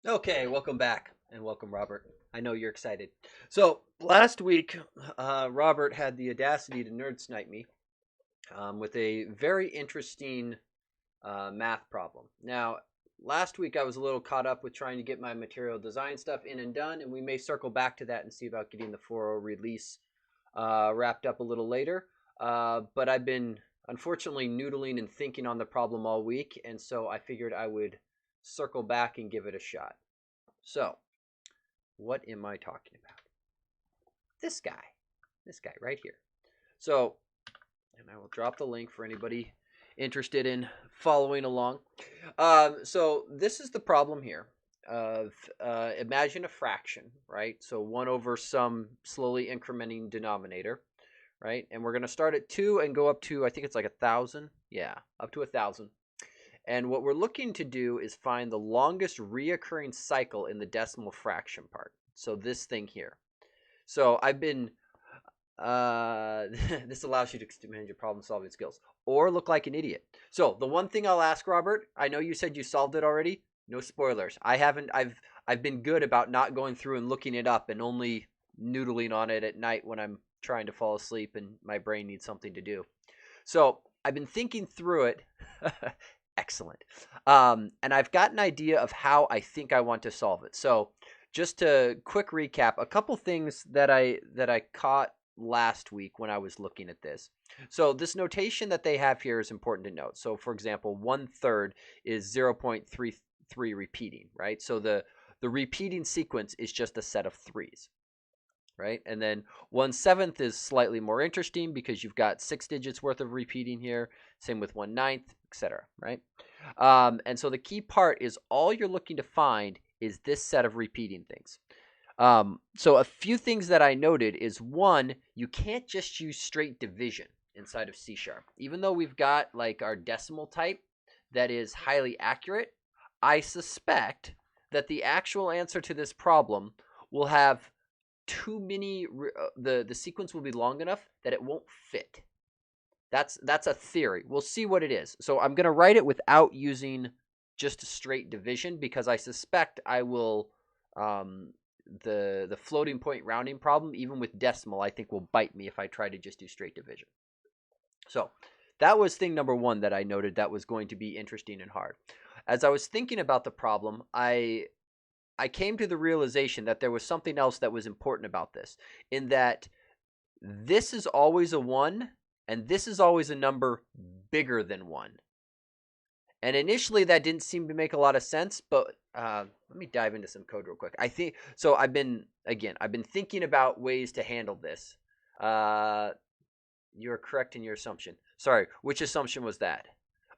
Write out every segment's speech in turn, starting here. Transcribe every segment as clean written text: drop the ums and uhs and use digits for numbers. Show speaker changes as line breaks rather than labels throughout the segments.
Okay, welcome back and welcome, Robert. I know you're excited. So last week, Robert had the audacity to nerd snipe me with a very interesting math problem. Now, last week I was a little caught up with trying to get my material design stuff in and done, and we may circle back to that and see about getting the 4.0 release wrapped up a little later. But I've been unfortunately noodling and thinking on the problem all week, and so I figured I would circle back and give it a shot. So, what am I talking about? This guy right here. So, and I will drop the link for anybody interested in following along. So this is the problem here of imagine a fraction, right? So 1 over some slowly incrementing denominator, right? And we're going to start at 2 and go up to, I think it's like 1,000. Yeah, up to 1,000. And what we're looking to do is find the longest reoccurring cycle in the decimal fraction part. So this thing here. So I've been this allows you to expand your problem solving skills or look like an idiot. So the one thing I'll ask, Robert, I know you said you solved it already. No spoilers. I haven't. I've been good about not going through and looking it up and only noodling on it at night when I'm trying to fall asleep and my brain needs something to do. So I've been thinking through it. Excellent. And I've got an idea of how I think I want to solve it. So just to quick recap, a couple things that I caught last week when I was looking at this. So this notation that they have here is important to note. So for example, 1/3 is 0.33 repeating, right? So the repeating sequence is just a set of threes, right? And then 1/7 is slightly more interesting because you've got 6 digits worth of repeating here. Same with 1/9, etc., right? And so the key part is all you're looking to find is this set of repeating things. So a few things that I noted is one, you can't just use straight division inside of C#. Even though we've got like our decimal type that is highly accurate, I suspect that the actual answer to this problem will have too many. The sequence will be long enough that it won't fit. That's a theory. We'll see what it is. So I'm gonna write it without using just a straight division because I suspect I will the floating point rounding problem, even with decimal, I think will bite me if I try to just do straight division. So that was thing number one that I noted that was going to be interesting and hard. As I was thinking about the problem, I came to the realization that there was something else that was important about this, in that this is always a 1 and this is always a number bigger than 1. And initially that didn't seem to make a lot of sense, but let me dive into some code real quick. I think so. I've been thinking about ways to handle this. You're correct in your assumption. Sorry, which assumption was that?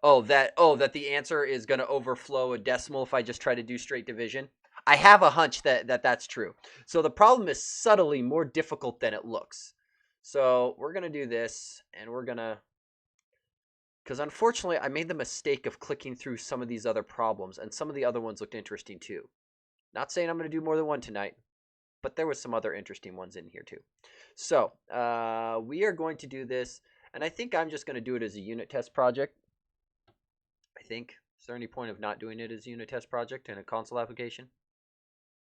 That the answer is going to overflow a decimal if I just try to do straight division. I have a hunch that that's true. So the problem is subtly more difficult than it looks. So we're going to do this, and we're going to, because unfortunately I made the mistake of clicking through some of these other problems, and some of the other ones looked interesting too. Not saying I'm going to do more than one tonight, but there was some other interesting ones in here too. So we are going to do this, and I think I'm just going to do it as a unit test project. I think. Is there any point of not doing it as a unit test project in a console application?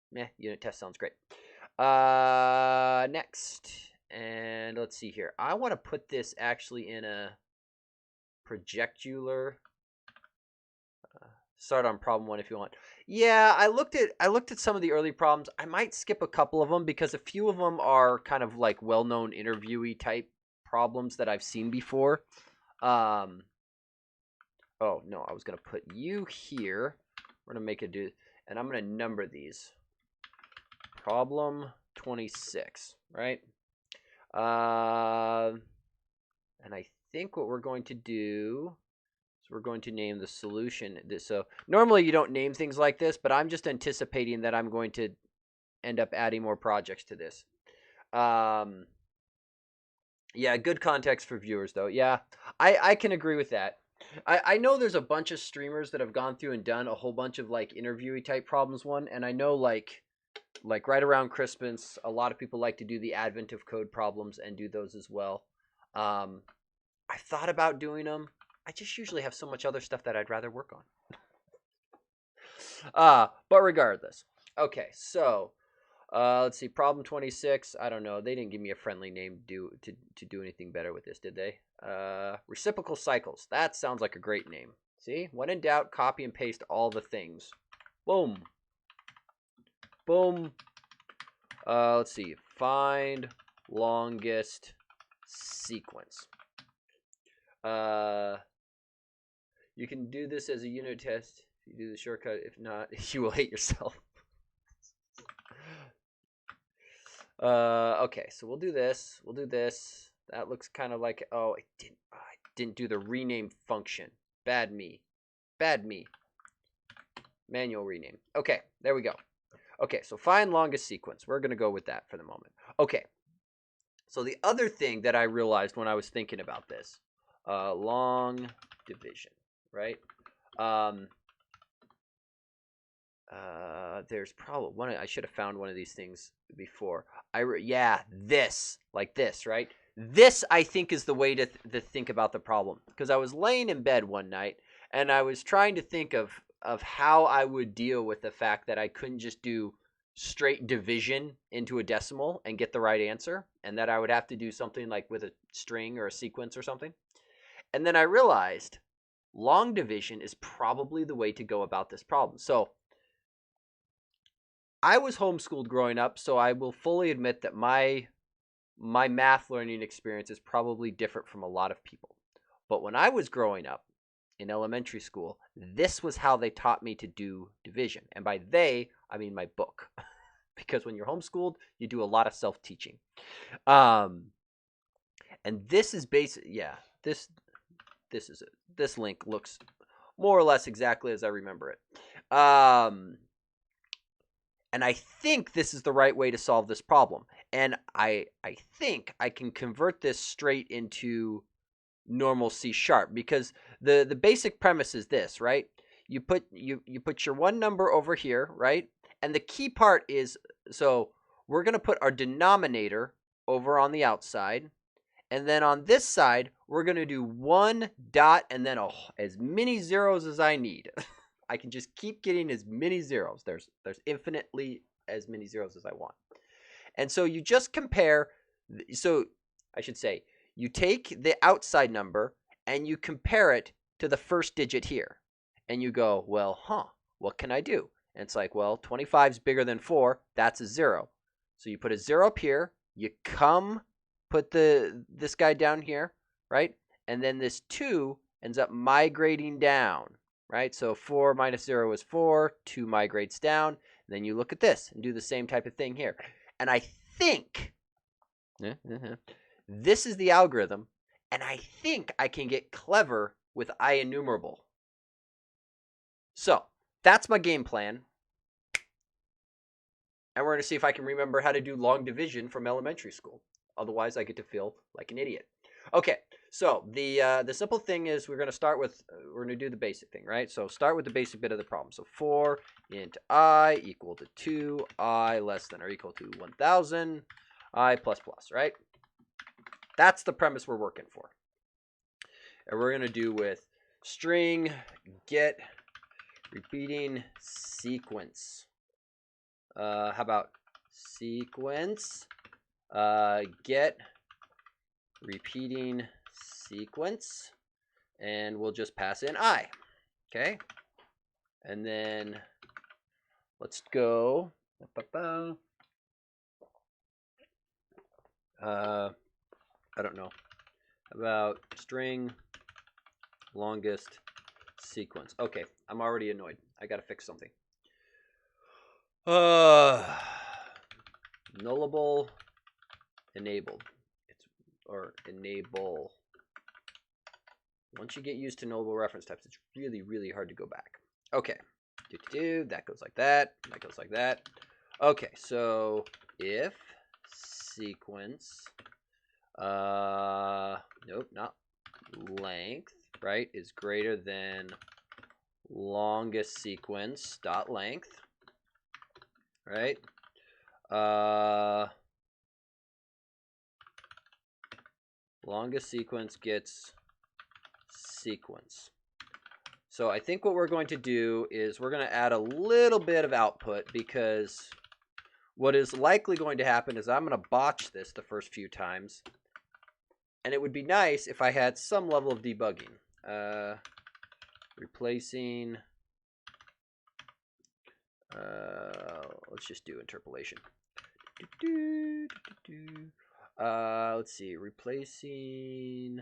Meh, unit test sounds great. Next, and let's see here. I want to put this actually in a Project Euler. Start on problem 1 if you want. Yeah, I looked at some of the early problems. I might skip a couple of them because a few of them are kind of like well-known interviewee type problems that I've seen before. Oh no, I was gonna put you here. We're gonna make it do, and I'm gonna number these. Problem 26, right? And I think what we're going to do is we're going to name the solution. So normally you don't name things like this, but I'm just anticipating that I'm going to end up adding more projects to this. Yeah, good context for viewers though. Yeah, I can agree with that. I know there's a bunch of streamers that have gone through and done a whole bunch of like interviewee type problems one, and I know like right around Christmas, a lot of people like to do the Advent of Code problems and do those as well. I thought about doing them. I just usually have so much other stuff that I'd rather work on. But regardless. Okay, so let's see. Problem 26. I don't know. They didn't give me a friendly name to do anything better with this, did they? Reciprocal cycles. That sounds like a great name. See? When in doubt, copy and paste all the things. Boom. Boom. Let's see. Find longest sequence. You can do this as a unit test. If you do the shortcut, if not, you will hate yourself. Okay, so we'll do this. We'll do this. That looks kind of like, oh, I didn't do the rename function. Bad me. Bad me. Manual rename. Okay, there we go. Okay, so find longest sequence. We're going to go with that for the moment. Okay, so the other thing that I realized when I was thinking about this, long division, right? There's probably one. I should have found one of these things before. Yeah, this, like this, right? This, I think, is the way to think about the problem. Because I was laying in bed one night, and I was trying to think of how I would deal with the fact that I couldn't just do straight division into a decimal and get the right answer, and that I would have to do something like with a string or a sequence or something. And then I realized long division is probably the way to go about this problem. So I was homeschooled growing up, so I will fully admit that my math learning experience is probably different from a lot of people. But when I was growing up in elementary school, this was how they taught me to do division. And by they, I mean my book. Because when you're homeschooled, you do a lot of self-teaching. And this is this is it. This link looks more or less exactly as I remember it. And I think this is the right way to solve this problem. And I think I can convert this straight into normal C#, because the basic premise is this, right? You put your one number over here, right? And the key part is, so we're going to put our denominator over on the outside. And then on this side, we're going to do 1 dot and then as many zeros as I need. I can just keep getting as many zeros. There's infinitely as many zeros as I want. And so you just compare. So I should say, you take the outside number and you compare it to the first digit here. And you go, well, what can I do? And it's like, well, 25 is bigger than 4. That's a 0. So you put a 0 up here. You put this guy down here, right? And then this 2 ends up migrating down. Right, so 4 minus 0 is 4, 2 migrates down, and then you look at this and do the same type of thing here. And I think this is the algorithm, and I think I can get clever with IEnumerable. So that's my game plan, and we're going to see if I can remember how to do long division from elementary school. Otherwise, I get to feel like an idiot. Okay, so the simple thing is we're going to do the basic thing, right? So start with the basic bit of the problem. So 4 int I equal to 2, I less than or equal to 1,000, I plus plus, right? That's the premise we're working for. And we're going to do with string get repeating sequence. How about sequence get repeating sequence, and we'll just pass in I. Okay, and then let's go. I don't know about string longest sequence. Okay, I'm already annoyed. I gotta fix something. Nullable enabled. Or enable. Once you get used to nullable reference types, it's really, really hard to go back. Okay. That goes like that. That goes like that. Okay, so if sequence, nope, not length, right, is greater than longest sequence dot length, right? Longest sequence gets sequence. So I think what we're going to do is we're going to add a little bit of output, because what is likely going to happen is I'm going to botch this the first few times. And it would be nice if I had some level of debugging. Replacing, let's just do interpolation. Let's see, replacing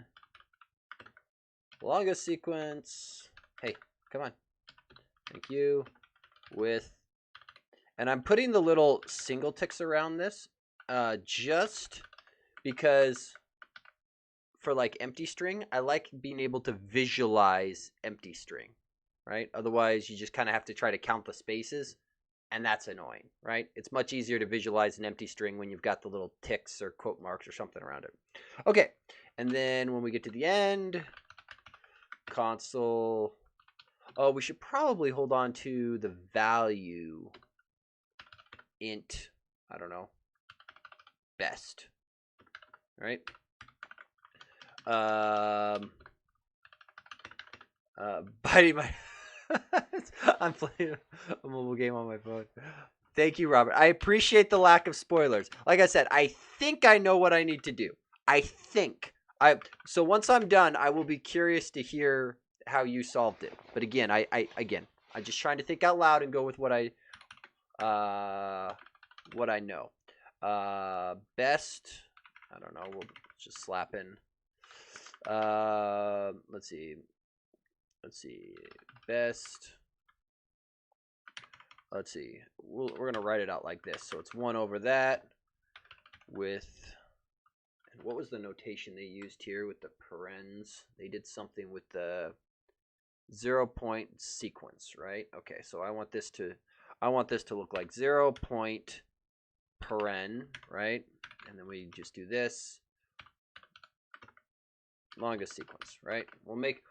longest sequence. Hey, come on. Thank you. With, and I'm putting the little single ticks around this, just because for like empty string, I like being able to visualize empty string, right? Otherwise, you just kind of have to try to count the spaces, and that's annoying, right? It's much easier to visualize an empty string when you've got the little ticks or quote marks or something around it. Okay, and then when we get to the end, console. Oh, we should probably hold on to the value int, I don't know, best, right? Biting my I'm playing a mobile game on my phone. Thank you, Robert. I appreciate the lack of spoilers. Like I said, I think I know what I need to do. So once I'm done, I will be curious to hear how you solved it. But again, I'm just trying to think out loud and go with what I know. Best, I don't know, we'll just slap in. Let's see, best. Let's see, we're gonna write it out like this. So it's 1 over that with, and what was the notation they used here with the parens? They did something with the 0-point sequence, right? Okay, so I want this to look like 0-point paren, right? And then we just do this. Longest sequence, right? We'll make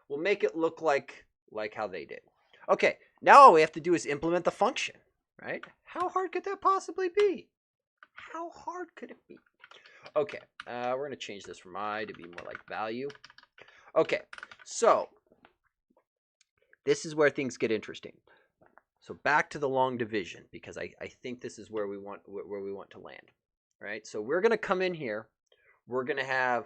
it look like how they did. Okay, now all we have to do is implement the function, right? How hard could that possibly be? How hard could it be? Okay, we're going to change this from I to be more like value. Okay, so this is where things get interesting. So back to the long division, because I think this is where we want to land, right? So we're going to come in here. We're going to have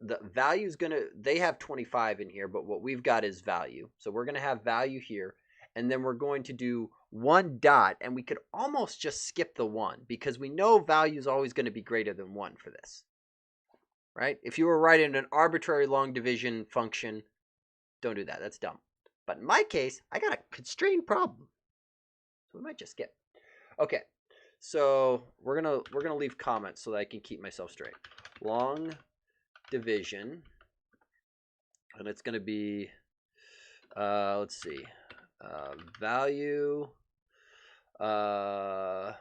the value's going to, they have 25 in here, but what we've got is value. So we're going to have value here, and then we're going to do 1 dot, and we could almost just skip the 1 because we know value is always going to be greater than 1 for this, right? If you were writing an arbitrary long division function, don't do that. That's dumb. But in my case, I got a constrained problem, so we might just skip. Okay, so we're gonna leave comments so that I can keep myself straight. Long division, and it's going to be let's see, value, yeah,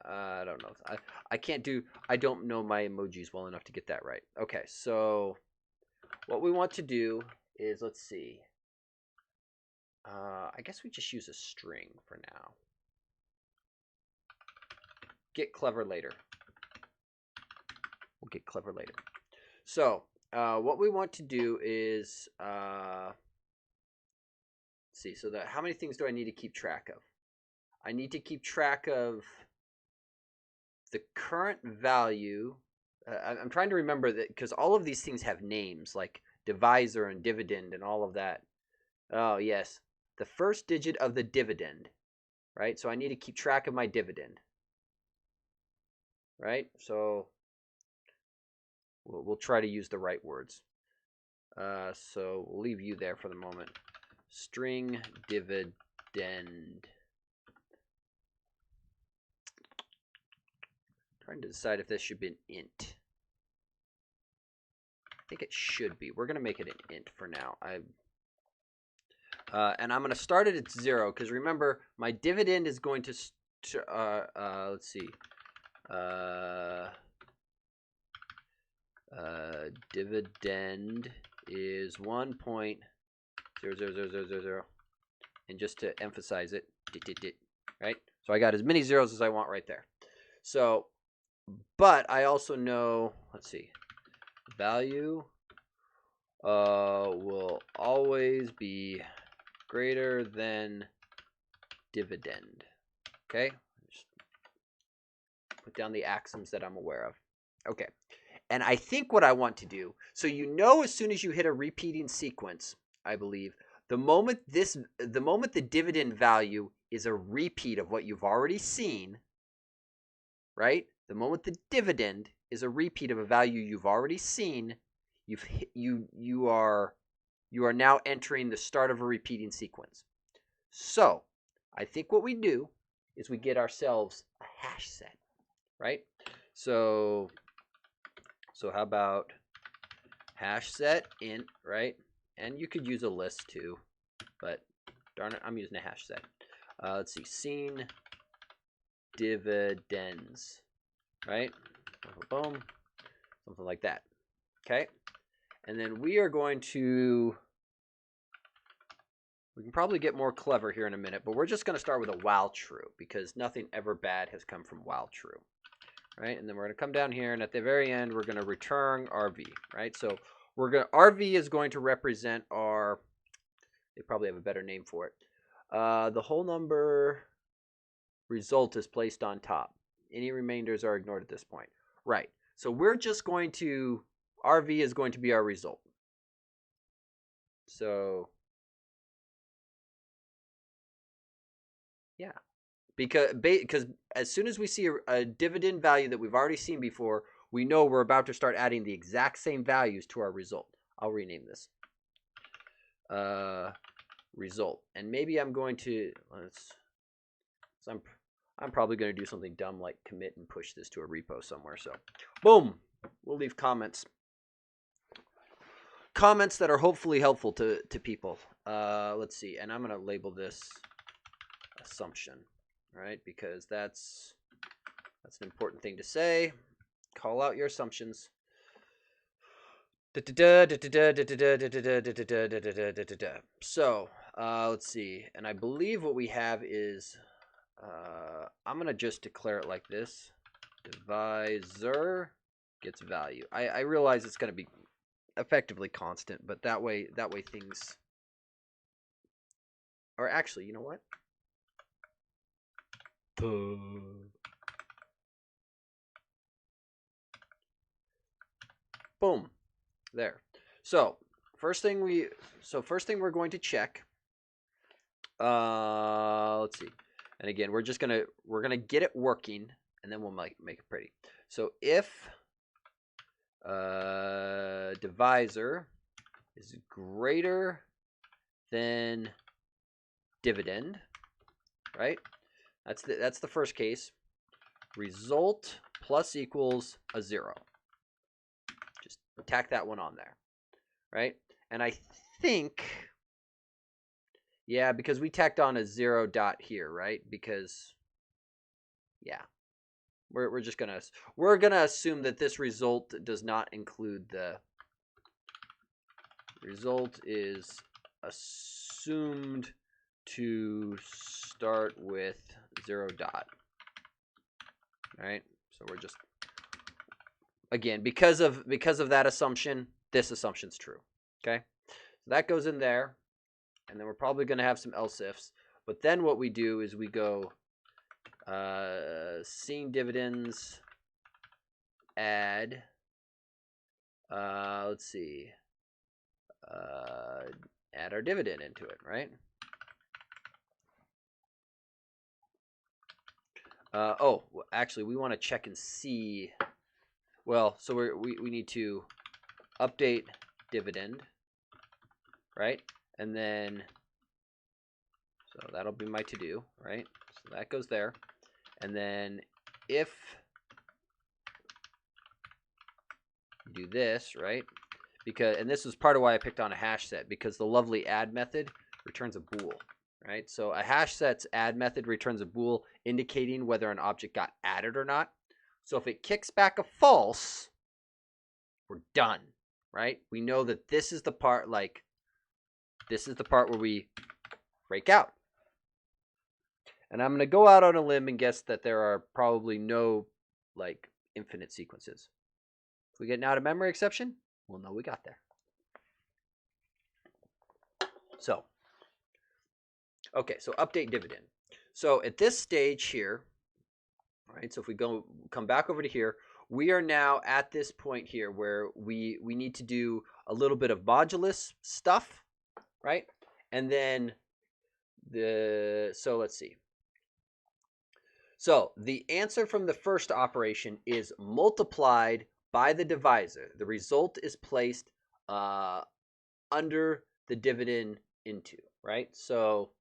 I don't know, I don't know my emojis well enough to get that right. Okay, so what we want to do is, let's see, I guess we just use a string for now. Get clever later. We'll get clever later. So what we want to do is see, so that how many things do I need to keep track of? I need to keep track of the current value. I'm trying to remember that, because all of these things have names like divisor and dividend and all of that. Oh yes, the first digit of the dividend, right? So I need to keep track of my dividend, right? So we'll try to use the right words. So we'll leave you there for the moment. String dividend. Trying to decide if this should be an int. I think it should be. We're going to make it an int for now. And I'm going to start it at 0, because remember, my dividend is going to, let's see, dividend is 1.00000, and just to emphasize it, right? So I got as many zeros as I want right there. So, but I also know, let's see, value will always be greater than dividend. Okay, just put down the axioms that I'm aware of. Okay, and I think what I want to do, so you know as soon as you hit a repeating sequence, I believe, the moment the dividend value is a repeat of what you've already seen, right? The moment the dividend is a repeat of a value you've already seen, you are now entering the start of a repeating sequence. So I think what we do is we get ourselves a hash set, right? So how about hash set int, right? And you could use a list too, but darn it, I'm using a hash set. Let's see, seen dividends, right? Boom, something like that. Okay, and then we are going to, we can probably get more clever here in a minute, but we're just going to start with a while true because nothing ever bad has come from while true, right? And then we're going to come down here, and at the very end, we're going to return RV, right? So we're going to, RV is going to represent our, they probably have a better name for it. The whole number result is placed on top. Any remainders are ignored at this point. Right. So we're just going to, RV is going to be our result. So, yeah. Because as soon as we see a dividend value that we've already seen before, we know we're about to start adding the exact same values to our result. I'll rename this. Result. And maybe I'm going to, so I'm probably going to do something dumb like commit and push this to a repo somewhere. So, boom, we'll leave comments. Comments that are hopefully helpful to people. Let's see, and I'm going to label this assumption, right? Because that's an important thing to say. Call out your assumptions. So, let's see, and I believe what we have is, I'm going to just declare it like this. Divisor gets value. I realize it's going to be effectively constant, but that way things, or actually, you know what? Boom. There. So first thing we're going to check. Let's see. And again, we're gonna get it working, and then we'll make it pretty. So if divisor is greater than dividend, right? That's the first case. Result plus equals a 0. Just tack that one on there, right? And I think, yeah, because we tacked on a 0 dot here, right? Because, yeah, we're gonna assume that this result does not include the result is assumed to start with 0 dot. All right, so we're just, again, because of that assumption, this assumption's true. Okay, so that goes in there, and then we're probably going to have some else ifs. But then what we do is we go seeing dividends, add, let's see, add our dividend into it, right? Oh, actually, we want to check and see. Well, so we need to update dividend, right? And then, so that'll be my to-do, right? So that goes there. And then if you do this, right? Because, and this is part of why I picked on a hash set, because the lovely add method returns a bool, right? So a hash set's add method returns a bool indicating whether an object got added or not. So if it kicks back a false, we're done, right? We know that this is the part, like, this is the part where we break out. And I'm going to go out on a limb and guess that there are probably no, like, infinite sequences. If we get an out of memory exception, we'll know we got there. So, okay, so update dividend. So at this stage here, right, so if we come back over to here, we are now at this point here where we need to do a little bit of modulus stuff, right? And then so let's see. So the answer from the first operation is multiplied by the divisor. The result is placed under the dividend into, right? So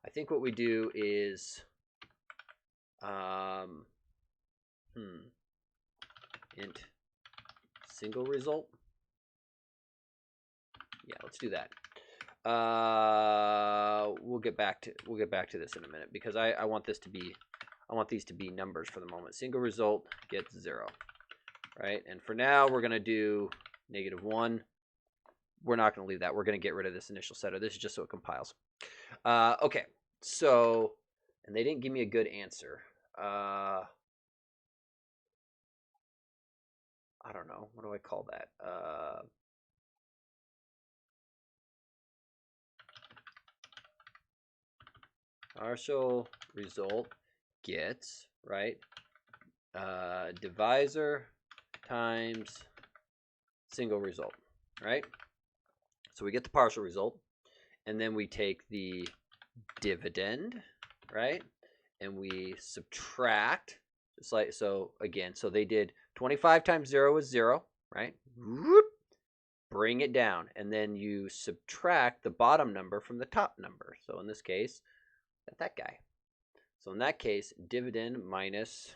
I think what we do is int single result. Yeah, let's do that. We'll get back to this in a minute because I want these to be numbers for the moment. Single result gets 0, right? And for now we're gonna do -1. We're not gonna leave that. We're gonna get rid of this initial setter. This is just so it compiles. Okay, so and they didn't give me a good answer. I don't know. What do I call that? Partial result gets, right, divisor times single result, right? So we get the partial result, and then we take the dividend, right, and we subtract, just like so. Again, so they did 25 times 0 is 0, right? Bring it down, and then you subtract the bottom number from the top number. So in this case, that guy. So in that case, dividend minus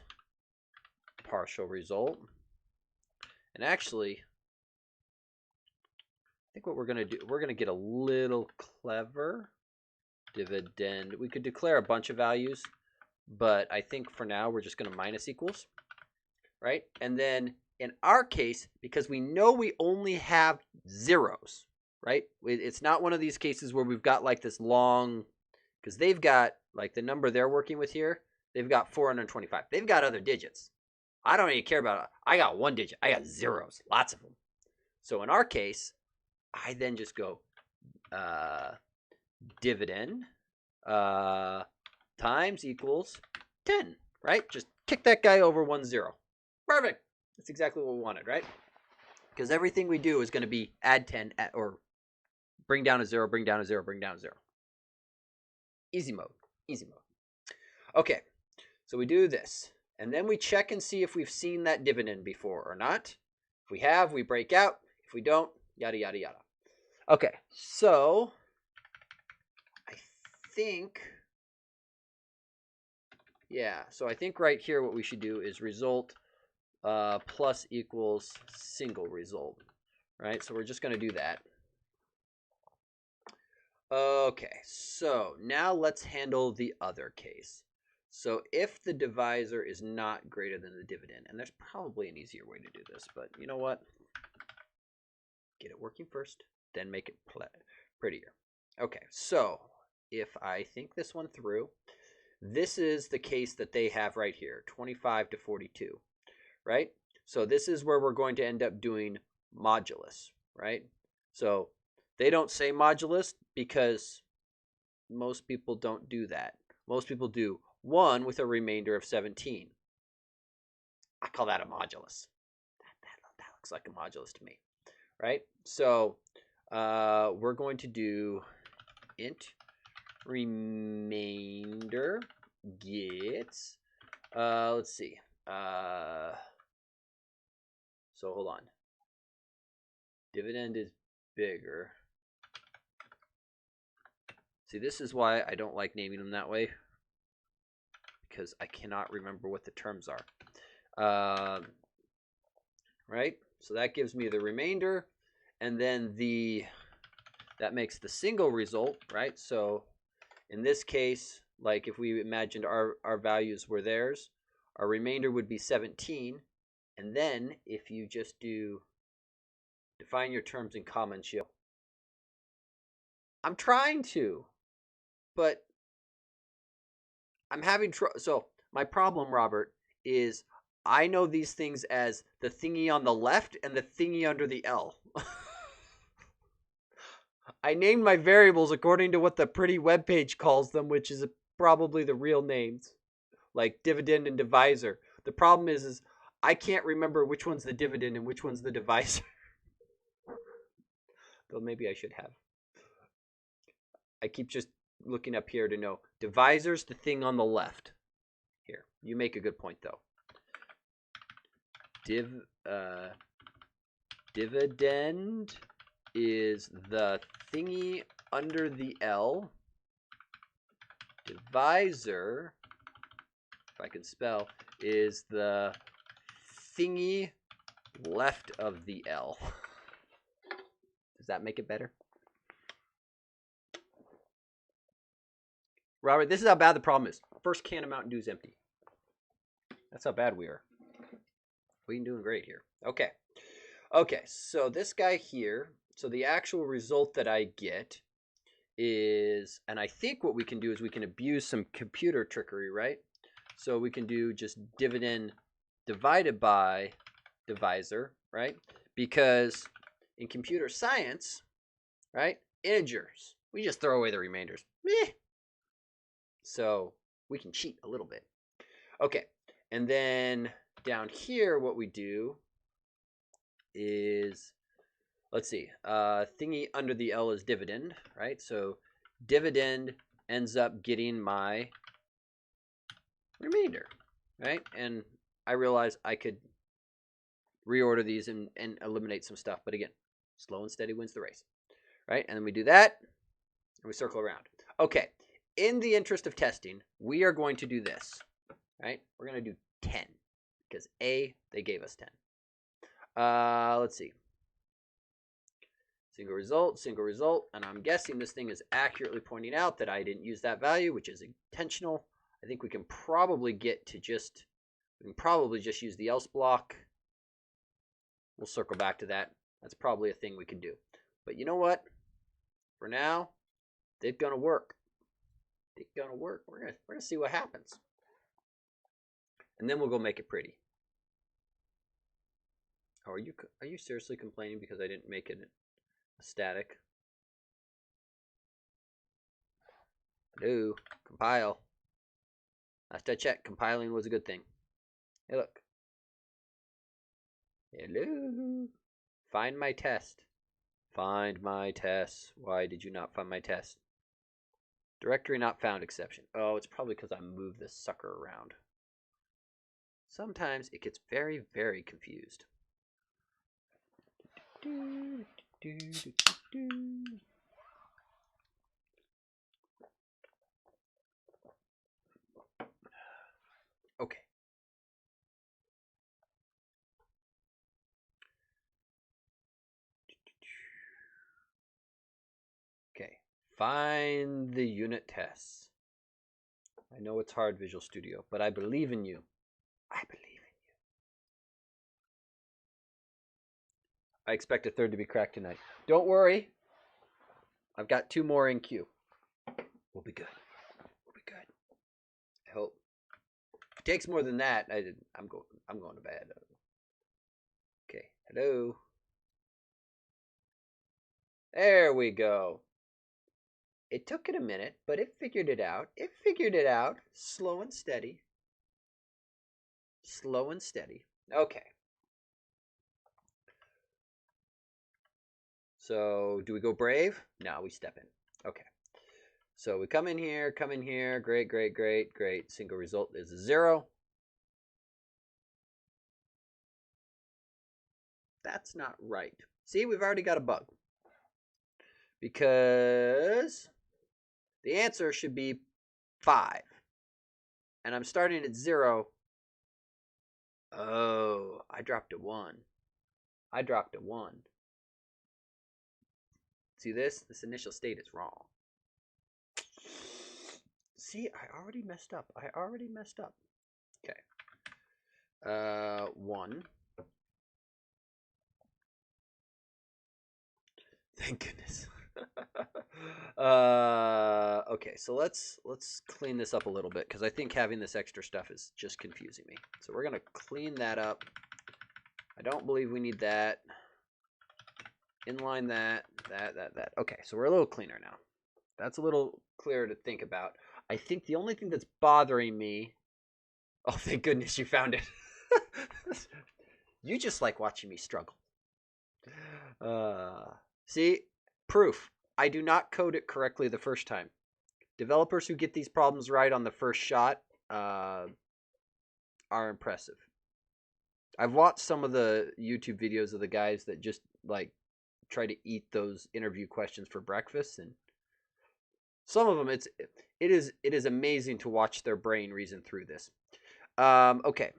partial result. And actually, I think what we're going to do, we're going to get a little clever. Dividend, we could declare a bunch of values, but I think for now we're just going to minus equals, right? And then in our case, because we know we only have zeros, right? It's not one of these cases where we've got like this long, because they've got like the number they're working with here, they've got 425. They've got other digits. I don't even care about it. I got one digit. I got zeros, lots of them. So in our case, I then just go dividend times equals 10, right? Just kick that guy over 1 0. Perfect. That's exactly what we wanted, right? Because everything we do is going to be add 10 or bring down a 0, bring down a 0, bring down a 0. Easy mode. Easy mode. Okay, so we do this. And then we check and see if we've seen that dividend before or not. If we have, we break out. If we don't, yada, yada, yada. Okay, so I think, yeah, so I think right here what we should do is result plus equals single result, right? So we're just going to do that. Okay, so now let's handle the other case. So if the divisor is not greater than the dividend, and there's probably an easier way to do this, but you know what? Get it working first, then make it prettier. Okay, so if I think this one through, this is the case that they have right here, 25 to 42, right? So this is where we're going to end up doing modulus, right? So they don't say modulus because most people don't do that. Most people do 1 with a remainder of 17. I call that a modulus. That looks like a modulus to me, right? So we're going to do int remainder gets, let's see. So hold on. Dividend is bigger. See, this is why I don't like naming them that way, because I cannot remember what the terms are. Right? So that gives me the remainder, and then that makes the single result, right? So in this case, like if we imagined our values were theirs, our remainder would be 17, and then if you just define your terms in common shell. I'm trying to, but I'm having trouble. So my problem, Robert, is I know these things as the thingy on the left and the thingy under the L. I named my variables according to what the pretty web page calls them, which is probably the real names, like dividend and divisor. The problem is I can't remember which one's the dividend and which one's the divisor. Though maybe I should have. I keep just looking up here to know. Divisor's the thing on the left. Here, you make a good point though. Dividend is the thingy under the L. Divisor, if I can spell, is the thingy left of the L. Does that make it better? Robert, this is how bad the problem is. First can of Mountain Dew is empty. That's how bad we are. We're doing great here. Okay. Okay, so this guy here, so the actual result that I get is, and I think what we can do is we can abuse some computer trickery, right? So we can do just dividend divided by divisor, right? Because in computer science, right, integers, we just throw away the remainders. Meh. So we can cheat a little bit. Okay, and then down here what we do is, let's see, thingy under the L is dividend, right? So dividend ends up getting my remainder, right? And I realize I could reorder these and eliminate some stuff, but again, slow and steady wins the race, right? And then we do that, and we circle around. Okay, in the interest of testing, we are going to do this, right? We're going to do 10, because A, they gave us 10. Let's see. Single result, and I'm guessing this thing is accurately pointing out that I didn't use that value, which is intentional. I think we can probably get to just, use the else block. We'll circle back to that. That's probably a thing we can do. But you know what? For now, it's gonna work. It's gonna work. We're gonna see what happens, and then we'll go make it pretty. Oh, are you seriously complaining because I didn't make it a static? Hello, compile. Last I checked, compiling was a good thing. Hey, look. Hello. Find my test. Find my test. Why did you not find my test? Directory not found exception. Oh, it's probably because I moved this sucker around. Sometimes it gets very, very confused. Okay. Okay. Find the unit tests. I know it's hard, Visual Studio, but I believe in you. I believe in you. I expect a third to be cracked tonight. Don't worry. I've got 2 more in queue. We'll be good. We'll be good. I hope. If it takes more than that, I'm going to bed. Okay. Hello. There we go. It took it a minute, but it figured it out. It figured it out. Slow and steady. Slow and steady. Okay. So, do we go brave? No, we step in. Okay. So, we come in here. Great, great, great, great. Single result is 0. That's not right. See, we've already got a bug. Because the answer should be 5. And I'm starting at 0. Oh, I dropped a 1. I dropped a 1. See this? This initial state is wrong. See, I already messed up. Okay. 1. Thank goodness. Okay, so let's clean this up a little bit, because I think having this extra stuff is just confusing me. So we're gonna clean that up. I don't believe we need that. Inline that. that. Okay, so we're a little cleaner now. That's a little clearer to think about. I think the only thing that's bothering me... Oh, thank goodness you found it. You just like watching me struggle. See, proof. I do not code it correctly the first time. Developers who get these problems right on the first shot are impressive. I've watched some of the YouTube videos of the guys that just like try to eat those interview questions for breakfast, and some of them it is amazing to watch their brain reason through this. Okay.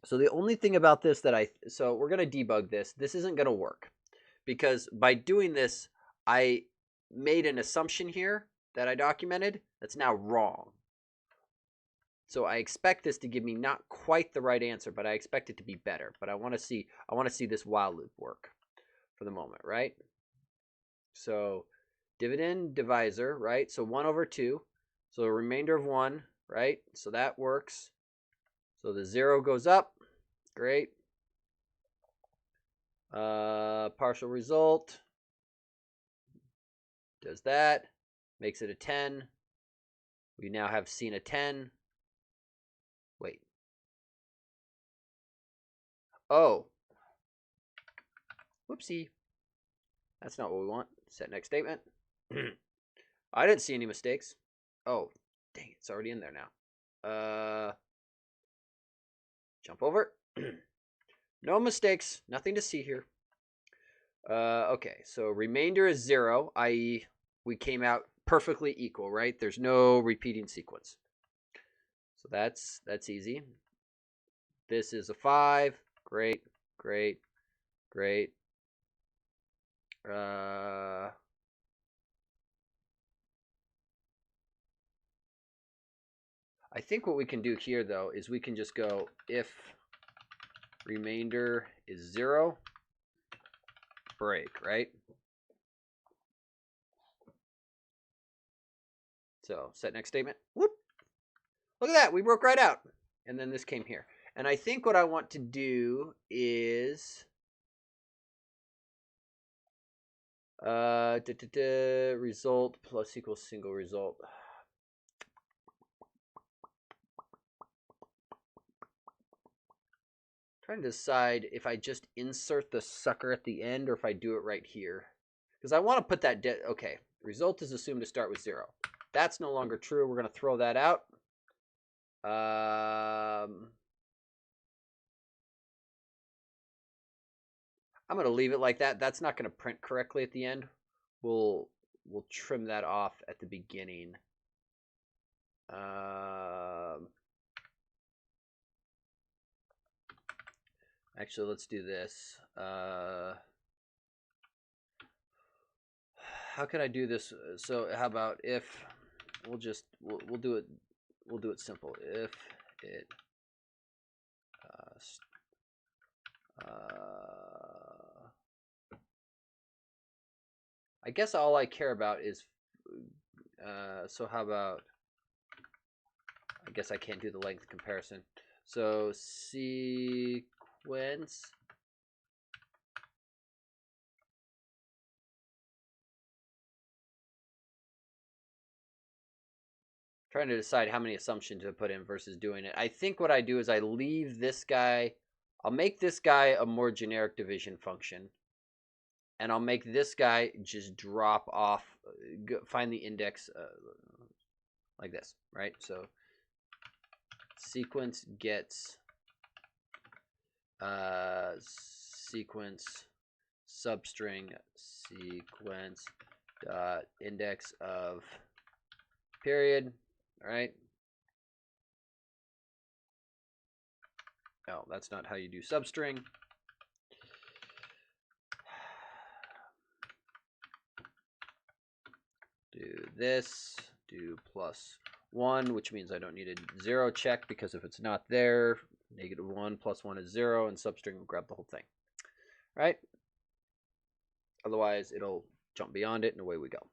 So the only thing about this that so we're going to debug this. This isn't going to work because by doing this, I made an assumption here that I documented that's now wrong. So I expect this to give me not quite the right answer, but I expect it to be better. But I want to see this while loop work for the moment, right? So dividend divisor, right? So 1 over 2. So a remainder of 1, right? So that works. So the 0 goes up. Great. Partial result does that. Makes it a 10. We now have seen a 10. Wait. Oh. Whoopsie. That's not what we want. Set next statement. I didn't see any mistakes. Oh, dang it. It's already in there now. Jump over. No mistakes. Nothing to see here. Okay, so remainder is 0, i.e. we came out perfectly equal, right? There's no repeating sequence. So that's easy. This is a 5. Great, great, great. I think what we can do here, though, is we can just go if remainder is 0, break, right? So set next statement. Whoop. Look at that. We broke right out. And then this came here. And I think what I want to do is result plus equals single result. Trying to decide if I just insert the sucker at the end or if I do it right here. Because I want to put that... Okay, result is assumed to start with 0. That's no longer true. We're going to throw that out. I'm going to leave it like that. That's not going to print correctly at the end. We'll trim that off at the beginning. Actually, let's do this. How can I do this? So how about if we'll do it simple. If it I guess all I care about is so how about, I guess I can't do the length comparison. So sequence trying to decide how many assumptions to put in versus doing it. I think what I do is I leave this guy. I'll make this guy a more generic division function. And I'll make this guy just drop off, find the index like this, right? So sequence gets sequence substring sequence dot index of period, all right? No, that's not how you do substring. Do this, do +1, which means I don't need a 0 check because if it's not there, -1 + 1 is 0, and substring will grab the whole thing, right? Otherwise, it'll jump beyond it, and away we go.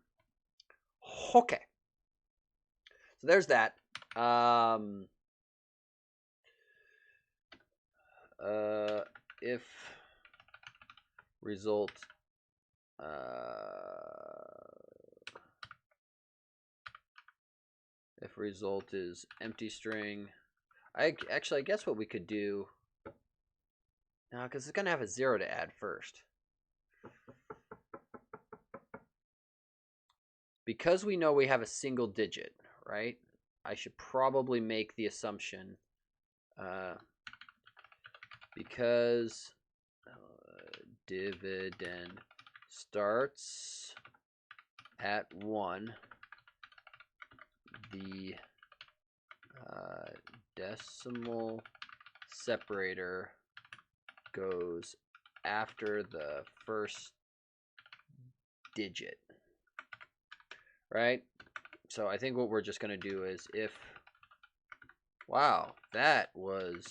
Okay. So there's that. If result if result is empty string, I guess what we could do now, because it's gonna have a 0 to add first. Because we know we have a single digit, right? I should probably make the assumption because dividend starts at 1, the decimal separator goes after the first digit, right? So I think what we're just going to do is if, wow, that was,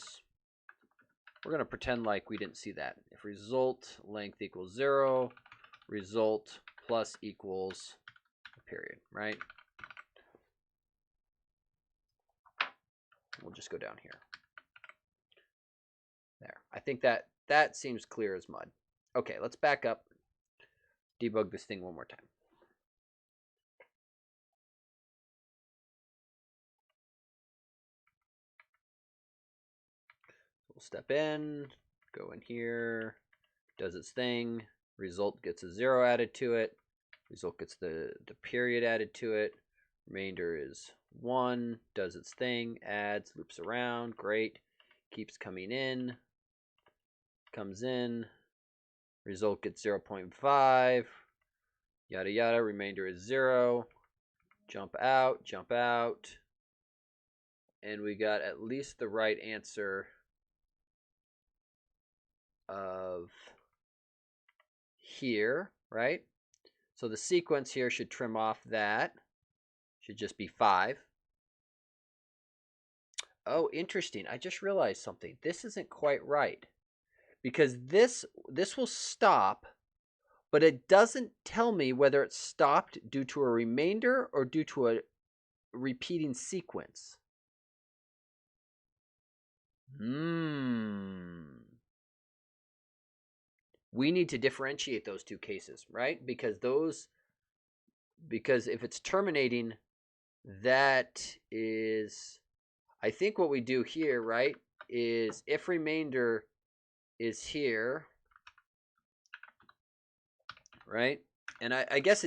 we're going to pretend like we didn't see that. If result length equals 0, result plus equals a period, right? We'll just go down here. There. I think that seems clear as mud. Okay, let's back up, debug this thing one more time. We'll step in, go in here, does its thing, result gets a 0 added to it, result gets the period added to it, remainder is 1, does its thing, adds, loops around, great, keeps coming in, comes in, result gets 0.5, yada yada, remainder is 0, jump out, and we got at least the right answer of here, right? So the sequence here should trim off that. Should just be 5. Oh, interesting. I just realized something. This isn't quite right. Because this will stop, but it doesn't tell me whether it stopped due to a remainder or due to a repeating sequence. We need to differentiate those two cases, right? Because if it's terminating, that is, I think what we do here, right, is if remainder is here, right? And I guess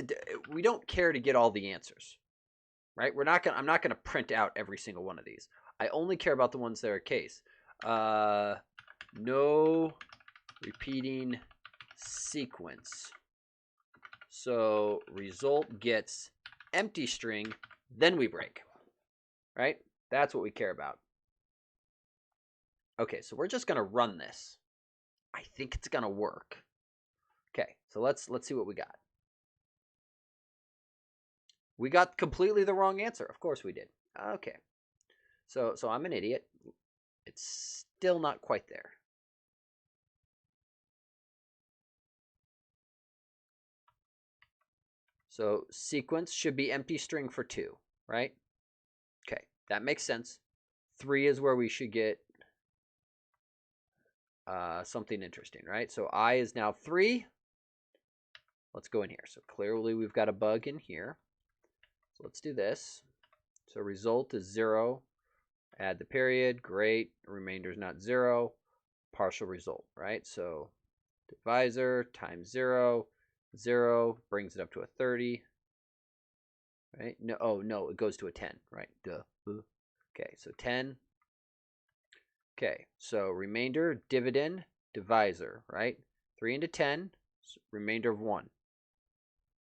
we don't care to get all the answers, right? I'm not gonna print out every single one of these. I only care about the ones that are case. No repeating sequence. So result gets empty string, then we break, right? That's what we care about. Okay, so we're just gonna run this. I think it's gonna work. Okay, so let's see what we got. We got completely the wrong answer. Of course we did. Okay, so I'm an idiot. It's still not quite there. So sequence should be empty string for 2, right? Okay, that makes sense. 3 is where we should get something interesting, right? So I is now 3. Let's go in here. So clearly we've got a bug in here. So let's do this. So result is 0. Add the period. Great. Remainder is not 0. Partial result, right? So divisor times 0. 0 brings it up to a 30. Right? No, oh no, it goes to a 10, right? Duh. Okay, so 10. Okay, so remainder, dividend, divisor, right? 3 into 10, remainder of 1.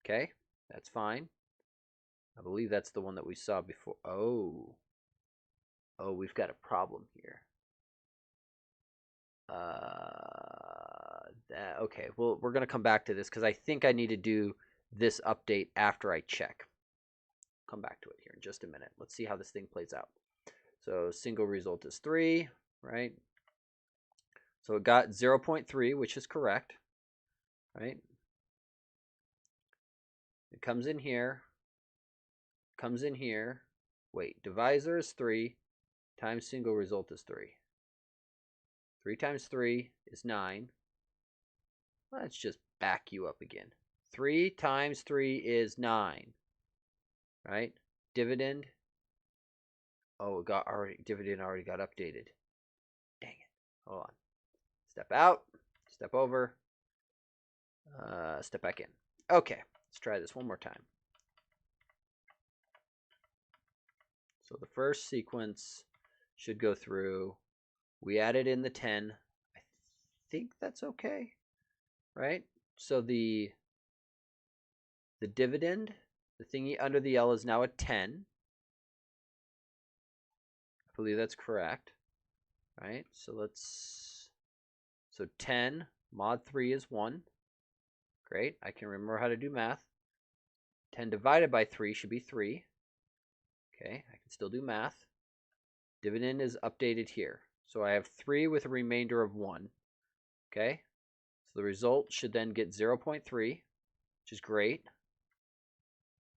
Okay, that's fine. I believe that's the one that we saw before. Oh, we've got a problem here. Okay, well, we're going to come back to this because I think I need to do this update after I check. Come back to it here in just a minute. Let's see how this thing plays out. So single result is 3, right? So it got 0.3, which is correct, right? It comes in here, Wait, divisor is 3 times single result is 3. 3 times 3 is 9. Let's just back you up again. 3 times 3 is 9, right? Dividend. Oh, dividend already got updated. Dang it. Hold on. Step out, step over, step back in. Okay, let's try this one more time. So the first sequence should go through. We added in the 10. I think that's okay, right? So the dividend, the thingy under the L is now a 10. I believe that's correct, right? So 10 mod 3 is 1. Great, I can remember how to do math. 10 divided by 3 should be 3. Okay, I can still do math. Dividend is updated here. So I have 3 with a remainder of 1. Okay, so the result should then get 0.3, which is great.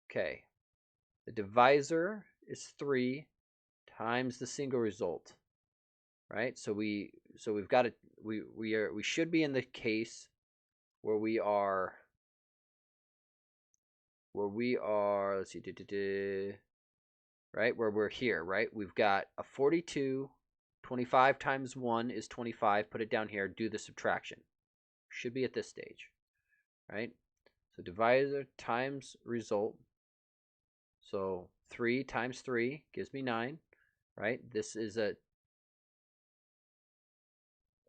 Okay, the divisor is 3 times the single result, right? So we've got it. We should be in the case where we are. Let's see, right? Where we're here, right? We've got a 42. 25 times 1 is 25. Put it down here. Do the subtraction. Should be at this stage, right? So divisor times result. So 3 times 3 gives me 9, right? This is a...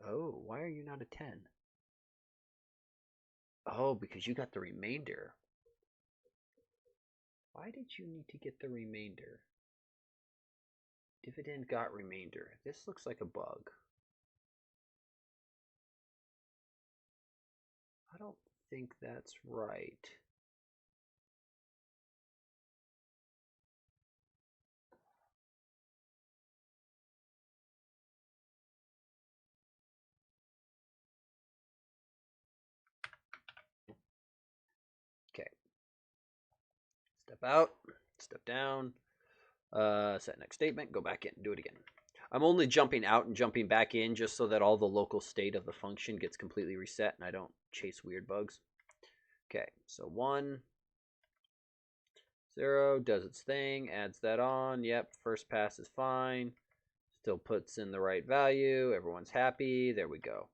Oh, why are you not a 10? Oh, because you got the remainder. Why did you need to get the remainder? Dividend got remainder. This looks like a bug. I don't think that's right. Okay. Step out, step down, set next statement, go back in, do it again. I'm only jumping out and jumping back in just so that all the local state of the function gets completely reset and I don't chase weird bugs. Okay, so 1, 0 does its thing, adds that on. Yep, first pass is fine. Still puts in the right value. Everyone's happy. There we go.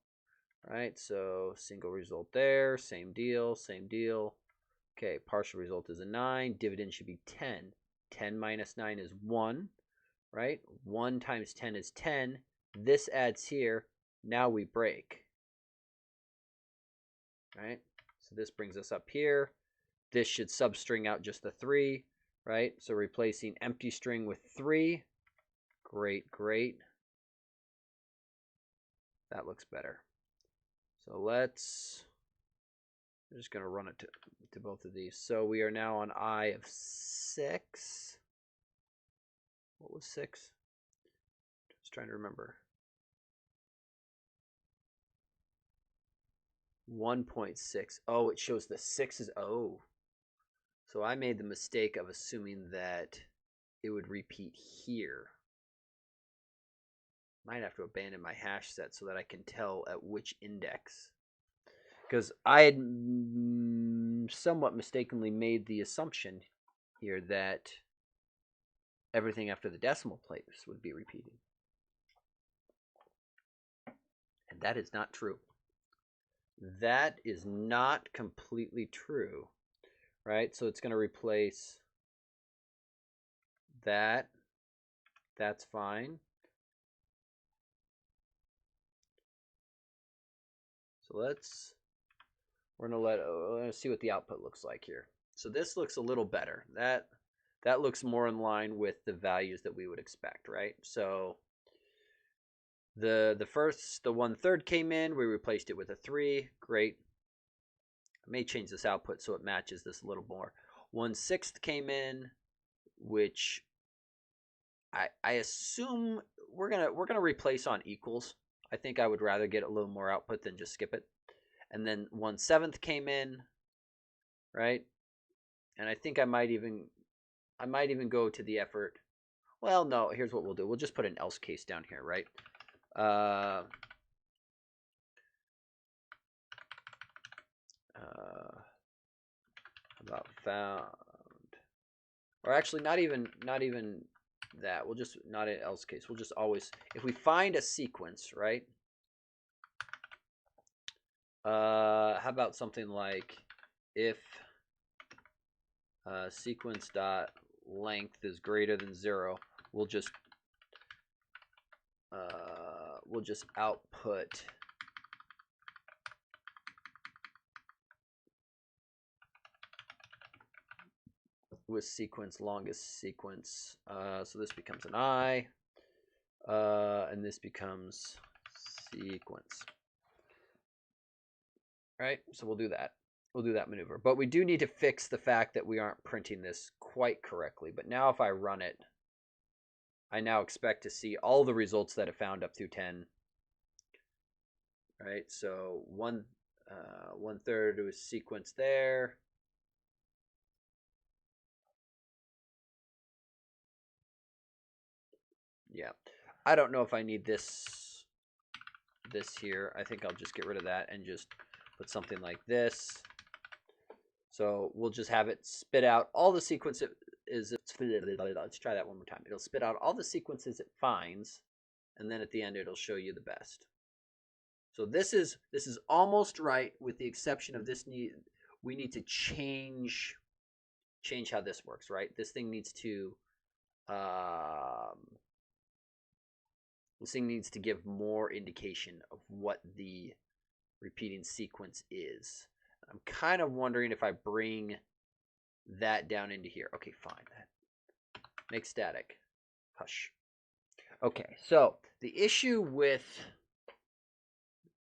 All right, so single result there. Same deal, same deal. Okay, partial result is a 9. Dividend should be 10. 10 minus 9 is 1, right? 1 times 10 is 10. This adds here. Now we break. Right? So this brings us up here. This should substring out just the 3, right? So replacing empty string with 3. Great, great. That looks better. So we're just going to run it to both of these. So we are now on I of 6. What was 6? Just trying to remember. 1.6. Oh, it shows the 6 is O. So I made the mistake of assuming that it would repeat here. Might have to abandon my hash set so that I can tell at which index. Because I had somewhat mistakenly made the assumption here that everything after the decimal place would be repeating. And that is not true. That is not completely true, right? So it's going to replace that. That's fine. So we're going to see what the output looks like here. So this looks a little better. That looks more in line with the values that we would expect, right? So the 1/3 came in, we replaced it with a 3. Great. I may change this output so it matches this a little more. 1/6 came in, which I assume we're gonna replace on equals. I think I would rather get a little more output than just skip it. And then 1/7 came in, right? And I think I might even go to the effort. Well, no, here's what we'll do. We'll just put an else case down here, right? About found, or actually not even that. We'll just, not in else case. We'll just always, if we find a sequence, right? How about something like if sequence dot length is greater than 0, we'll just output with sequence longest sequence. So this becomes an I, and this becomes sequence. Right? So we'll do that. We'll do that maneuver. But we do need to fix the fact that we aren't printing this quite correctly. But now if I run it, I now expect to see all the results that it found up through 10. Right? So 1/3 was sequence there. Yeah. I don't know if I need this here. I think I'll just get rid of that and just put something like this. So we'll just have it spit out all the sequences. Let's try that one more time. It'll spit out all the sequences it finds, and then at the end it'll show you the best. So this is almost right, with the exception of this we need to change how this works, right? This thing needs to give more indication of what the repeating sequence is. I'm kind of wondering if I bring that down into here. Okay, fine. Make static. Hush. Okay, so the issue with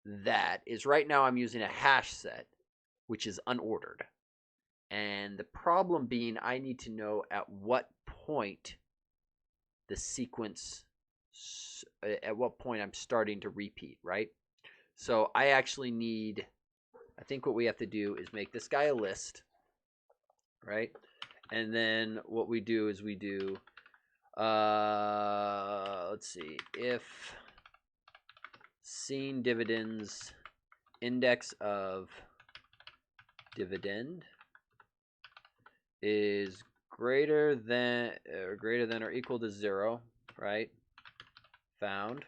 that is right now I'm using a hash set, which is unordered. And the problem being, I need to know at what point the sequence, at what point I'm starting to repeat, right? So I actually need, I think what we have to do is make this guy a list, right? And then what we do is we do, let's see, if seen dividends index of dividend is greater than or equal to 0, right? Found.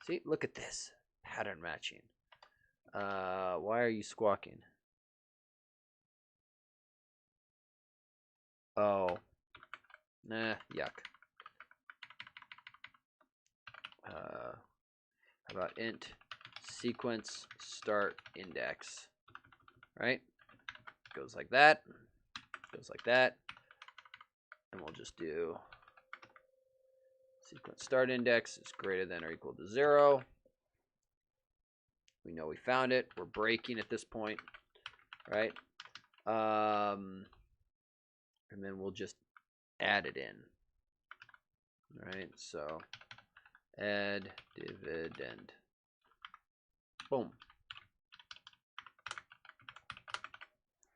See, look at this pattern matching. Why are you squawking? Oh, nah, yuck. How about int sequence start index, right? Goes like that, goes like that, and we'll just do sequence start index is greater than or equal to 0. We know we found it. We're breaking at this point, right? And then we'll just add it in, right? So add dividend. Boom.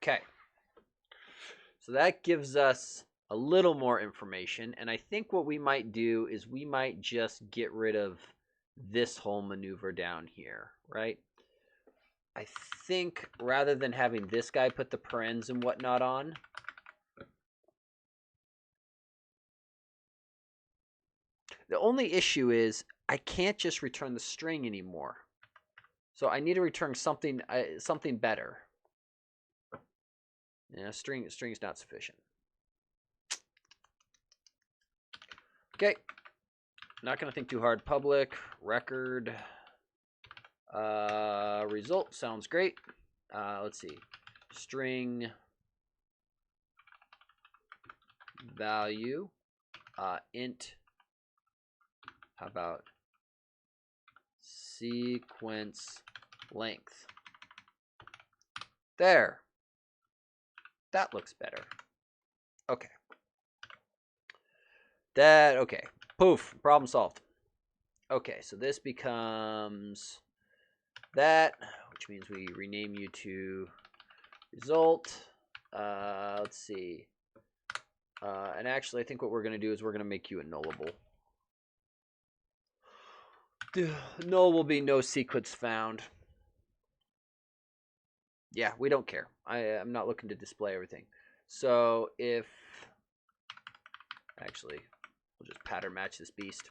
Okay. So that gives us a little more information. And I think what we might do is we might just get rid of this whole maneuver down here, right? I think rather than having this guy put the parens and whatnot on, the only issue is I can't just return the string anymore. So I need to return something better. Yeah, string's not sufficient. Okay, not gonna think too hard. Public record result sounds great. Let's see, string value int. How about sequence length? There. That looks better. Okay. Okay. Poof. Problem solved. Okay, so this becomes that, which means we rename you to result. Let's see. And actually, I think what we're going to do is we're going to make you a nullable. Null will be no sequence found. Yeah, we don't care. I'm not looking to display everything. So if, actually, we'll just pattern match this beast.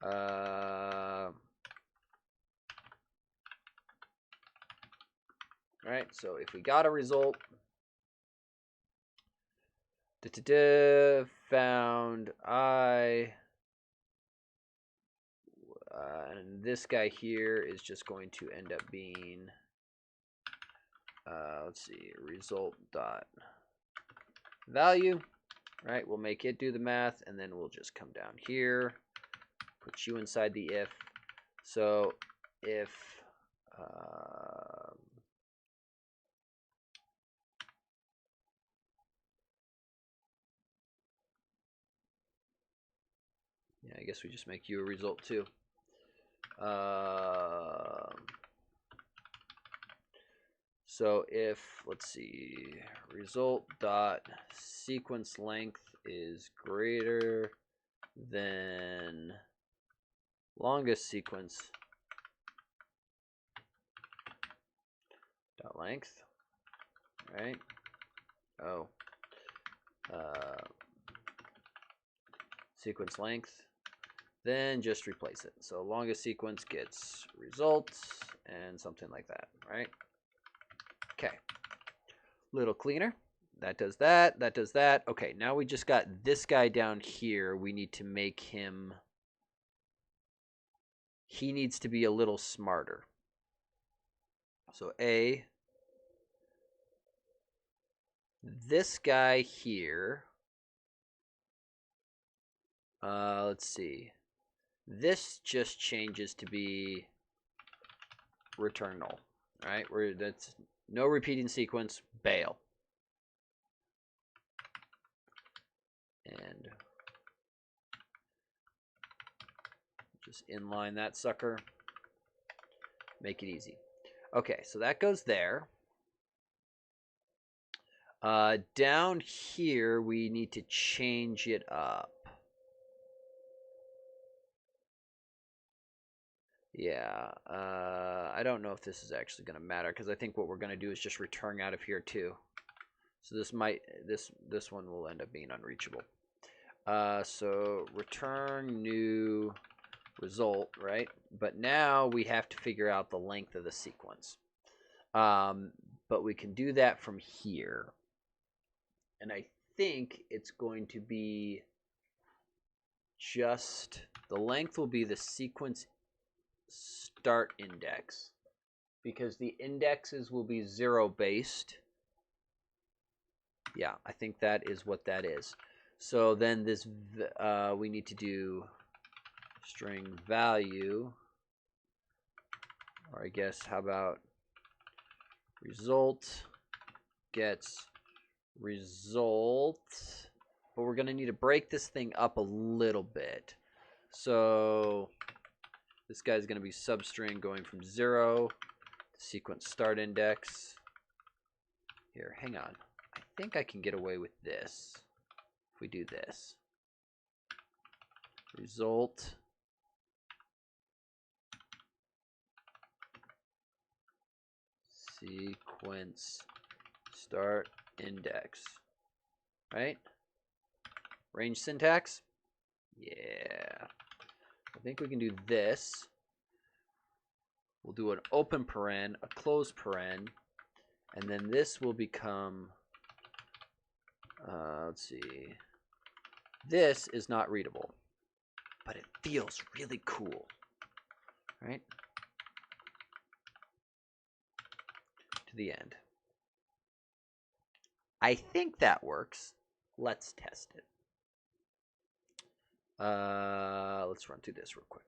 All right, so if we got a result, found I, and this guy here is just going to end up being, let's see, result dot value, right? We'll make it do the math, and then we'll just come down here, put you inside the if. So if yeah, I guess we just make you a result too. So if, let's see, result dot sequence length is greater than longest sequence dot length, right? Oh, sequence length, then just replace it. So longest sequence gets results and something like that, right? Okay, little cleaner. That does that, that does that. Okay, now we just got this guy down here. We need to make him, he needs to be a little smarter. So this guy here, let's see. This just changes to be return null, right? Where that's no repeating sequence, bail. And just inline that sucker. Make it easy. Okay, so that goes there. Down here, we need to change it up. Yeah, I don't know if this is actually going to matter because I think what we're going to do is just return out of here too. So this might, this one will end up being unreachable. So return new result, right? But now we have to figure out the length of the sequence. But we can do that from here. And I think it's going to be just, the length will be the sequence start index, because the indexes will be 0 based. Yeah, I think that is what that is. So then this, we need to do string value, or I guess, how about result gets result, but we're going to need to break this thing up a little bit. So this guy's going to be substring going from 0 to sequence start index. Here, hang on. I think I can get away with this if we do this. Result sequence start index, right? Range syntax. Yeah, I think we can do this. We'll do an open paren, a close paren, and then this will become, let's see, this is not readable, but it feels really cool, right? To the end. I think that works. Let's test it. Let's run through this real quick.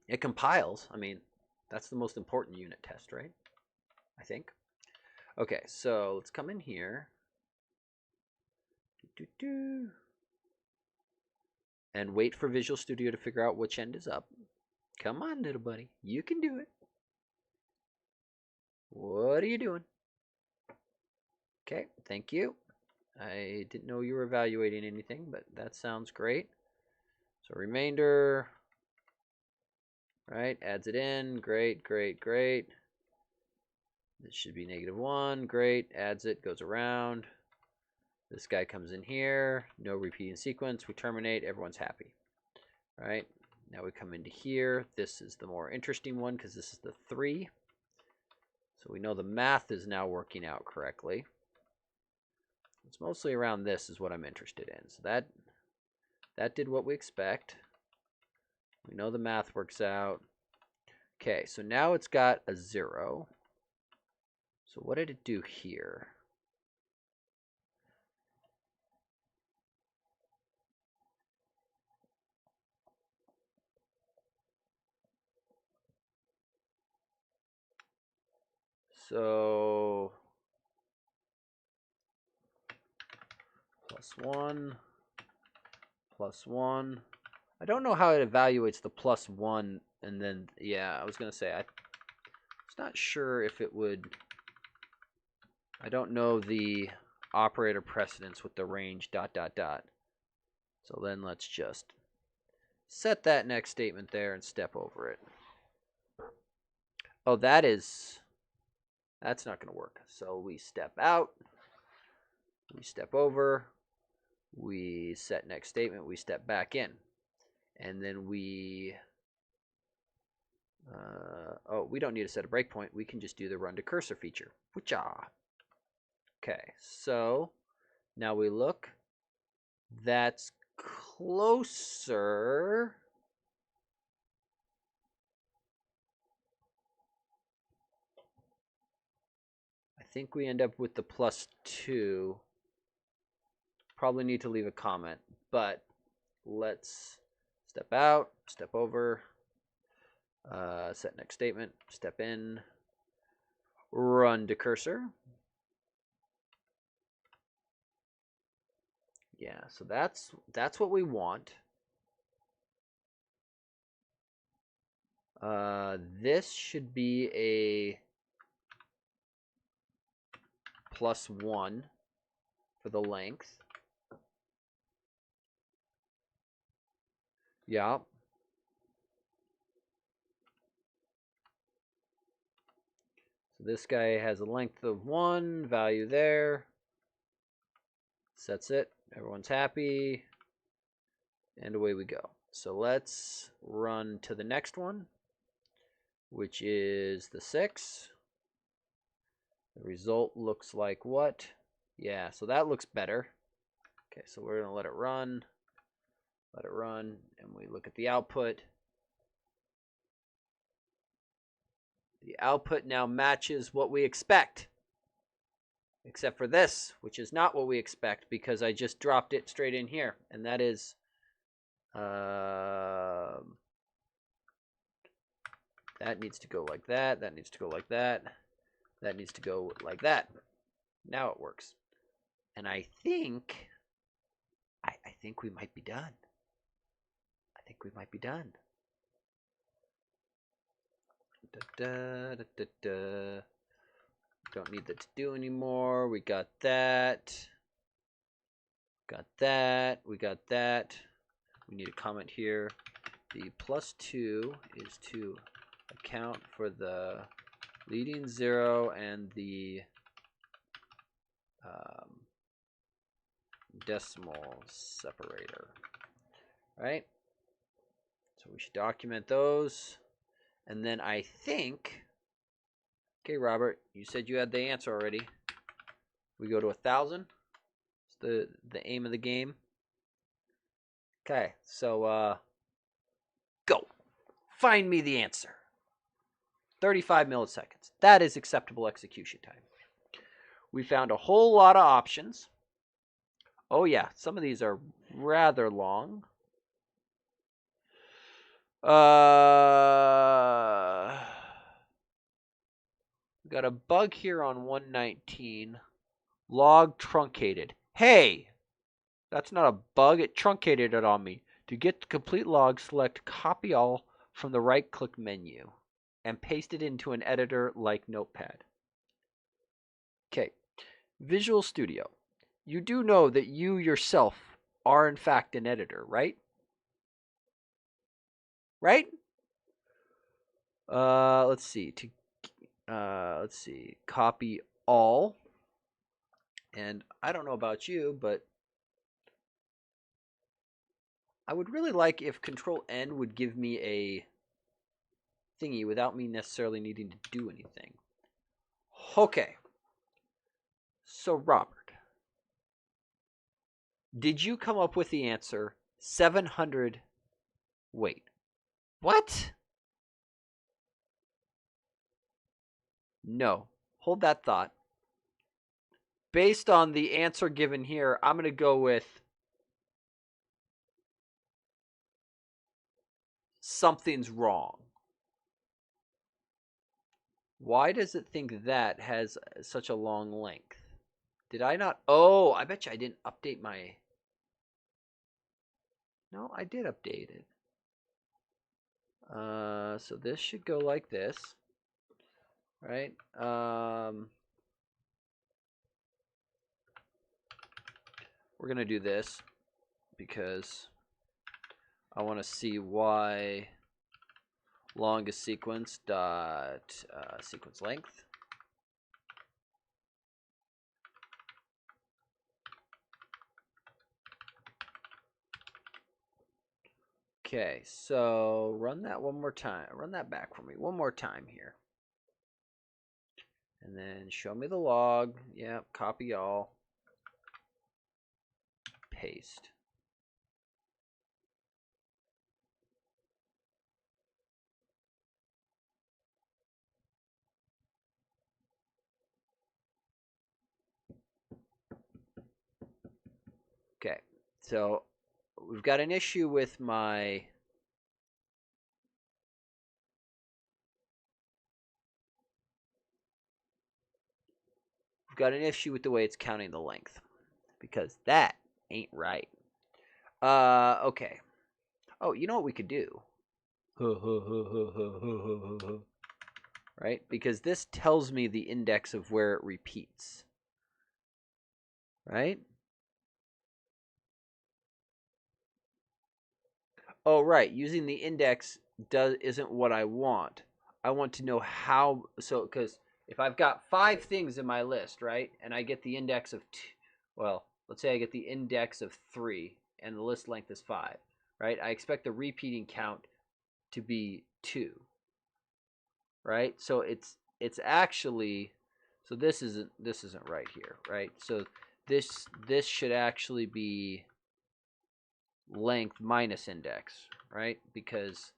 It compiles. I mean, that's the most important unit test, right? I think. Okay, so let's come in here. And wait for Visual Studio to figure out which end is up. Come on, little buddy. You can do it. What are you doing? Okay, thank you. I didn't know you were evaluating anything, but that sounds great. So remainder, right, adds it in. Great, great, great. This should be -1. Great. Adds it. Goes around. This guy comes in here. No repeating sequence. We terminate. Everyone's happy. All right. Now we come into here. This is the more interesting one because this is the 3. So we know the math is now working out correctly. It's mostly around this is what I'm interested in. So that did what we expect. We know the math works out. Okay, so now it's got a 0. So what did it do here? So +1, +1. I don't know how it evaluates the +1 and then, yeah, I was going to say, I'm not sure if it would, I don't know the operator precedence with the range ... So then let's just set that next statement there and step over it. Oh, that's not going to work. So we step out, we step over, we set next statement, we step back in. And then we, oh, we don't need to set a breakpoint. We can just do the run to cursor feature. Woocha. Okay, so now we look. That's closer. I think we end up with the +2. Probably need to leave a comment, but let's step out, step over, set next statement, step in, run to cursor. Yeah, so that's what we want. This should be a +1 for the length. Yeah. So this guy has a length of 1, value there. Sets it. Everyone's happy. And away we go. So let's run to the next one, which is the 6. The result looks like what? Yeah, so that looks better. Okay, so we're going to let it run. Let it run, and we look at the output. The output now matches what we expect. Except for this, which is not what we expect because I just dropped it straight in here. And that is that needs to go like that. That needs to go like that. That needs to go like that. Now it works. And I think we might be done. I think we might be done. Don't need that to do anymore. We got that. Got that. We got that. We need a comment here. The +2 is to account for the leading 0 and the decimal separator. Right? So we should document those. And then I think, okay, Robert, you said you had the answer already. We go to 1,000. It's the aim of the game. Okay, so go. Find me the answer. 35 milliseconds. That is acceptable execution time. We found a whole lot of options. Oh yeah, some of these are rather long. Got a bug here on 119. Log truncated. Hey, that's not a bug. It truncated it on me. To get the complete log, select copy all from the right-click menu and paste it into an editor like Notepad. Okay, Visual Studio. You do know that you yourself are in fact an editor, right? Right? Let's see. let's see, copy all. And I don't know about you, but I would really like if Control N would give me a thingy without me necessarily needing to do anything. Okay. So, Robert, did you come up with the answer 700? Wait. What? No. Hold that thought. Based on the answer given here, I'm going to go with something's wrong. Why does it think that has such a long length? Did I not? Oh, I bet you I didn't update my... No, I did update it. So this should go like this, right? We're going to do this because I want to see why longest sequence dot sequence length. Okay, so run that one more time. Run that back for me one more time here. And then show me the log. Yep, copy all. Paste. Okay, so we've got an issue with my... We've got an issue with the way it's counting the length, because that ain't right. Okay. Oh, you know what we could do? Right? Because this tells me the index of where it repeats. Right? Oh, right. Using the index isn't what I want. I want to know how... So, because if I've got 5 things in my list, right? And I get the index of... Well, let's say I get the index of 3 and the list length is 5, right? I expect the repeating count to be 2, right? So it's actually... So this isn't right here, right? So this should actually be length minus index, right? Because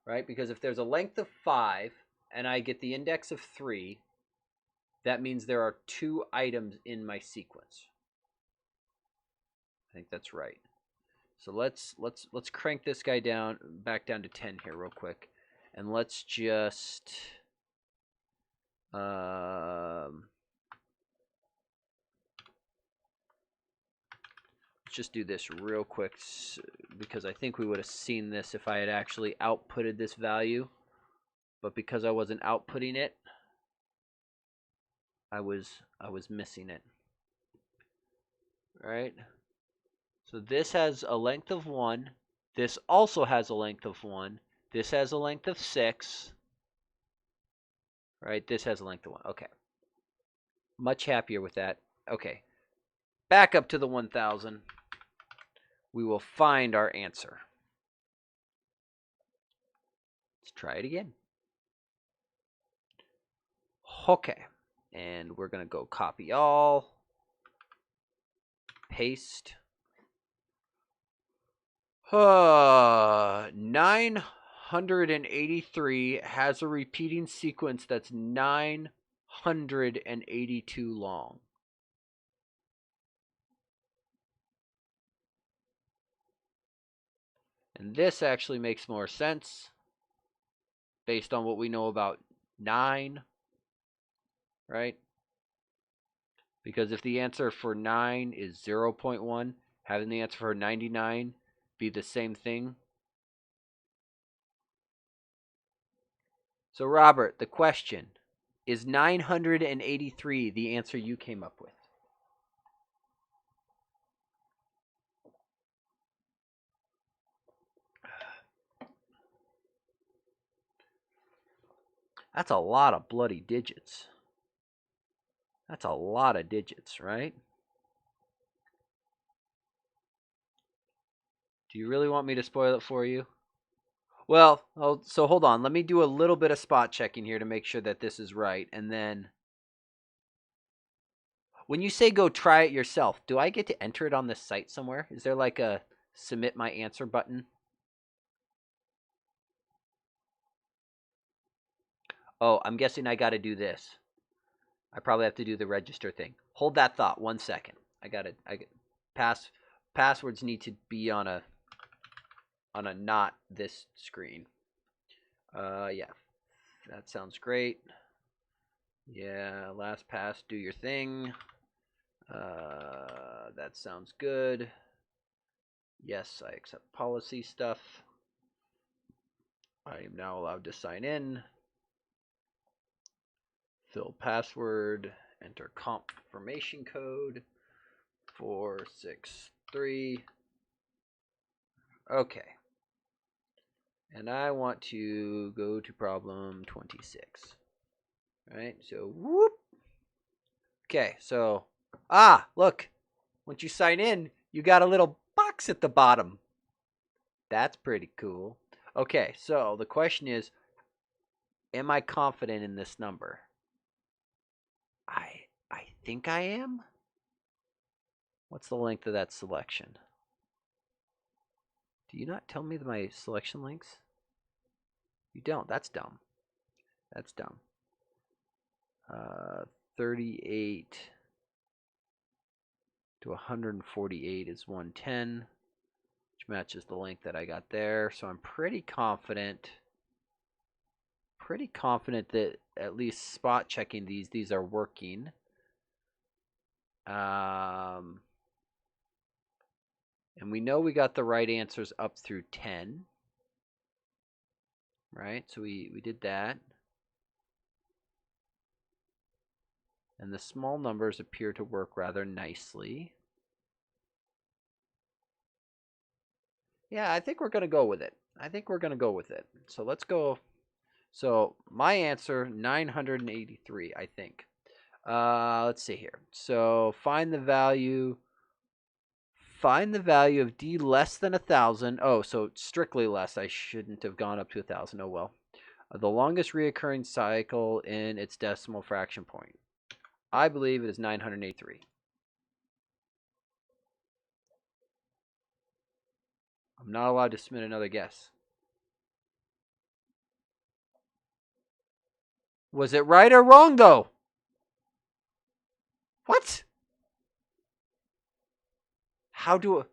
if there's a length of 5 and I get the index of 3, that means there are 2 items in my sequence. I think that's right. So let's crank this guy back down to 10 here real quick, and let's just do this real quick, because I think we would have seen this if I had actually outputted this value, but because I wasn't outputting it, I was missing it. Right? So this has a length of 1. This also has a length of 1. This has a length of 6. Right? This has a length of 1. Okay. Much happier with that. Okay. Back up to the 1000. We will find our answer. Let's try it again. Okay. And we're going to go copy all. Paste. 983 has a repeating sequence that's 982 long. And this actually makes more sense based on what we know about 9, right? Because if the answer for 9 is 0.1, having the answer for 99 be the same thing. So, Robert, the question, is 983 the answer you came up with? That's a lot of bloody digits. That's a lot of digits, right? Do you really want me to spoil it for you? Well, so hold on. Let me do a little bit of spot checking here to make sure that this is right. And then when you say go try it yourself, do I get to enter it on this site somewhere? Is there like a submit my answer button? Oh, I'm guessing I got to do this. I probably have to do the register thing. Hold that thought 1 second. Passwords need to be on a not this screen. Yeah. That sounds great. Yeah, last pass, do your thing. That sounds good. Yes, I accept policy stuff. I am now allowed to sign in. Fill password. Enter confirmation code. 463. Okay. And I want to go to problem 26. All right, so whoop. Okay, so, look. Once you sign in, you got a little box at the bottom. That's pretty cool. Okay, so the question is, am I confident in this number? I think I am. What's the length of that selection? Do you not tell me my selection lengths? You don't. That's dumb. That's dumb. 38 to 148 is 110, which matches the length that I got there. So I'm pretty confident that at least spot checking these are working. And we know we got the right answers up through 10. Right? So we did that. And the small numbers appear to work rather nicely. Yeah, I think we're going to go with it. So let's go. So my answer, 983, I think. Let's see here. So find the value of D less than 1,000. Oh, so strictly less. I shouldn't have gone up to 1,000. Oh, well. The longest reoccurring cycle in its decimal fraction point. I believe it is 983. I'm not allowed to submit another guess. Was it right or wrong, though? What? How do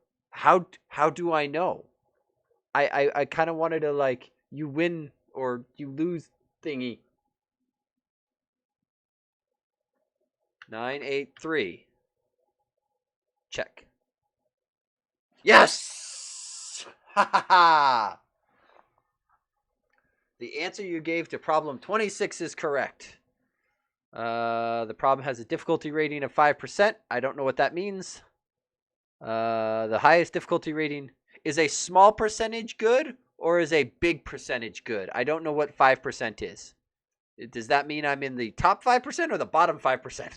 I know? I kind of wanted to, like, you win or you lose thingy. 983. Check. Yes! Ha ha ha! The answer you gave to problem 26 is correct. The problem has a difficulty rating of 5%. I don't know what that means. The highest difficulty rating is a small percentage good or is a big percentage good. I don't know what 5% is. Does that mean I'm in the top 5% or the bottom 5%?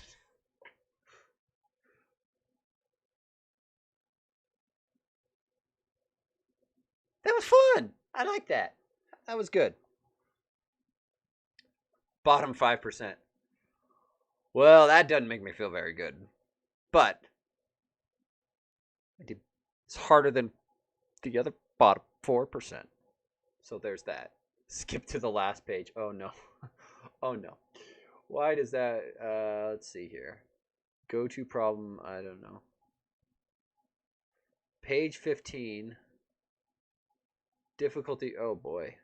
That was fun. I like that. That was good. Bottom 5%. Well, that doesn't make me feel very good. But it's harder than the other bottom 4%. So there's that. Skip to the last page. Oh no. Oh no. Why does that let's see here. Go to problem, I don't know. Page 15. Difficulty, oh boy.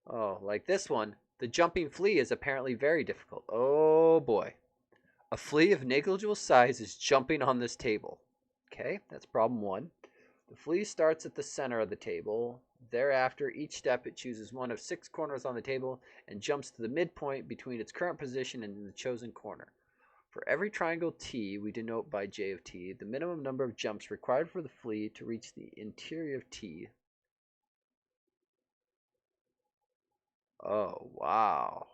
Oh, like this one. The jumping flea is apparently very difficult. Oh boy. A flea of negligible size is jumping on this table. Okay, that's problem 1. The flea starts at the center of the table. Thereafter, each step it chooses one of 6 corners on the table and jumps to the midpoint between its current position and the chosen corner. For every triangle T, we denote by J of T, the minimum number of jumps required for the flea to reach the interior of T. Oh, wow.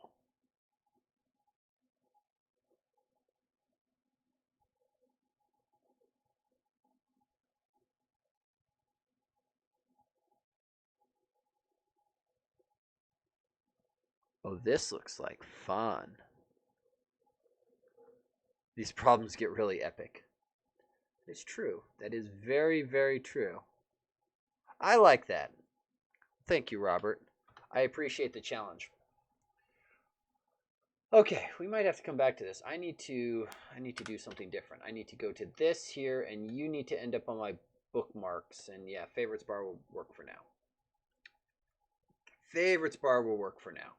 Oh, this looks like fun. These problems get really epic. It's true. That is very, very true. I like that. Thank you, Robert. I appreciate the challenge. Okay, we might have to come back to this. I need to do something different. I need to go to this here, and you need to end up on my bookmarks. And yeah, favorites bar will work for now. Favorites bar will work for now.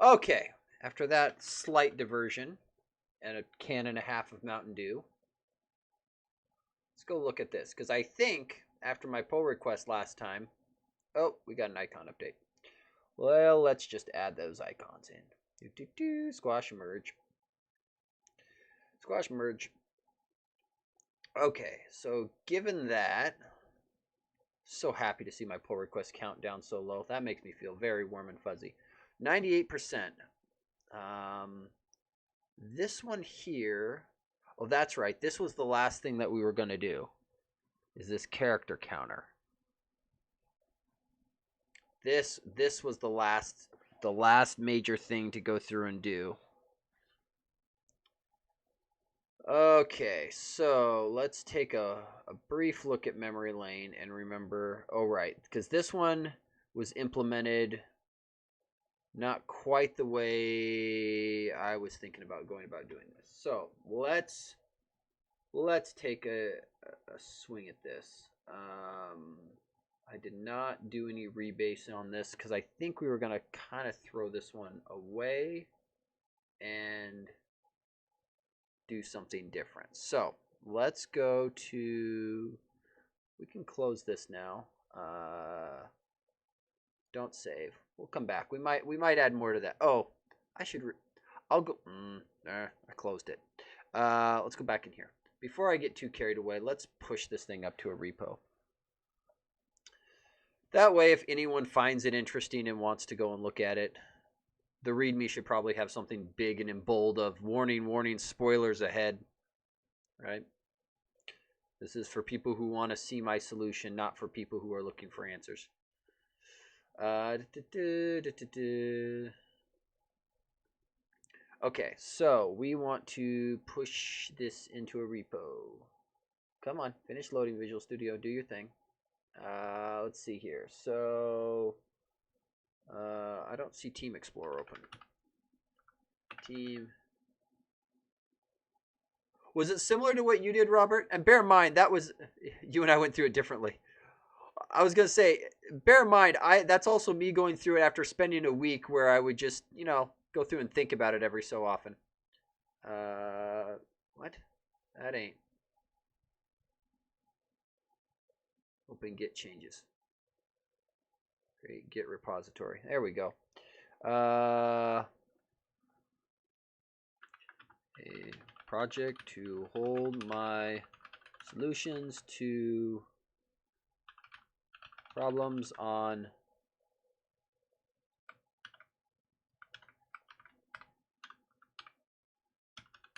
Okay, after that slight diversion and a can and a half of Mountain Dew, let's go look at this. Because I think after my pull request last time, oh, we got an icon update. Well, let's just add those icons in. Squash merge. Squash merge. Okay, so given that, so happy to see my pull request count down so low. That makes me feel very warm and fuzzy. 98%. This one here, oh, that's right. This was the last thing that we were going to do, is this character counter. This was the last major thing to go through and do. Okay, so let's take a brief look at memory lane and remember, oh right, because this one was implemented not quite the way I was thinking about going about doing this. So let's take a swing at this. I did not do any rebase on this because I think we were going to kind of throw this one away and do something different. So let's go to, we can close this now. Don't save. We'll come back. We might add more to that. Oh, I'll go. I closed it. Let's go back in here. Before I get too carried away, let's push this thing up to a repo. That way, if anyone finds it interesting and wants to go and look at it, the README should probably have something big and in bold of warning, warning, spoilers ahead. Right? This is for people who want to see my solution, not for people who are looking for answers. Okay, so we want to push this into a repo. Come on, finish loading Visual Studio. Do your thing. Let's see here. So I don't see Team Explorer open. Team. Was it similar to what you did, Robert? And bear in mind, that was, you and I went through it differently. I was going to say, bear in mind, that's also me going through it after spending a week where I would just, go through and think about it every so often. What? That ain't. Open Git changes. Create Git repository. There we go. A project to hold my solutions to problems on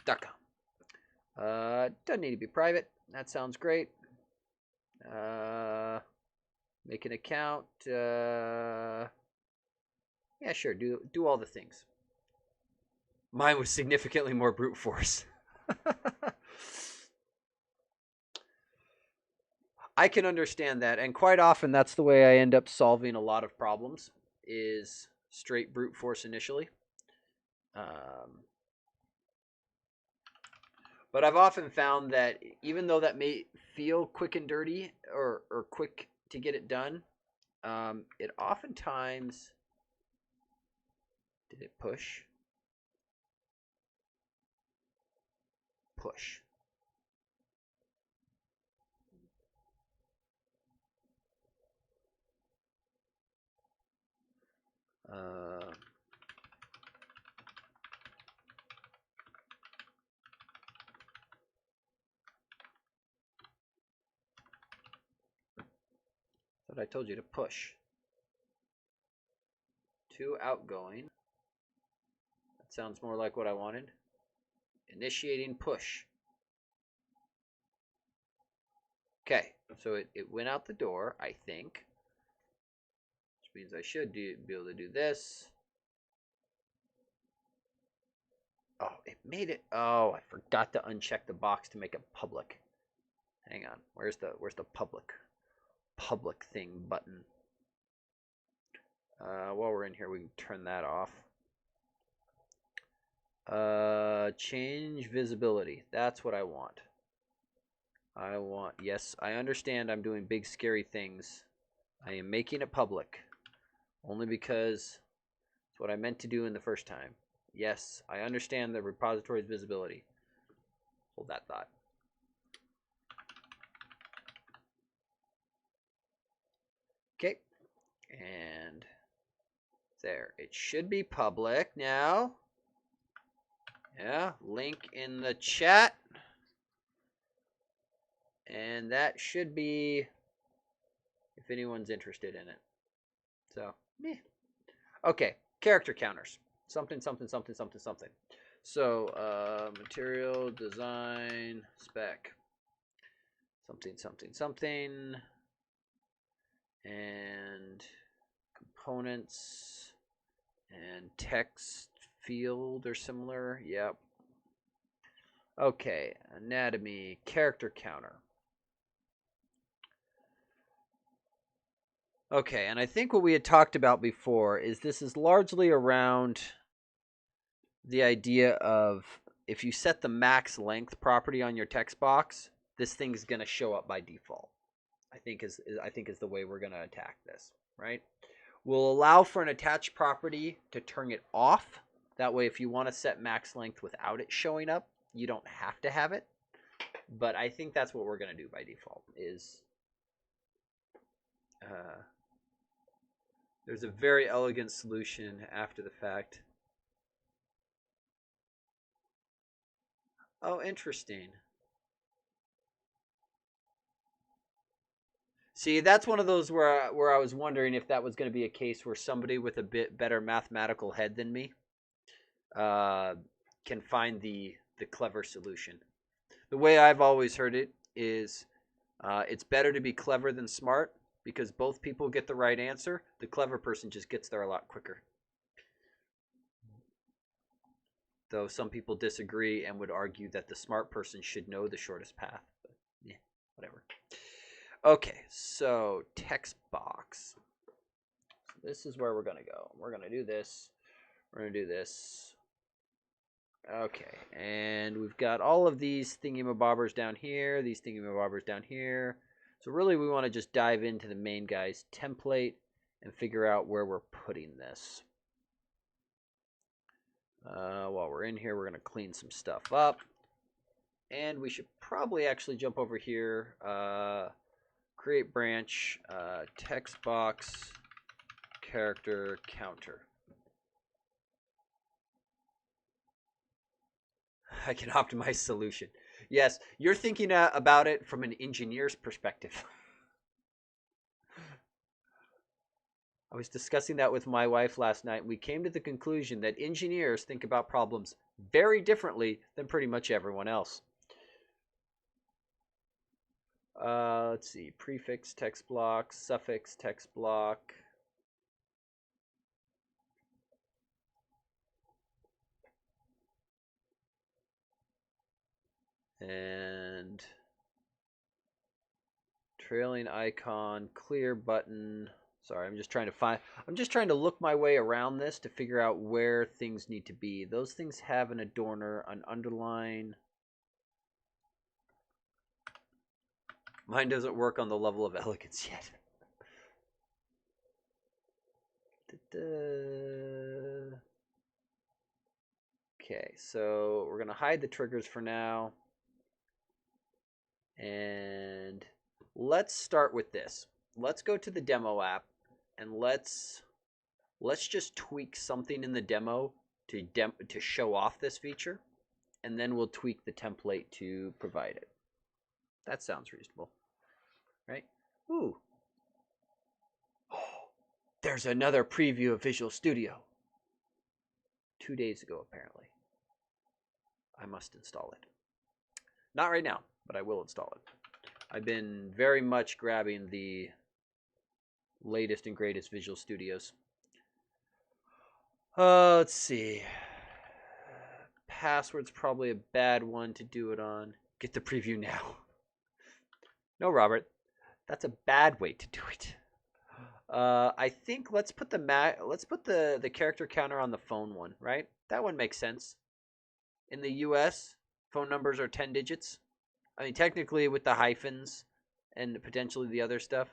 .com. Doesn't need to be private. That sounds great. Make an account. Yeah, sure. Do all the things. Mine was significantly more brute force. I can understand that, and quite often that's the way I end up solving a lot of problems, is straight brute force initially. But I've often found that even though that may feel quick and dirty or quick to get it done, it oftentimes... Did it push? Push. But I told you to push to outgoing. That sounds more like what I wanted. Initiating push. Okay, so it went out the door, I think. Which means I should be able to do this. Oh, it made it. Oh, I forgot to uncheck the box to make it public. Hang on. Where's the public thing button? While we're in here, we can turn that off. Change visibility. That's what I want. Yes, I understand I'm doing big scary things. I am making it public. Only because it's what I meant to do in the first time. Yes, I understand the repository's visibility. Hold that thought. Okay. And there. It should be public now. Yeah, link in the chat. And that should be if anyone's interested in it. So, meh. Okay, character counters. Something, something, something, something, something. So, material, design, spec. Something, something, something. And components and text field or similar. Yep. Okay, anatomy, character counter. Okay, and I think what we had talked about before is this is largely around the idea of if you set the max length property on your text box, this thing's going to show up by default. I think is the way we're going to attack this, right? We'll allow for an attached property to turn it off. That way, if you want to set max length without it showing up, you don't have to have it. But I think that's what we're going to do by default is there's a very elegant solution after the fact. Oh, interesting. See, that's one of those where I was wondering if that was going to be a case where somebody with a bit better mathematical head than me can find the clever solution. The way I've always heard it is it's better to be clever than smart because both people get the right answer. The clever person just gets there a lot quicker. Though some people disagree and would argue that the smart person should know the shortest path. But yeah, whatever. Okay, so text box. So this is where we're going to go. We're going to do this. We're going to do this. Okay, and we've got all of these thingamabobbers down here, these thingamabobbers down here. So really we want to just dive into the main guy's template and figure out where we're putting this. While we're in here, we're going to clean some stuff up. And we should probably actually jump over here, create branch, text box, character counter. I can optimize solution. Yes, you're thinking about it from an engineer's perspective. I was discussing that with my wife last night. We came to the conclusion that engineers think about problems very differently than pretty much everyone else. Let's see, prefix text block, suffix text block. And trailing icon, clear button. Sorry, I'm just trying to look my way around this to figure out where things need to be. Those things have an adorner, an underline. Mine doesn't work on the level of elegance yet. Okay, so we're going to hide the triggers for now. And let's start with this. Let's go to the demo app and let's just tweak something in the demo to show off this feature, and then we'll tweak the template to provide it. That sounds reasonable, right? Ooh. There's another preview of Visual Studio. 2 days ago, apparently. I must install it. Not right now, but I will install it. I've been very much grabbing the latest and greatest Visual Studios. Let's see. Password's probably a bad one to do it on. Get the preview now. No, Robert. That's a bad way to do it. I think let's put the character counter on the phone one, right? That one makes sense. In the US, phone numbers are 10 digits. I mean, technically with the hyphens and potentially the other stuff.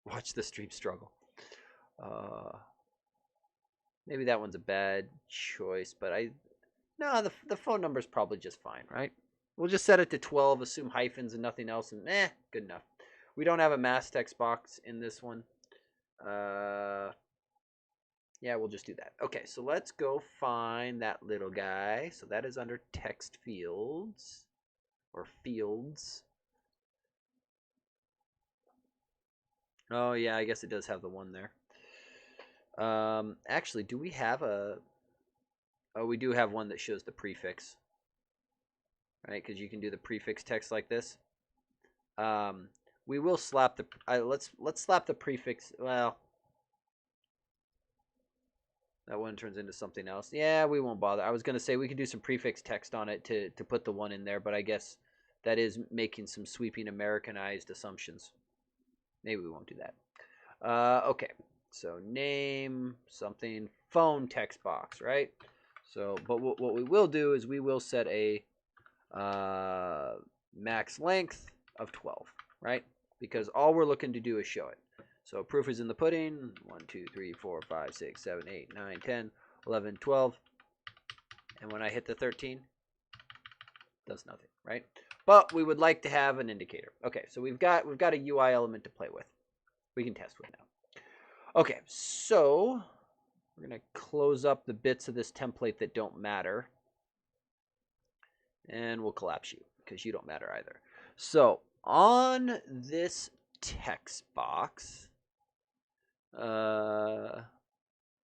Watch the stream struggle. Maybe that one's a bad choice, but no, the phone number is probably just fine, right? We'll just set it to 12, assume hyphens and nothing else, and good enough. We don't have a mass text box in this one. Yeah, we'll just do that. Okay, so let's go find that little guy. So that is under text fields or fields. Oh yeah, I guess it does have the one there. Actually, do we have a... Oh, we do have one that shows the prefix. Right, because you can do the prefix text like this. We will slap the... let's slap the prefix... Well... That one turns into something else. Yeah, we won't bother. I was going to say we could do some prefix text on it to put the one in there, but I guess that is making some sweeping Americanized assumptions. Maybe we won't do that. Okay, so name something, phone text box, right? So, but what we will do is we will set a max length of 12, right? Because all we're looking to do is show it. So proof is in the pudding. 1, 2, 3, 4, 5, 6, 7, 8, 9, 10, 11, 12. And when I hit the 13, does nothing, right? But we would like to have an indicator. Okay, so we've got a UI element to play with. We can test with now. Okay, so we're going to close up the bits of this template that don't matter. And we'll collapse you because you don't matter either. So on this text box, I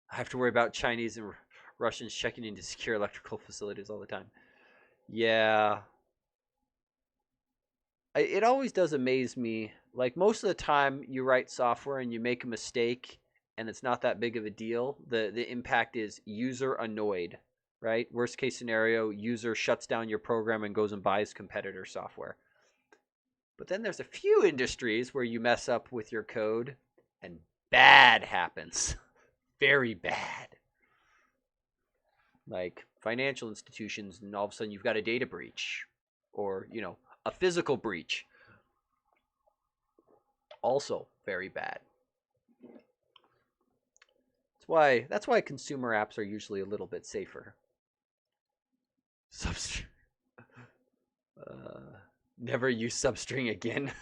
have to worry about Chinese and Russians checking into secure electrical facilities all the time. Yeah. It always does amaze me. Like, most of the time you write software and you make a mistake and it's not that big of a deal. The impact is user annoyed, right? Worst case scenario, user shuts down your program and goes and buys competitor software. But then there's a few industries where you mess up with your code and bad happens. Very bad. Like financial institutions, and all of a sudden you've got a data breach or, a physical breach. Also very bad. That's why consumer apps are usually a little bit safer. Never use substring again.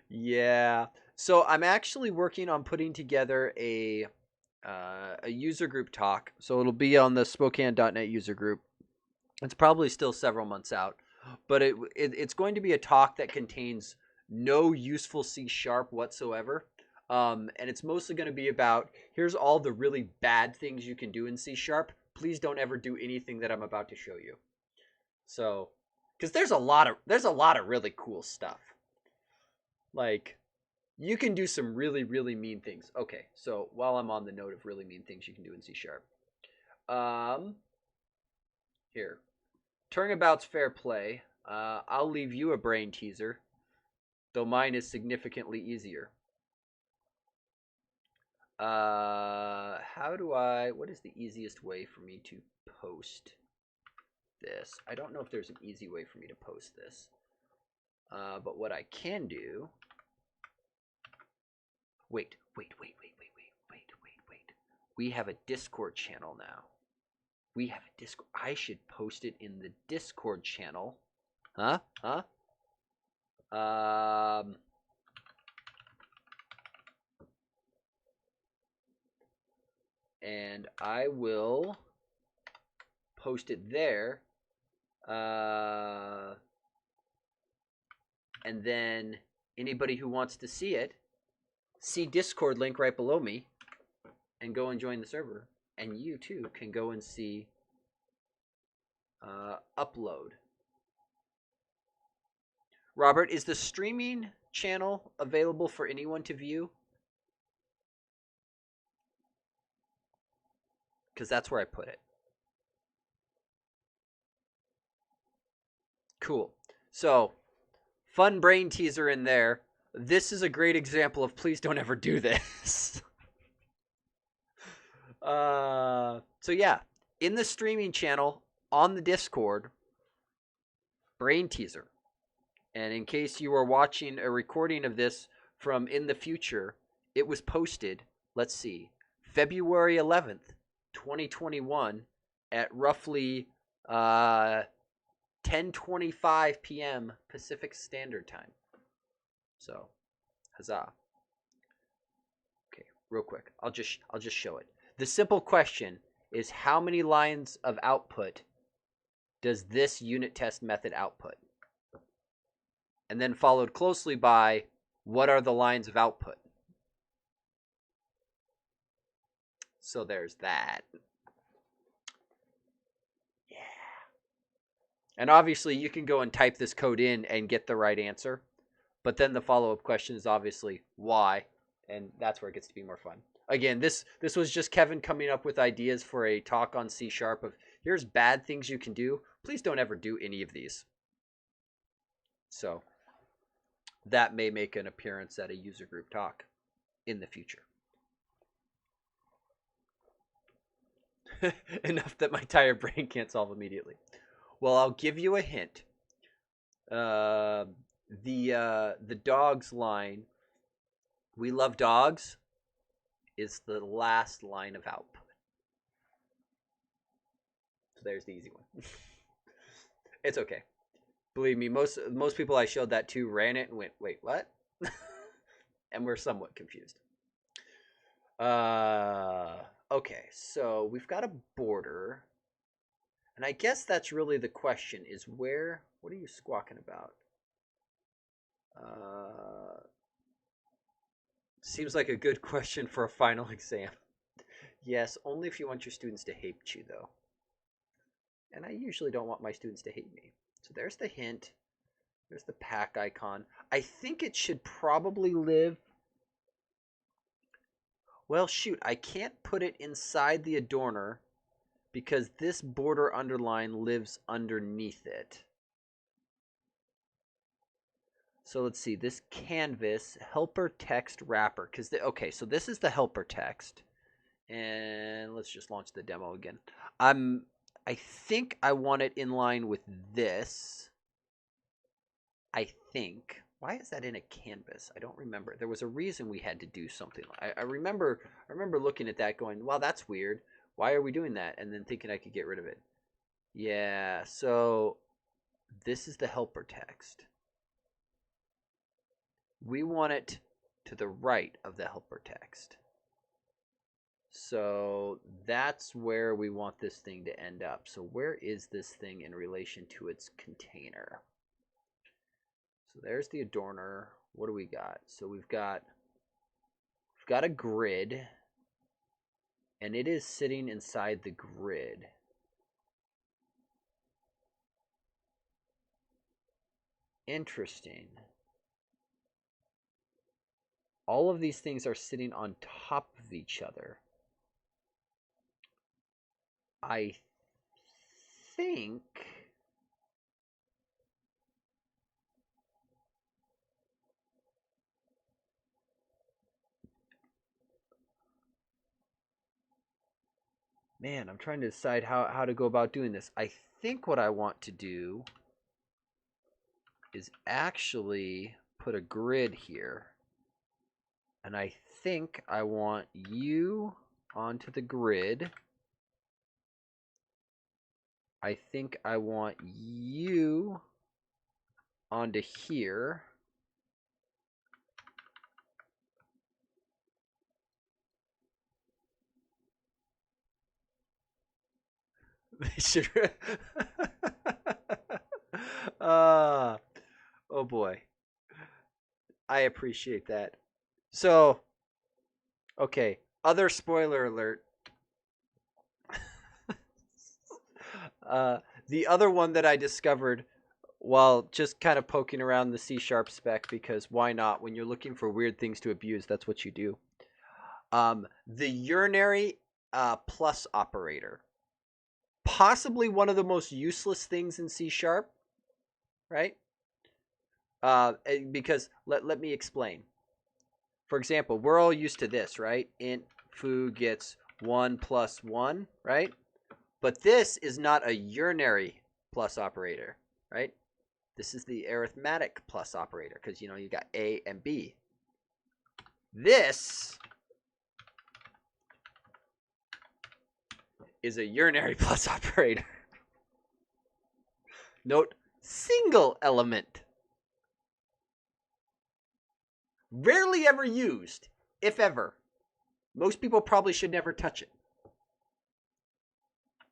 Yeah. So I'm actually working on putting together a user group talk. So it'll be on the Spokane.net user group. It's probably still several months out, but it's going to be a talk that contains no useful C# whatsoever. And it's mostly going to be about, here's all the really bad things you can do in C#. Please don't ever do anything that I'm about to show you. So, because there's a lot of really cool stuff. Like, you can do some really, really mean things. Okay, so while I'm on the note of really mean things you can do in C#. Here. Turnabout's fair play. I'll leave you a brain teaser, though mine is significantly easier. What is the easiest way for me to post this? I don't know if there's an easy way for me to post this. But what I can do... Wait. We have a Discord channel now. We have a Discord. I should post it in the Discord channel. Huh? And I will post it there. And then anybody who wants to see it see Discord link right below me and go and join the server. And you too can go and see upload. Robert, is the streaming channel available for anyone to view? Because that's where I put it. Cool. So, fun brain teaser in there. This is a great example of please don't ever do this. So yeah, in the streaming channel on the Discord, brain teaser. And in case you are watching a recording of this from in the future, it was posted, let's see, February 11th, 2021 at roughly 10:25 p.m. Pacific Standard Time. So, huzzah. Okay, real quick. I'll just show it. The simple question is how many lines of output does this unit test method output? And then followed closely by what are the lines of output? So there's that. Yeah. And obviously you can go and type this code in and get the right answer. But then the follow-up question is obviously why, and that's where it gets to be more fun. Again, this was just Kevin coming up with ideas for a talk on C# of here's bad things you can do. Please don't ever do any of these. So that may make an appearance at a user group talk in the future. Enough that my tired brain can't solve immediately. Well, I'll give you a hint. The dogs line, we love dogs, is the last line of output. So there's the easy one. It's okay. Believe me, most people I showed that to ran it and went, wait, what? And we're somewhat confused. Okay, so we've got a border. And I guess that's really the question is where, what are you squawking about? Seems like a good question for a final exam. Yes, only if you want your students to hate you, though. And I usually don't want my students to hate me. So there's the hint. There's the pack icon. I think it should probably live... Well, shoot, I can't put it inside the adorner because this border underline lives underneath it. So let's see, this canvas helper text wrapper, because okay, so this is the helper text, and let's just launch the demo again. I think I want it in line with this. I think. Why is that in a canvas? I don't remember. There was a reason we had to do something. I remember looking at that going, wow, that's weird. Why are we doing that? And then thinking I could get rid of it. Yeah, so this is the helper text. We want it to the right of the helper text. So that's where we want this thing to end up. So where is this thing in relation to its container? So there's the adorner. What do we got? So we've got a grid, and it is sitting inside the grid. Interesting. All of these things are sitting on top of each other. I think man, I'm trying to decide how to go about doing this. I think what I want to do is actually put a grid here. And I think I want you onto the grid. I think I want you onto here. They should. Oh boy. I appreciate that. So Okay, other spoiler alert. uh, the other one that I discovered while just kind of poking around the C# spec, because why not? When you're looking for weird things to abuse, that's what you do. The urinary plus operator. Possibly one of the most useless things in C#, right? Because let me explain. For example, we're all used to this, right? Int foo gets 1 plus 1, right? But this is not a urinary plus operator, right? This is the arithmetic plus operator because, you got A and B. This is a urinary plus operator. Note, single element. Rarely ever used, if ever. Most people probably should never touch it.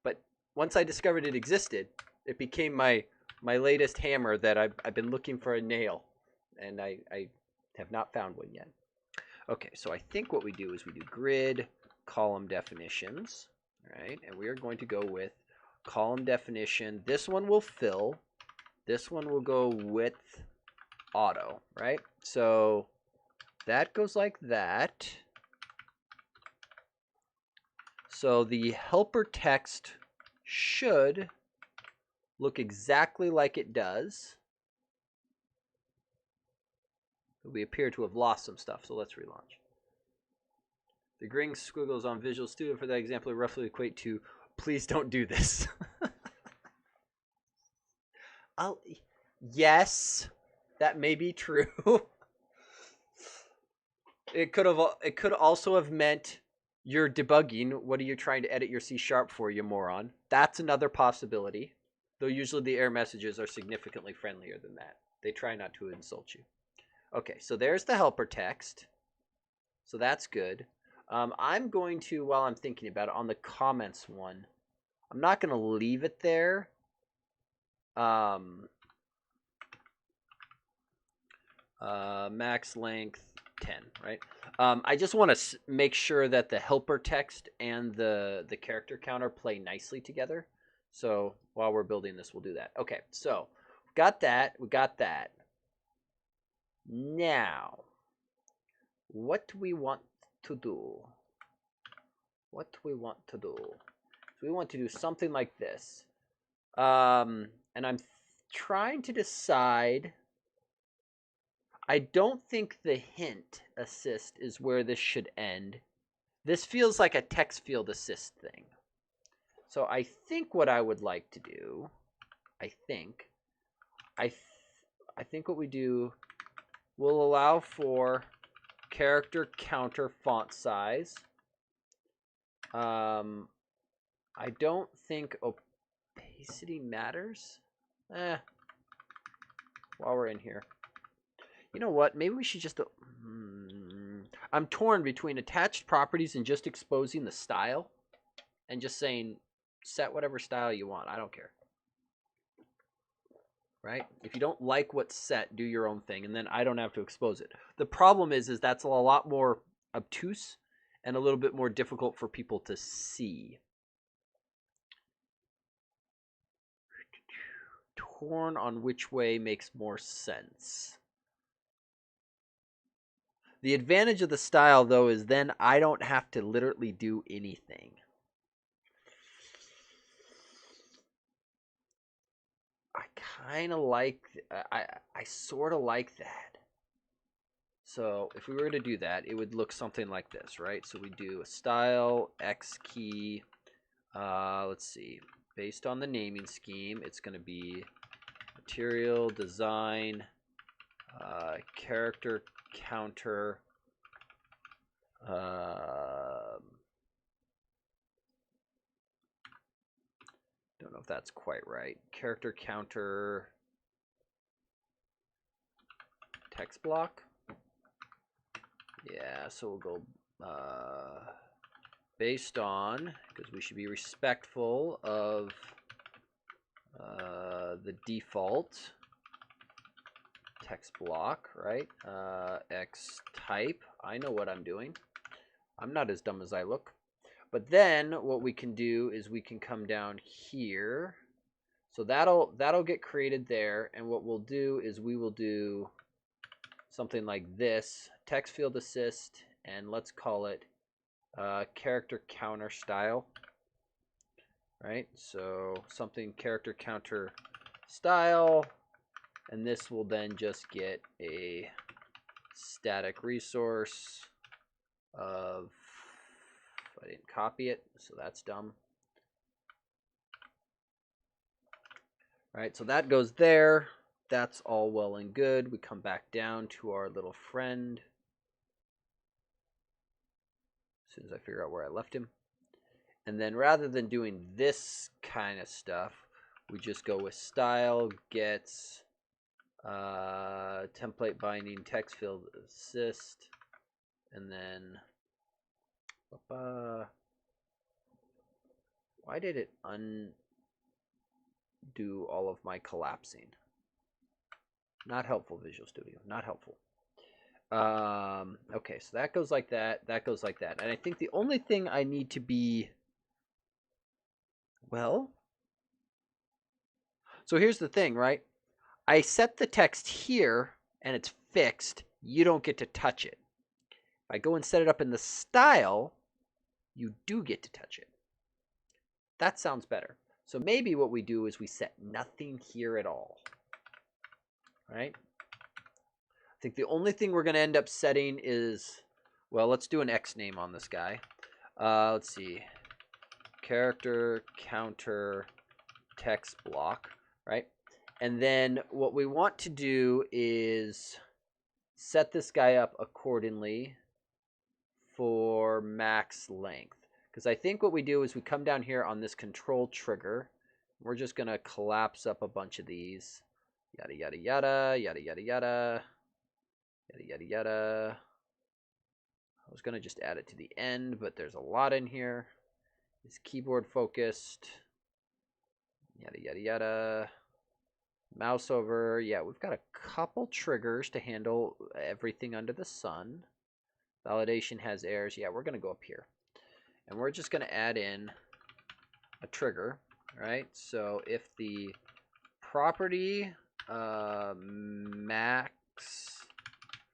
But once I discovered it existed, it became my latest hammer that I've been looking for a nail, and I have not found one yet. Okay, so I think what we do is we do grid column definitions, right? And we are going to go with column definition. This one will fill. This one will go width auto, right? So that goes like that. So the helper text should look exactly like it does. We appear to have lost some stuff, so let's relaunch. The green squiggles on Visual Studio for that example roughly equate to, please don't do this. Yes, that may be true. It could also have meant you're debugging. What are you trying to edit your C# for, you moron? That's another possibility. Though usually the error messages are significantly friendlier than that. They try not to insult you. Okay, so there's the helper text. So that's good. I'm going to, while I'm thinking about it, on the comments one, I'm not going to leave it there. Max length 10, right? I just want to make sure that the helper text and the character counter play nicely together. So while we're building this, we'll do that. Okay, so got that. We got that. Now, what do we want to do? What do we want to do? So we want to do something like this. And I'm trying to decide. I don't think the hint assist is where this should end. This feels like a text field assist thing. So I think what I would like to do, I think what we do will allow for character counter font size. I don't think opacity matters. While we're in here. You know what? Maybe we should just... I'm torn between attached properties and just exposing the style. And just saying, set whatever style you want. I don't care. Right? If you don't like what's set, do your own thing. And then I don't have to expose it. The problem is that's a lot more obtuse and a little bit more difficult for people to see. Torn on which way makes more sense. The advantage of the style, though, is then I don't have to literally do anything. I kind of like, I sort of like that. So if we were to do that, it would look something like this, right? So we do a style, X key, let's see, based on the naming scheme, it's going to be material, design, character counter, don't know if that's quite right. Character counter text block. Yeah, so we'll go based on, because we should be respectful of the default text block, right? X type. I know what I'm doing. I'm not as dumb as I look. But then what we can do is we can come down here. So that'll get created there. And what we'll do is we will do something like this, text field assist, and let's call it character counter style. Right? So something character counter style. And this will then just get a static resource of, I didn't copy it, so that's dumb. All right, so that goes there. That's all well and good. We come back down to our little friend as soon as I figure out where I left him. And then rather than doing this kind of stuff, we just go with style gets template binding text field assist, and then why did it undo all of my collapsing? Not helpful, Visual Studio. Not helpful. Okay, so that goes like that. That goes like that. And I think the only thing I need to be, well, so here's the thing, right? I set the text here and it's fixed. You don't get to touch it. If I go and set it up in the style, you do get to touch it. That sounds better. So maybe what we do is we set nothing here at all. Right? I think the only thing we're going to end up setting is, well, let's do an X name on this guy. Let's see. Character counter text block, right? And then what we want to do is set this guy up accordingly for max length. Because I think what we do is we come down here on this control trigger. We're just going to collapse up a bunch of these. Yada, yada, yada, yada, yada, yada, yada, yada, yada. I was going to just add it to the end, but there's a lot in here. It's keyboard focused. Yada, yada, yada. Mouse over. Yeah, we've got a couple triggers to handle everything under the sun. Validation has errors. Yeah, we're going to go up here. And we're just going to add in a trigger, right? So if the property max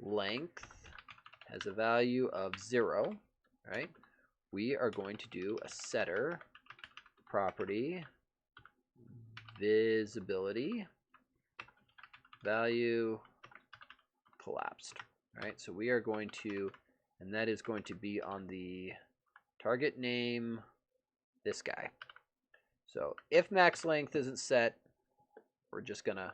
length has a value of 0, right? We are going to do a setter property visibility value collapsed, right? So we are going to, and that is going to be on the target name, this guy. So if max length isn't set, we're just going to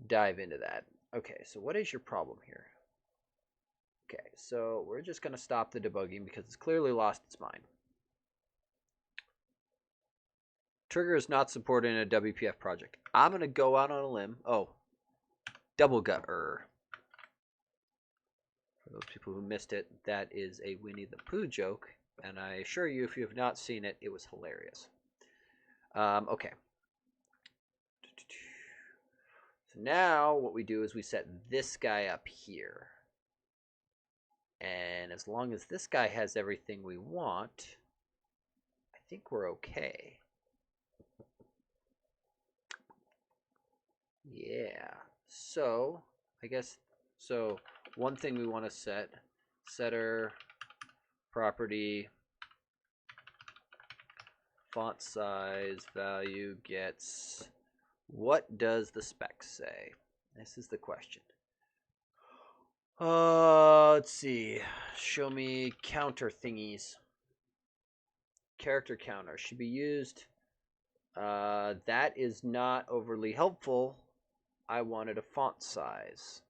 dive into that. Okay, so what is your problem here? Okay, so we're just going to stop the debugging because it's clearly lost its mind. Trigger is not supported in a WPF project. I'm going to go out on a limb. Oh, double gut error. For those people who missed it, that is a Winnie the Pooh joke. And I assure you, if you have not seen it, it was hilarious. Okay. So now what we do is we set this guy up here. And as long as this guy has everything we want, I think we're okay. Yeah. So, I guess, so one thing we want to set, setter property font size value gets, what does the spec say? This is the question. Let's see. Show me counter thingies. Character counter should be used. That is not overly helpful. I wanted a font size.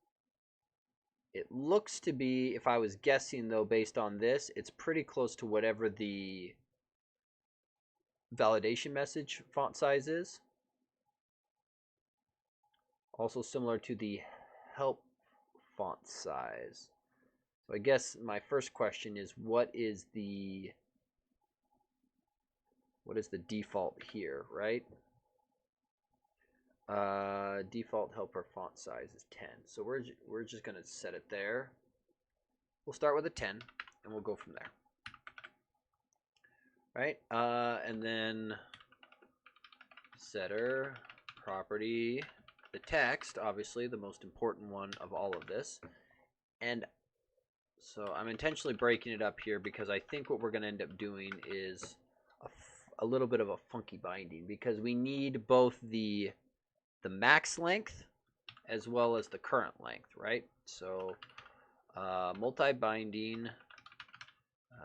It looks to be, if I was guessing though, based on this, it's pretty close to whatever the validation message font size is. Also similar to the help font size. So I guess my first question is, what is the default here, right? Default helper font size is 10. So we're just going to set it there. We'll start with a 10. and we'll go from there. Right? And then setter property, the text, obviously the most important one of all of this. And so I'm intentionally breaking it up here because I think what we're going to end up doing is a little bit of a funky binding, because we need both the max length as well as the current length, right? So multi-binding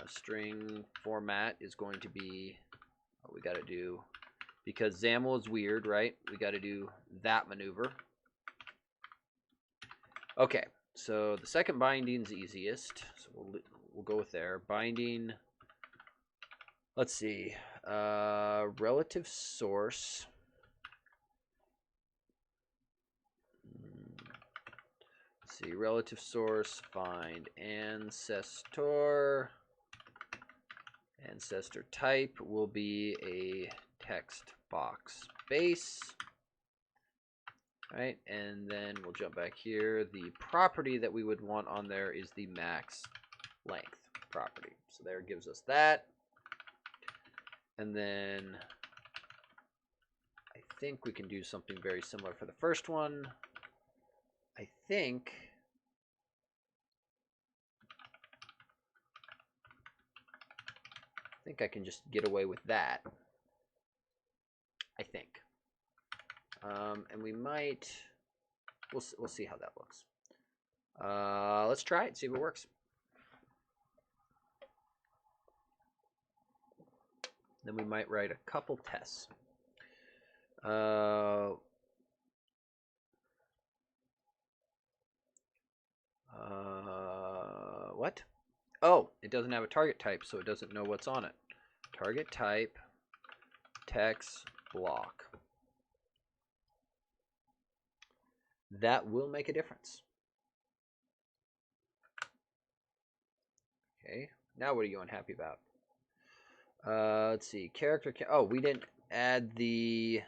string format is going to be what we got to do, because Xaml is weird, right? We got to do that maneuver. Okay, so the second binding's easiest, so we'll go with there. Binding, let's see, relative source. Let's see, relative source, find ancestor. Ancestor type will be a text box base. Right, and then we'll jump back here. The property that we would want on there is the max length property. So there, it gives us that. And then I think we can do something very similar for the first one. I think I can just get away with that. I think. And we might, we'll see how that looks. Let's try it, see if it works. Then we might write a couple tests. What? Oh, it doesn't have a target type, so it doesn't know what's on it. Target type, text block. That will make a difference. Okay, now what are you unhappy about? Let's see, character. Oh, we didn't add the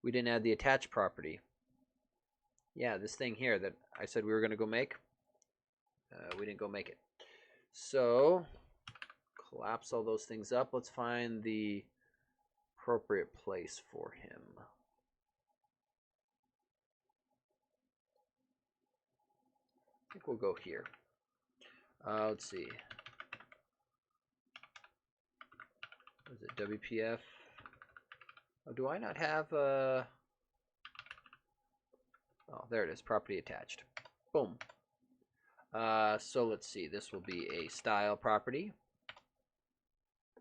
attach property. Yeah, this thing here that I said we were going to go make. We didn't go make it. So collapse all those things up. Let's find the appropriate place for him. I think we'll go here. Let's see. What is it? WPF. Oh, do I not have oh, there it is. Property attached. Boom. So let's see. This will be a style property,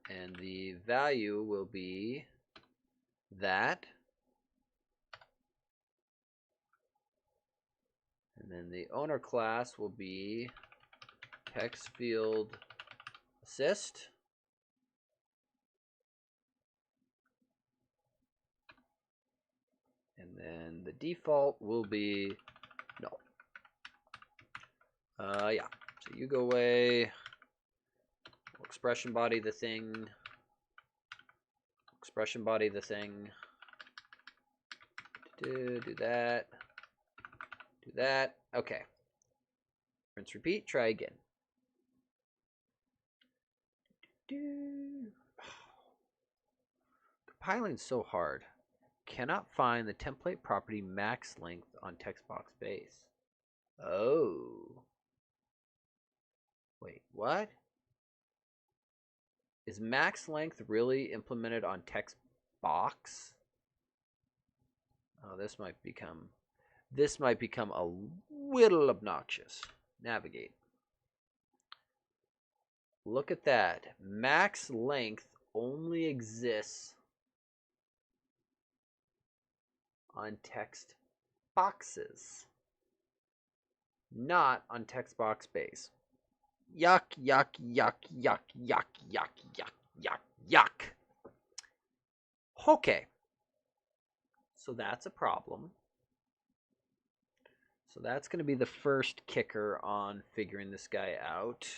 and the value will be that. And then the owner class will be text field assist. And then the default will be null. Yeah, so you go away. We'll expression body the thing. Expression body the thing. Do that. Do that. Okay. Rinse, repeat. Try again. Compiling's so hard. Cannot find the template property max length on text box base. Oh. Wait, what? Is max length really implemented on text box? Oh, this might become a little obnoxious. Navigate. Look at that. Max length only exists on text boxes, not on text box base. Yuck, yuck, yuck, yuck, yuck, yuck, yuck, yuck, yuck. Okay. So that's a problem. So that's going to be the first kicker on figuring this guy out.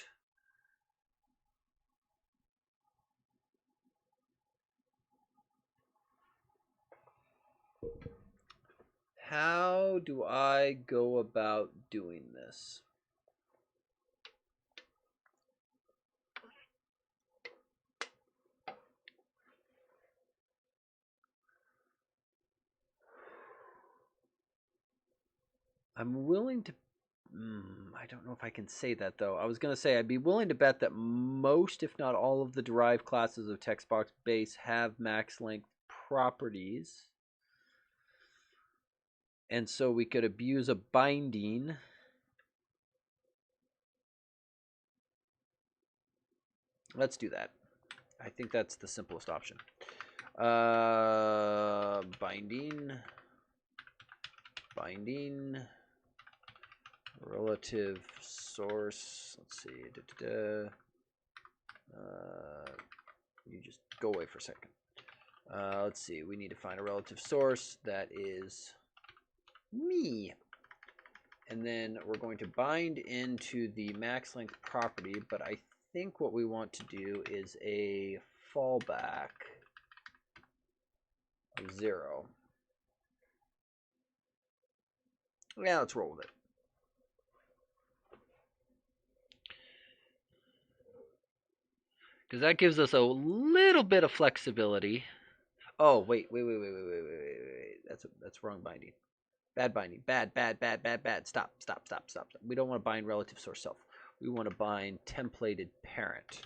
How do I go about doing this? I'm willing to. I don't know if I can say that though. I was going to say I'd be willing to bet that most, if not all, of the derived classes of text box base have max length properties. And so we could abuse a binding. Let's do that. I think that's the simplest option. Binding, relative source. Let's see. You just go away for a second. Let's see. We need to find a relative source that is me. And then we're going to bind into the max length property, but I think what we want to do is a fallback of 0. Yeah, let's roll with it. Because that gives us a little bit of flexibility. Oh, wait. That's wrong binding. Bad binding. Bad. Stop. We don't want to bind relative source self. We want to bind templated parent.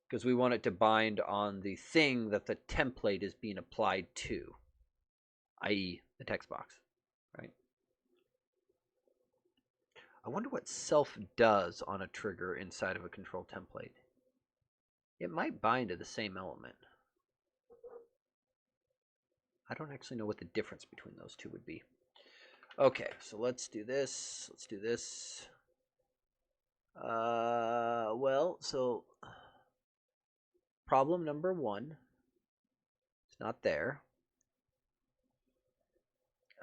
Because we want it to bind on the thing that the template is being applied to, i.e. the text box, right? I wonder what self does on a trigger inside of a control template. It might bind to the same element. I don't actually know what the difference between those two would be. Okay, so let's do this. Well, so problem number 1. It's not there.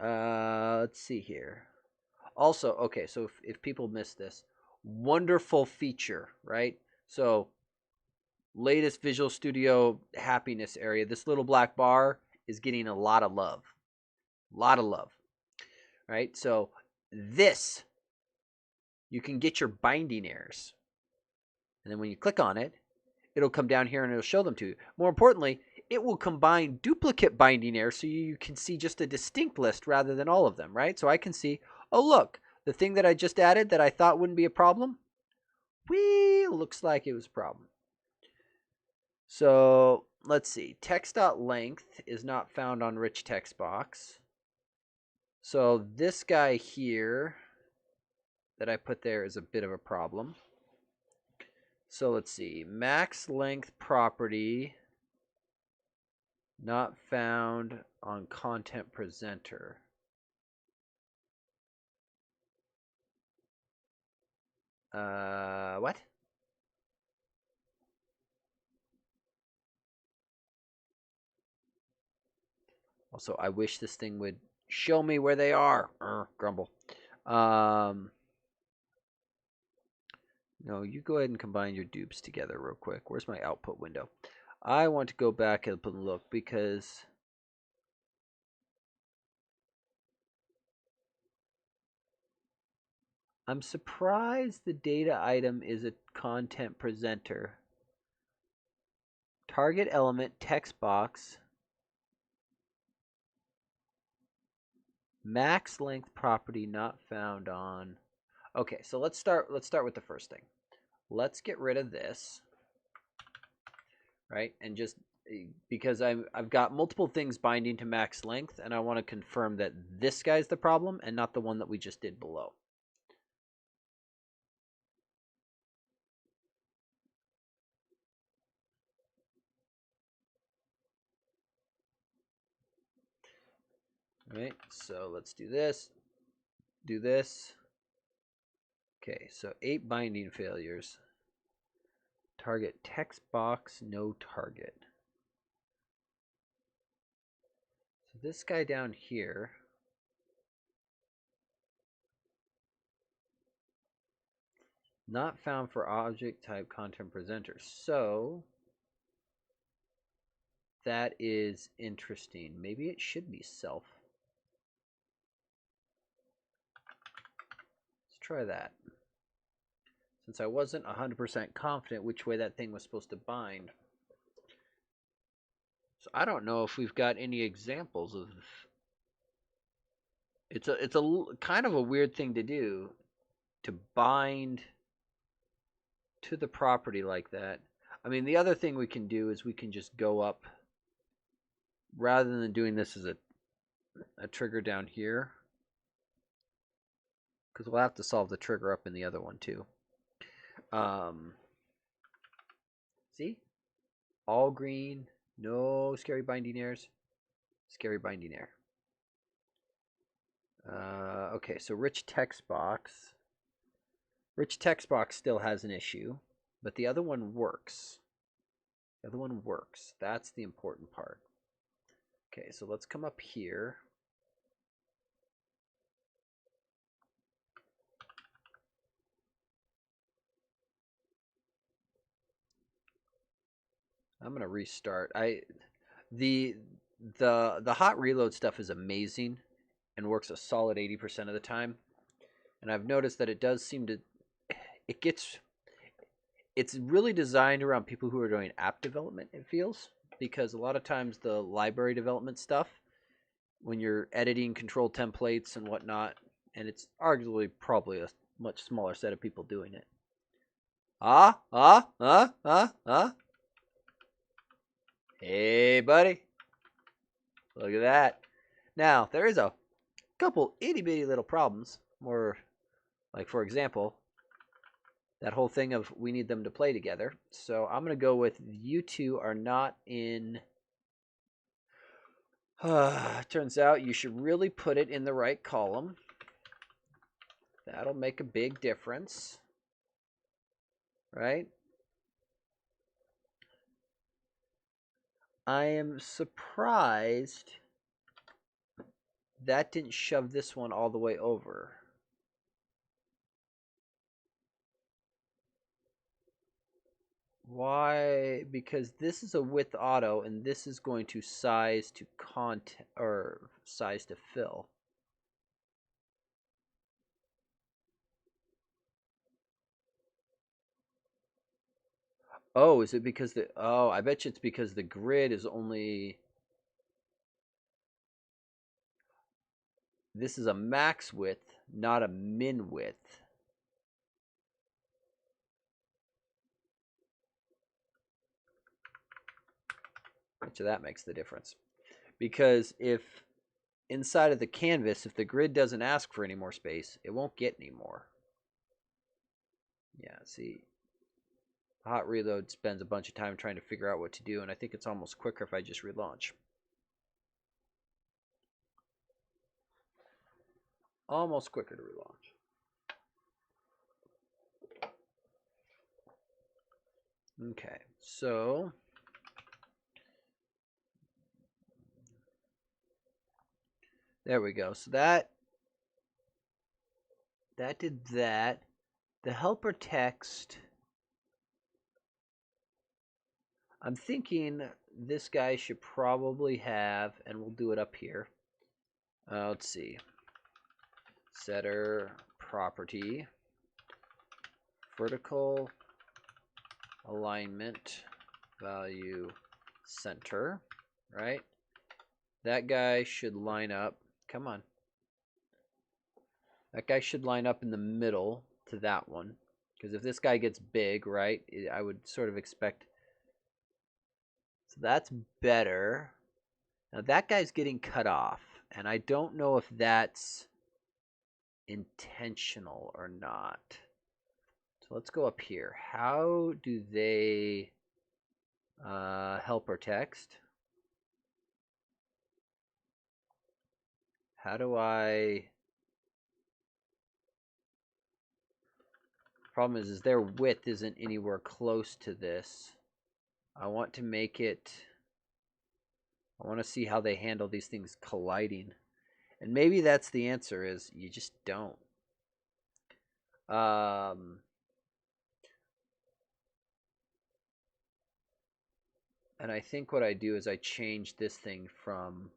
Let's see here. Also, okay, so if people miss this, wonderful feature, right? So latest Visual Studio happiness area, this little black bar is getting a lot of love. Right? So this, you can get your binding errors. And then when you click on it, it'll come down here and it'll show them to you. More importantly, it will combine duplicate binding errors so you can see just a distinct list rather than all of them, right? So I can see, oh, look, the thing that I just added that I thought wouldn't be a problem, looks like it was a problem. So let's see. Text.length is not found on rich text box. So this guy here that I put there is a bit of a problem. So let's see. Max length property not found on content presenter. What? Also, I wish this thing would show me where they are. Grumble. No, you go ahead and combine your dupes together real quick. Where's my output window? I want to go back up and look because I'm surprised the data item is a content presenter. Target element text box. Max length property not found on. Okay, so let's start with the first thing. Let's get rid of this. Right? And just because I've got multiple things binding to max length and I want to confirm that this guy's the problem and not the one that we just did below. All right, so let's do this. Okay, so 8 binding failures. Target text box, no target. So this guy down here, not found for object type content presenter. So that is interesting. Maybe it should be self. Let's try that. Since I wasn't 100% confident which way that thing was supposed to bind. So I don't know if we've got any examples it's kind of a weird thing to do, to bind to the property like that. I mean, the other thing we can do is we can just go up, rather than doing this as a trigger down here, because we'll have to solve the trigger up in the other one too. See? All green, no scary binding errors. Scary binding error. Okay, so rich text box. Rich text box still has an issue, but the other one works. The other one works. That's the important part. Okay, so let's come up here. I'm gonna restart. The hot reload stuff is amazing and works a solid 80% of the time. And I've noticed that it does seem to it's really designed around people who are doing app development, it feels, because a lot of times the library development stuff, when you're editing control templates and whatnot, and it's arguably probably a much smaller set of people doing it. Hey, buddy. Look at that. Now, there is a couple itty-bitty little problems. More like, for example, that whole thing of we need them to play together. So I'm going to go with you two are not in... turns out you should really put it in the right column. That'll make a big difference. Right? I am surprised that didn't shove this one all the way over. Why? Because this is a width auto and this is going to size to content or size to fill. Oh, is it because I bet you it's because the grid is only, this is a max width, not a min width. So that makes the difference. Because if inside of the canvas, if the grid doesn't ask for any more space, it won't get any more. Yeah, see, hot reload spends a bunch of time trying to figure out what to do, and I think it's almost quicker if I just relaunch. Almost quicker to relaunch. Okay, so there we go. So that did that. The helper text, I'm thinking this guy should probably have, and we'll do it up here. Let's see. Setter property, vertical alignment, value center, right? That guy should line up. Come on. That guy should line up in the middle to that one. Because if this guy gets big, right, I would sort of expect. So that's better. Now that guy's getting cut off. And I don't know if that's intentional or not. So let's go up here. How do they helper text? How do I... Problem is their width isn't anywhere close to this. I want to make it... I want to see how they handle these things colliding. And maybe that's the answer, is you just don't. And I think what I do is I change this thing from...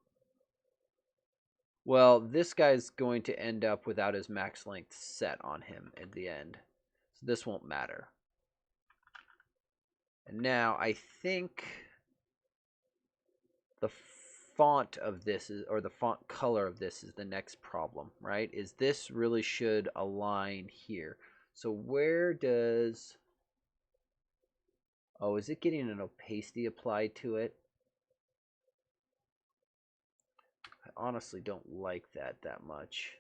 Well, this guy's going to end up without his max length set on him at the end. So this won't matter. And now I think the font of this is, or the font color of this is the next problem, right? Is this really should align here. So where does, oh, is it getting an opacity applied to it? I honestly don't like that much.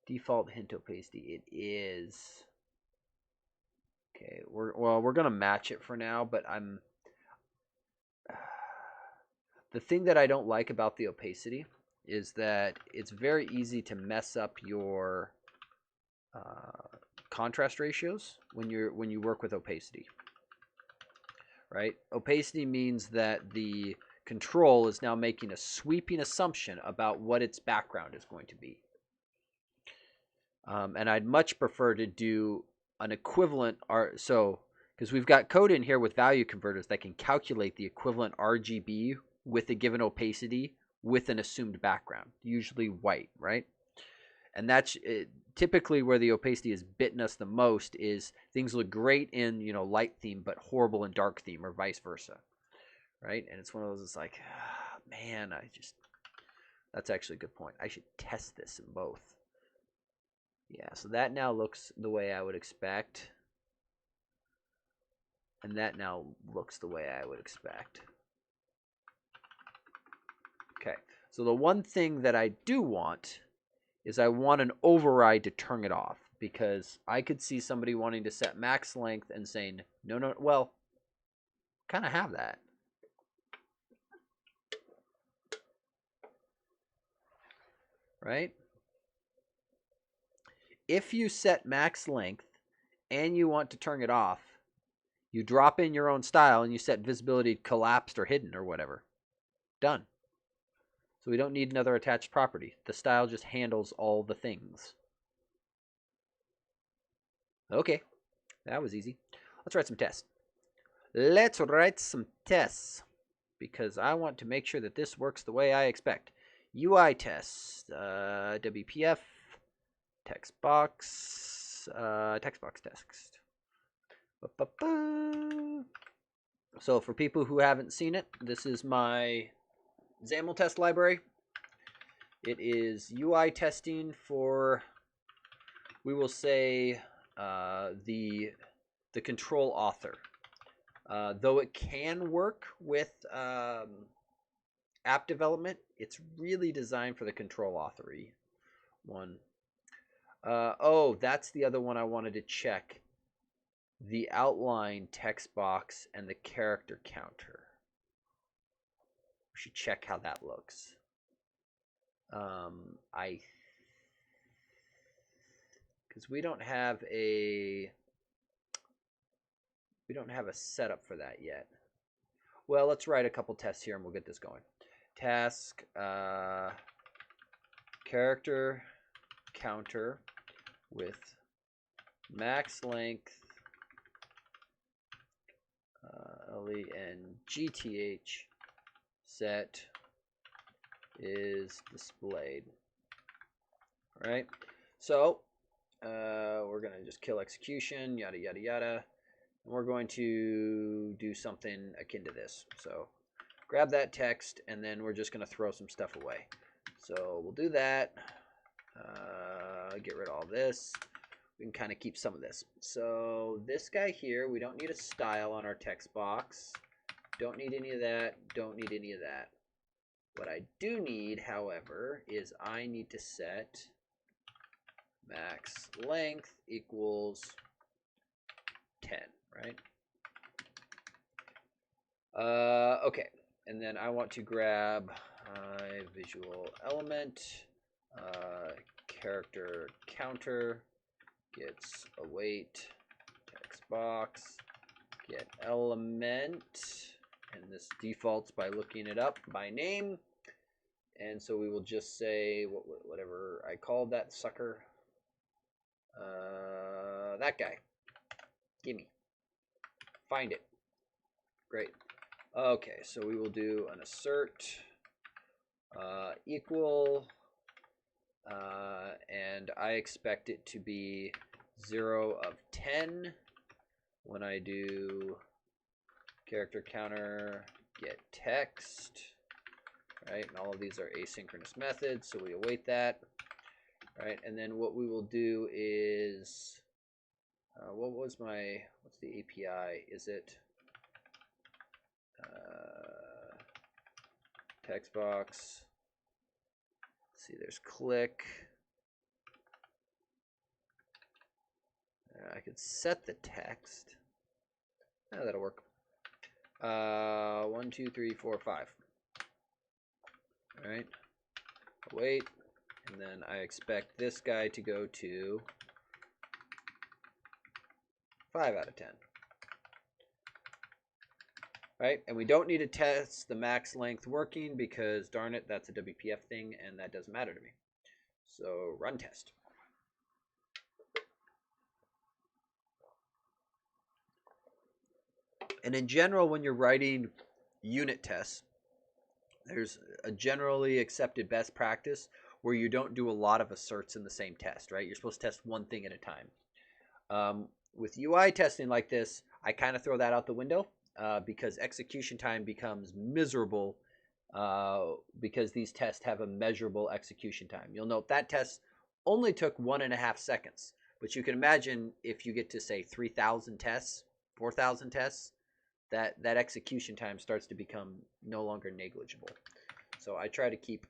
Default hint opacity, it is. Okay, we're gonna match it for now, but the thing that I don't like about the opacity is that it's very easy to mess up your contrast ratios when you work with opacity, right? Opacity means that the control is now making a sweeping assumption about what its background is going to be, and I'd much prefer to do an equivalent because we've got code in here with value converters that can calculate the equivalent RGB with a given opacity with an assumed background, usually white, right? And that's typically where the opacity has bitten us the most. Is things look great in light theme but horrible in dark theme, or vice versa, right? And it's one of those, it's like, man, that's actually a good point. I should test this in both. Yeah, so that now looks the way I would expect. And that now looks the way I would expect. Okay, so the one thing that I do want is I want an override to turn it off, because I could see somebody wanting to set max length and saying, no, well, kind of have that. Right? If you set max length and you want to turn it off, you drop in your own style and you set visibility collapsed or hidden or whatever. Done. So we don't need another attached property. The style just handles all the things. Okay, that was easy. Let's write some tests. Because I want to make sure that this works the way I expect. UI test, WPF, text box text. So for people who haven't seen it, this is my Xaml test library. It is UI testing for, we will say, the control author. Though it can work with app development, it's really designed for the control authory one. Oh, that's the other one I wanted to check. The outline text box and the character counter. We should check how that looks. Because we don't have a setup for that yet. Well, let's write a couple tests here and we'll get this going. Task character counter with max length LENGTH set is displayed. All right, so we're gonna just kill execution, yada yada yada, and we're going to do something akin to this. So grab that text and then we're just gonna throw some stuff away. So we'll do that. Get rid of all this. We can kind of keep some of this. So this guy here, we don't need a style on our text box. Don't need any of that. Don't need any of that. What I do need, however, is I need to set max length equals 10, right? Okay, and then I want to grab visual element, character counter, gets await text box, get element, and this defaults by looking it up by name. And so we will just say whatever I called that sucker, that guy. Gimme. Find it. Great. Okay, so we will do an assert equal, and I expect it to be 0 of 10 when I do character counter get text, right? And all of these are asynchronous methods, so we await that, right? And then what we will do is, what's the API? Is it text box? Let's see, there's click. I could set the text. That'll work. 1, 2, 3, 4, 5. All right. Wait, and then I expect this guy to go to 5 out of 10. Right, and we don't need to test the max length working because, darn it, that's a WPF thing, and that doesn't matter to me. So run test. And in general, when you're writing unit tests, there's a generally accepted best practice where you don't do a lot of asserts in the same test, right? You're supposed to test one thing at a time. With UI testing like this, I kind of throw that out the window because execution time becomes miserable because these tests have a measurable execution time. You'll note that test only took 1.5 seconds, but you can imagine if you get to, say, 3,000 tests, 4,000 tests, that execution time starts to become no longer negligible. So I try to keep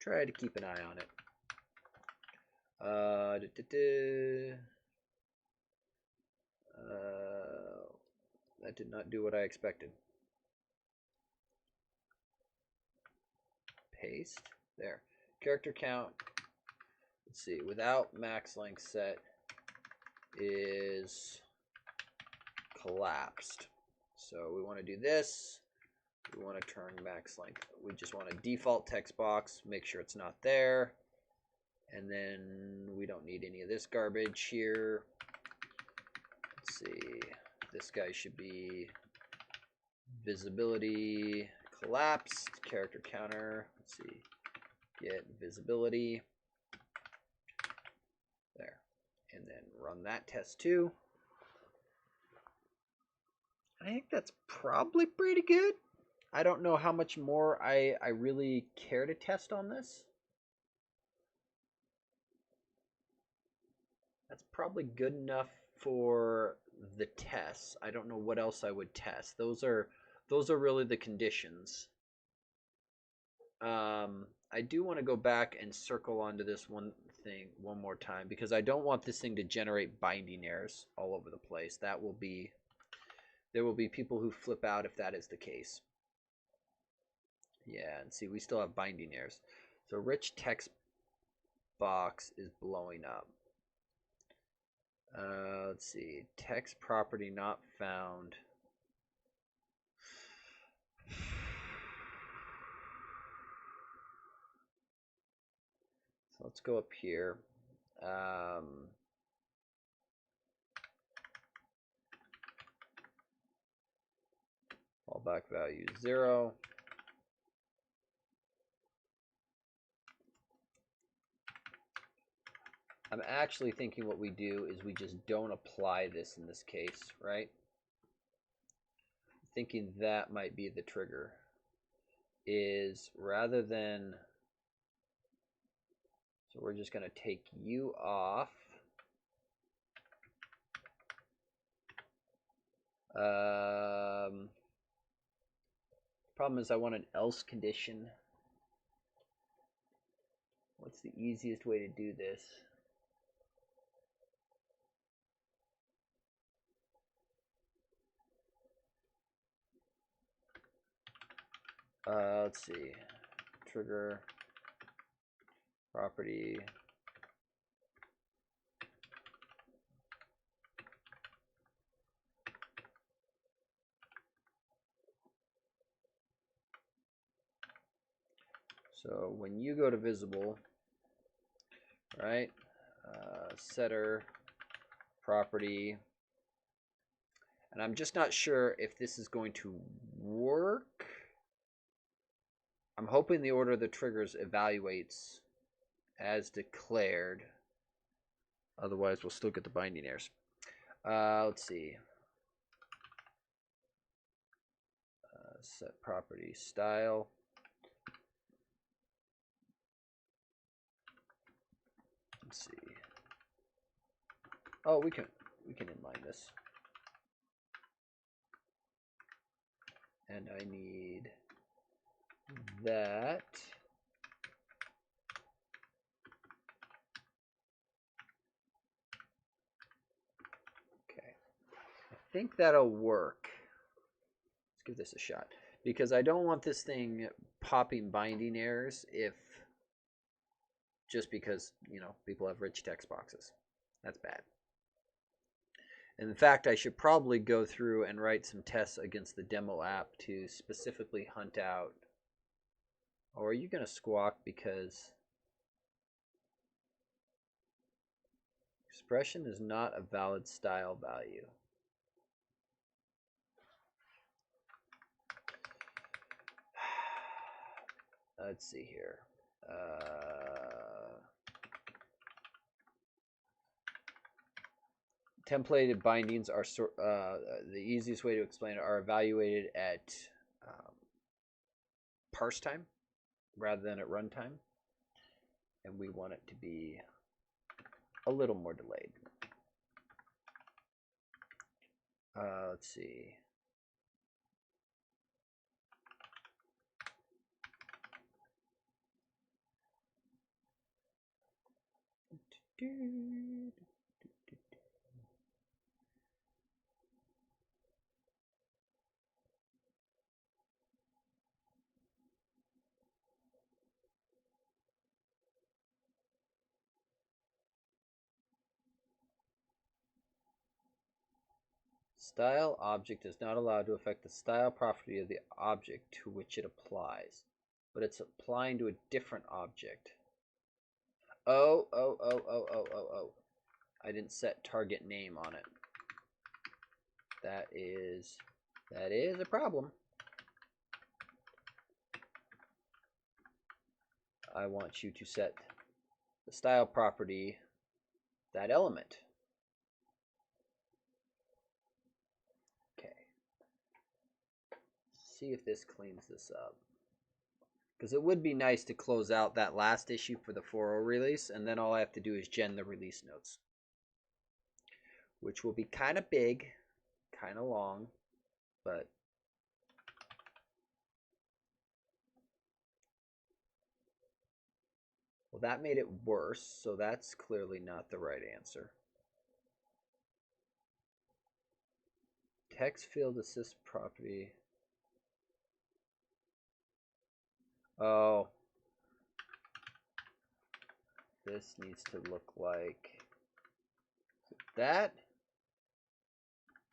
an eye on it. That did not do what I expected. Paste there. Character count. Let's see. Without max length set is collapsed. So we want to do this. We want to turn max length. We just want a default text box. Make sure it's not there. And then we don't need any of this garbage here. Let's see. This guy should be visibility collapsed. Character counter. Let's see. Get visibility. There. And then run that test too. I think that's probably pretty good. I don't know how much more I really care to test on this. That's probably good enough for the tests. I don't know what else I would test. Those are really the conditions. I do want to go back and circle onto this one thing one more time because I don't want this thing to generate binding errors all over the place. There will be people who flip out if that is the case. Yeah, and see, we still have binding errors. So rich text box is blowing up. Let's see, text property not found. So let's go up here. Fallback value 0. I'm actually thinking what we do is we just don't apply this in this case, right? Thinking that might be the trigger. Is rather than, so we're just going to take you off. Problem is I want an else condition. What's the easiest way to do this? Let's see. Trigger property. So when you go to visible, right, setter property, and I'm just not sure if this is going to work. I'm hoping the order of the triggers evaluates as declared. Otherwise, we'll still get the binding errors. Let's see. Set property style. Let's see. Oh, we can inline this. And I need that. Okay. I think that'll work. Let's give this a shot. Because I don't want this thing popping binding errors just because, you know, people have rich text boxes. That's bad. In fact, I should probably go through and write some tests against the demo app to specifically hunt out. Or are you going to squawk because expression is not a valid style value? Let's see here. Templated bindings are the easiest way to explain it are evaluated at parse time rather than at runtime, and we want it to be a little more delayed. Let's see. Style object is not allowed to affect the style property of the object to which it applies, but it's applying to a different object. Oh. I didn't set target name on it. That is a problem. I want you to set the style property, that element. Okay. See if this cleans this up. Because it would be nice to close out that last issue for the 4.0 release, and then all I have to do is gen the release notes. Which will be kind of big, kind of long, but well, that made it worse, so that's clearly not the right answer. Text field assist property. Oh. This needs to look like that.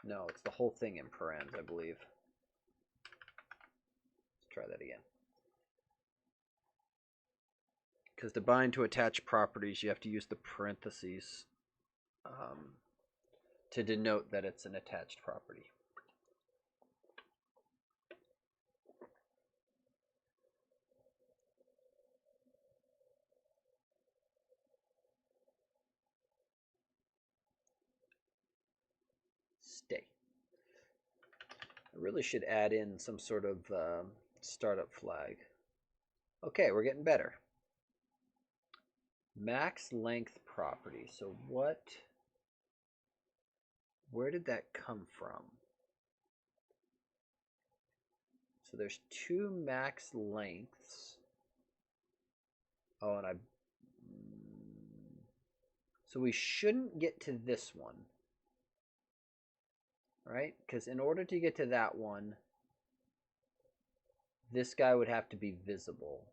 No, it's the whole thing in parens, I believe. Let's try that again. Because to bind to attach properties, you have to use the parentheses to denote that it's an attached property. Stay. I really should add in some sort of startup flag. Okay, we're getting better. Max length property. So where did that come from? So there's two max lengths. Oh, and so we shouldn't get to this one, right? Because in order to get to that one, this guy would have to be visible.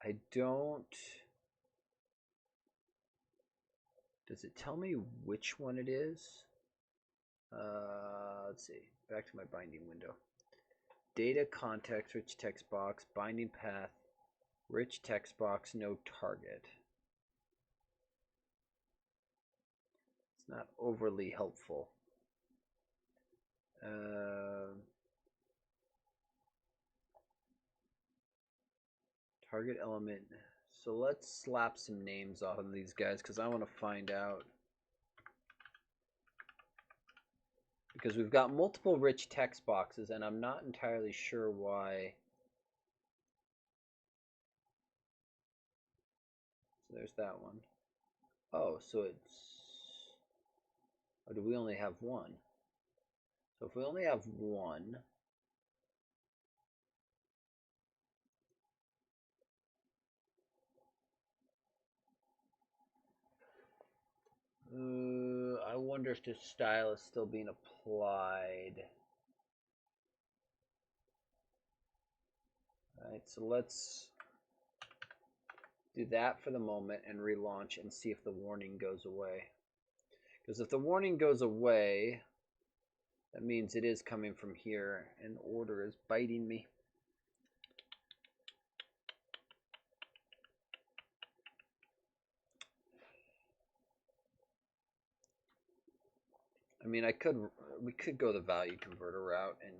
I don't... Does it tell me which one it is? Let's see. Back to my binding window. Data context, rich text box, binding path, rich text box, no target. It's not overly helpful. Target element. So let's slap some names on these guys because I want to find out. because we've got multiple rich text boxes, and I'm not entirely sure why. So there's that one. Oh, so it's... Or do we only have one? So if we only have one... I wonder if this style is still being applied. Alright, so let's do that for the moment and relaunch and see if the warning goes away. Because if the warning goes away, that means it is coming from here, and order is biting me. I mean, we could go the value converter route and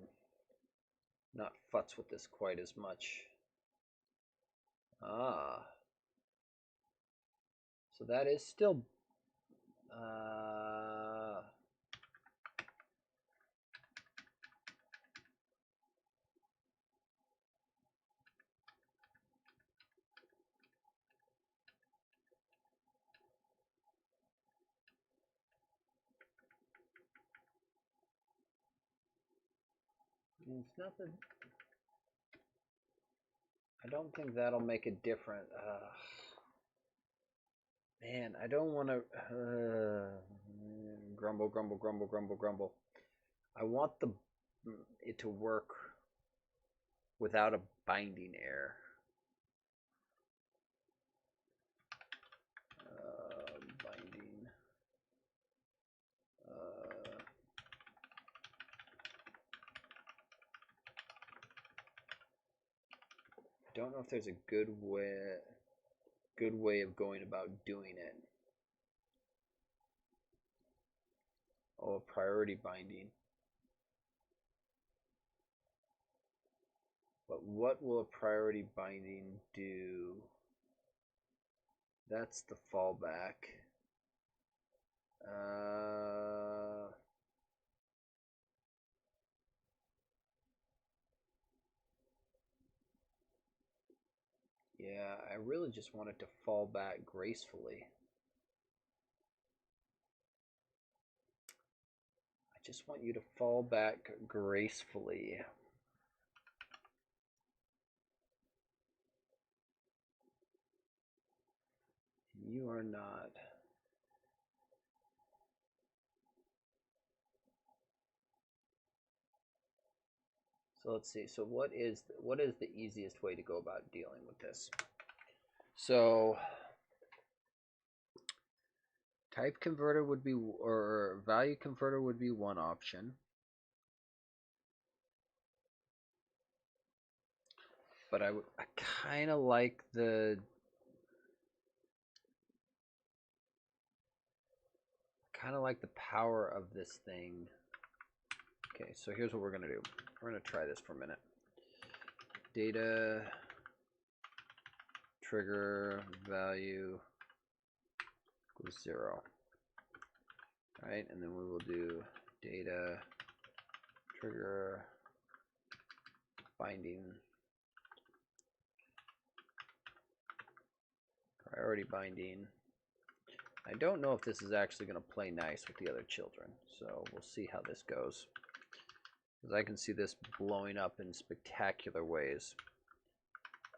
not futz with this quite as much. Ah. So that is still... it's nothing. I don't think that'll make a difference. Man, I don't want to grumble, grumble, grumble, grumble, grumble. I want it to work without a binding error. Binding. I don't know if there's a good way of going about doing it. Oh, a priority binding. But what will a priority binding do? That's the fallback. Yeah, I really just want it to fall back gracefully. I just want you to fall back gracefully. You are not. So let's see. So what is the easiest way to go about dealing with this? So type converter would be, or value converter would be one option. But I kind of like the power of this thing. Okay, so here's what we're gonna do. We're gonna try this for a minute. Data trigger value equals 0. All right, and then we will do data trigger binding priority binding. I don't know if this is actually going to play nice with the other children, so we'll see how this goes. Because I can see this blowing up in spectacular ways.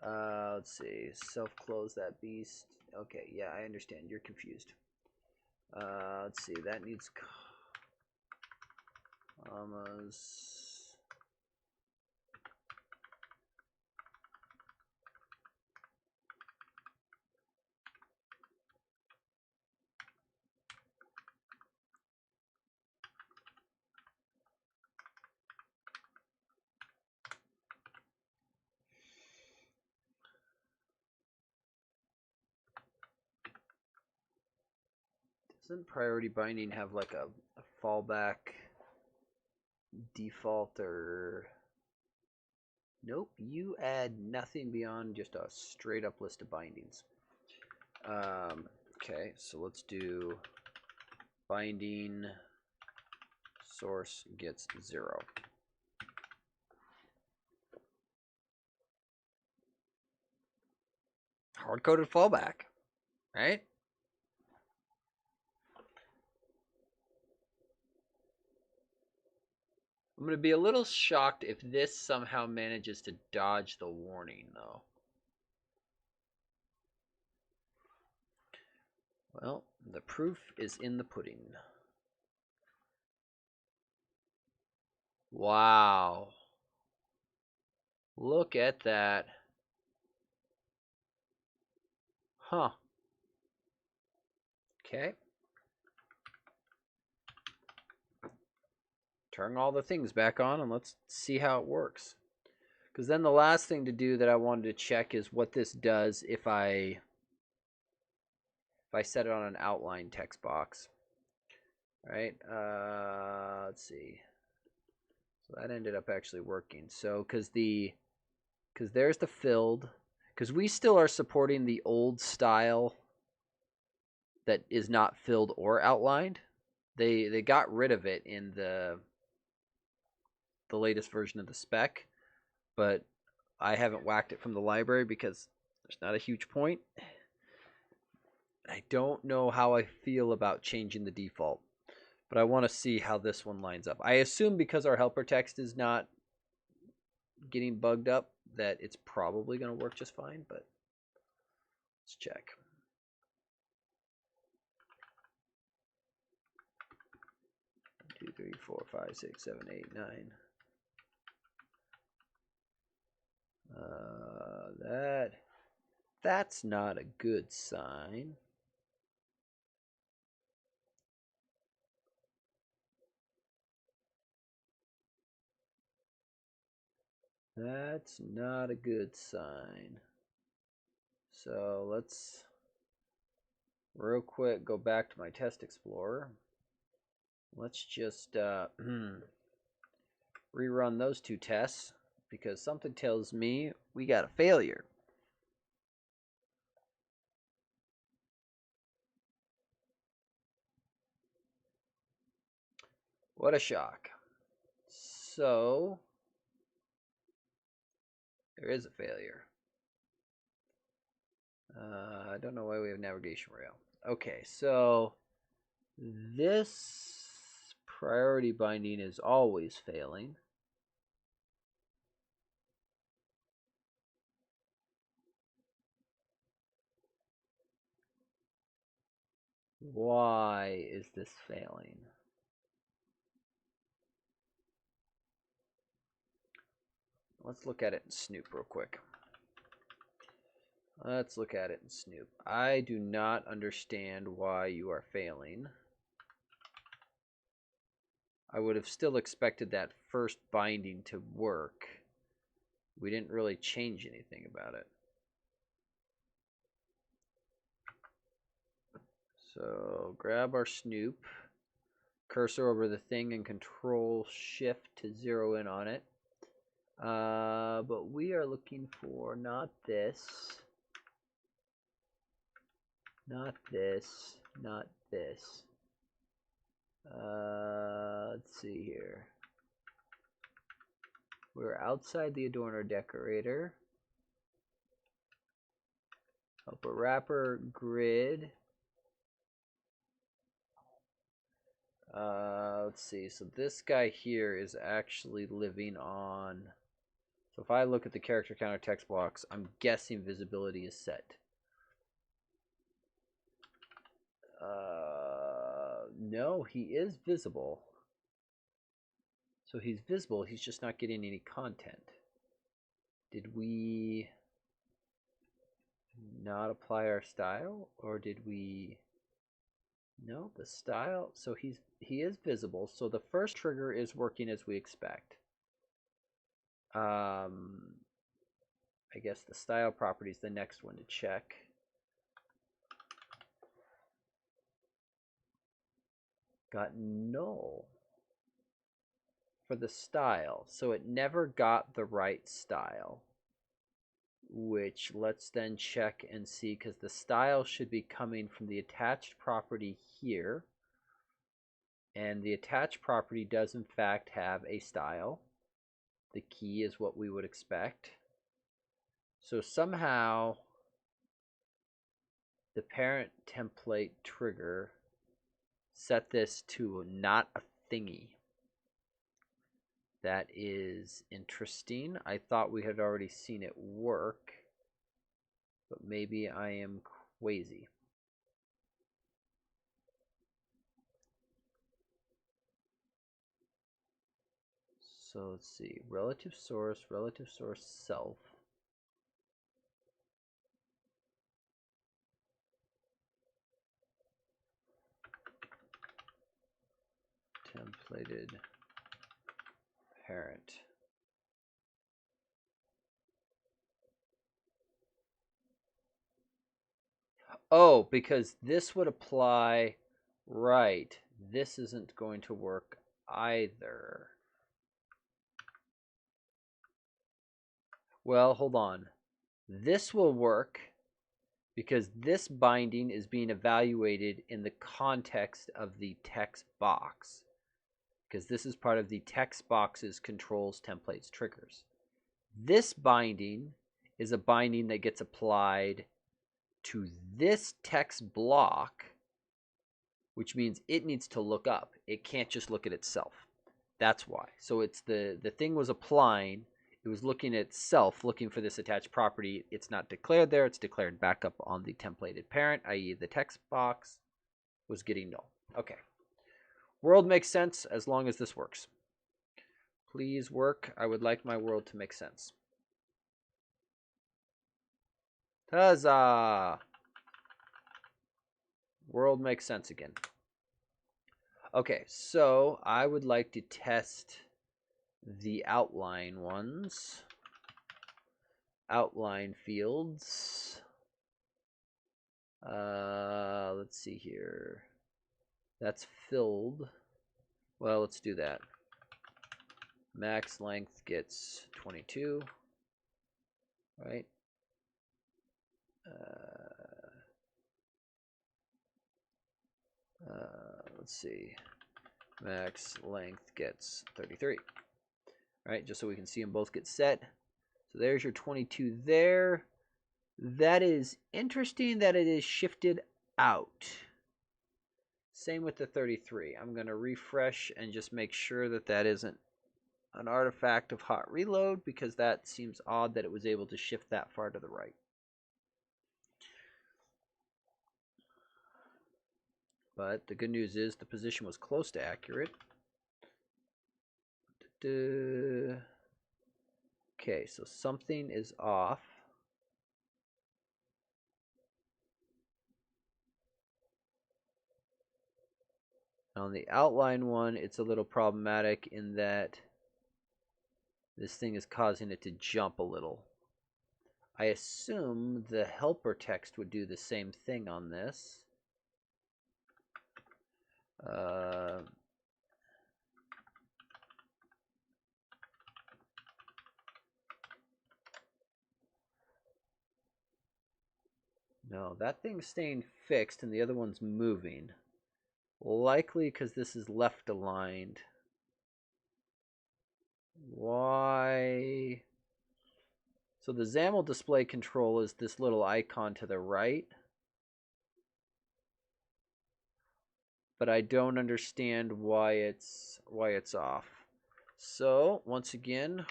Let's see, self-close that beast. Okay, yeah, I understand. You're confused. Let's see, that needs commas. Doesn't priority binding have like a fallback default or... Nope, you add nothing beyond just a straight up list of bindings. Okay, so let's do binding source gets 0. Hard-coded fallback, right? I'm going to be a little shocked if this somehow manages to dodge the warning, though. Well, the proof is in the pudding. Wow. Look at that. Huh. Okay. Turn all the things back on and let's see how it works. Because then the last thing to do that I wanted to check is what this does if I set it on an outline text box. All right. Let's see. So that ended up actually working. So because there's the filled, because we still are supporting the old style that is not filled or outlined. They got rid of it in the latest version of the spec, but I haven't whacked it from the library because there's not a huge point. I don't know how I feel about changing the default, but I want to see how this one lines up. I assume because our helper text is not getting bugged up that it's probably going to work just fine, but let's check. Two, 3, 4, 5, 6, 7, 8, 9. That's not a good sign. That's not a good sign. So let's real quick go back to my test explorer. Let's just rerun those two tests because something tells me we got a failure. What a shock. So there is a failure. I don't know why we have navigation rail. Okay, so this priority binding is always failing. Why is this failing? Let's look at it in Snoop real quick. Let's look at it in Snoop. I do not understand why you are failing. I would have still expected that first binding to work. We didn't really change anything about it. So grab our Snoop, cursor over the thing and Control Shift to zero in on it. But we are looking for not this, not this, not this. Let's see here. We're outside the adorner decorator. Helper wrapper grid. Let's see. So this guy here is actually living on. So if I look at the character counter text blocks, I'm guessing visibility is set. No, he is visible. So he's visible, he's just not getting any content. Did we not apply our style, or did we? No, the style. So he is visible. So the first trigger is working as we expect. I guess the style property is the next one to check. Got null for the style, so it never got the right style, which let's then check and see, because the style should be coming from the attached property here, And the attached property does in fact have a style. The key is what we would expect. So somehow the parent template trigger set this to not a thingy. That is interesting. I thought we had already seen it work, but maybe I am crazy. So let's see, relative source self. Templated parent. Oh, because this would apply, right. This isn't going to work either. Well, hold on. This will work because this binding is being evaluated in the context of the text box, because this is part of the text box's controls, templates, triggers. This binding is a binding that gets applied to this text block, which means it needs to look up. It can't just look at itself. That's why. So it's the thing was applying. It was looking at itself, looking for this attached property. It's not declared there. It's declared back up on the templated parent, i.e. the text box was getting null. Okay. World makes sense as long as this works. Please work. I would like my world to make sense. Huzzah! World makes sense again. Okay, so I would like to test the outline ones. Outline fields. Let's see here. That's filled. Well, let's do that. Max length gets 22. Right? Let's see. Max length gets 33. All right, just so we can see them both get set. So there's your 22 there. That is interesting that it is shifted out. Same with the 33. I'm going to refresh and just make sure that that isn't an artifact of hot reload, because that seems odd that it was able to shift that far to the right. But the good news is the position was close to accurate. Okay, so something is off. On the outline one, it's a little problematic in that this thing is causing it to jump a little. I assume the helper text would do the same thing on this. No, that thing's staying fixed and the other one's moving. Likely because this is left aligned. Why? So the Xaml display control is this little icon to the right. But I don't understand why it's off. So once again,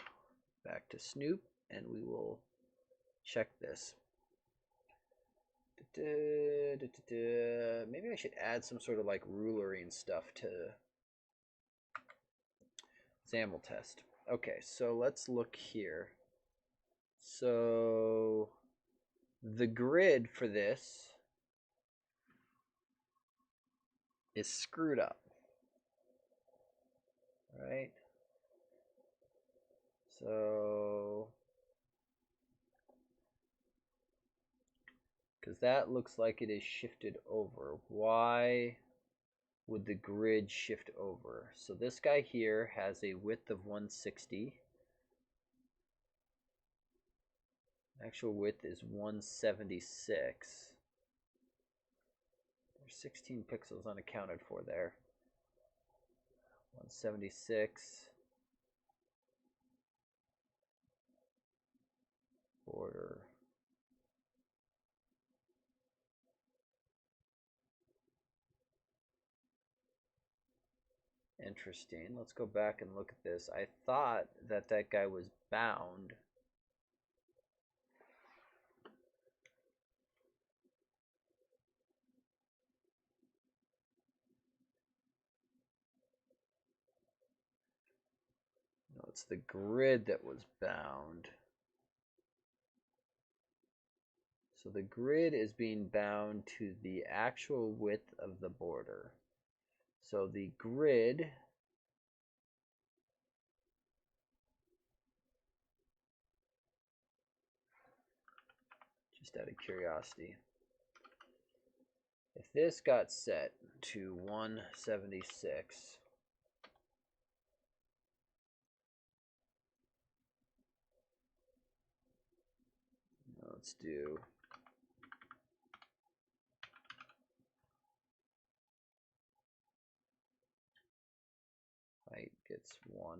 back to Snoop, and we will check this. Maybe I should add some sort of like rulering stuff to XAML test. Okay, so let's look here. So the grid for this is screwed up. Right? So because that looks like it is shifted over. Why would the grid shift over? So this guy here has a width of 160. Actual width is 176. There's 16 pixels unaccounted for there. 176 border. Interesting. Let's go back and look at this. I thought that that guy was bound. No, it's the grid that was bound. So the grid is being bound to the actual width of the border. So the grid just out of curiosity, if this got set to 176, let's do height gets 1.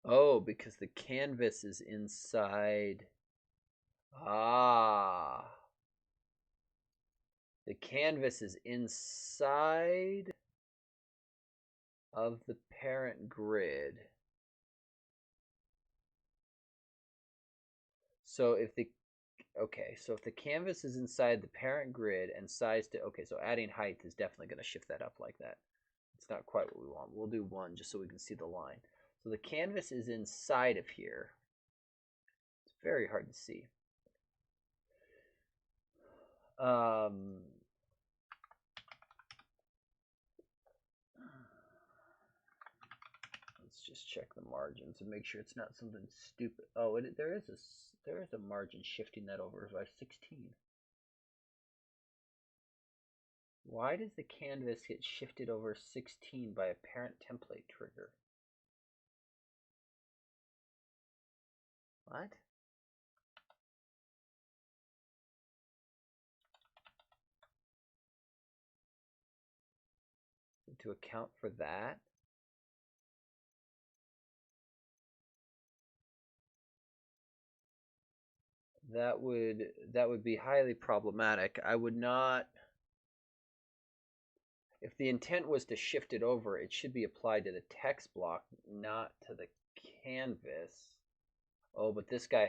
Oh, because the canvas is inside. Ah. The canvas is inside of the parent grid. So if the canvas is inside the parent grid and size to, so adding height is definitely going to shift that up like that. It's not quite what we want. We'll do 1 just so we can see the line. So the canvas is inside of here. It's very hard to see. Let's just check the margins and make sure it's not something stupid. Oh, there is a margin shifting that over by 16. Why does the canvas get shifted over 16 by a parent template trigger? What? To account for that? That would be highly problematic. I would not. If the intent was to shift it over, it should be applied to the text block, not to the canvas. Oh, but this guy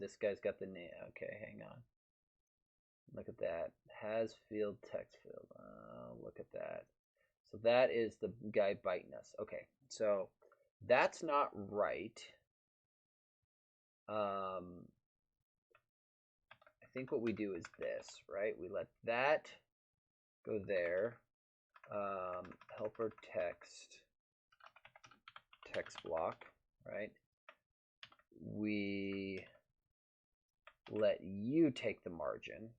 this guy's got the name. Okay, hang on. Look at that. Has field text field. Look at that. So that is the guy biting us. Okay, so that's not right. I think what we do is this, right? We let that go there. Helper text block, right? We let you take the margin.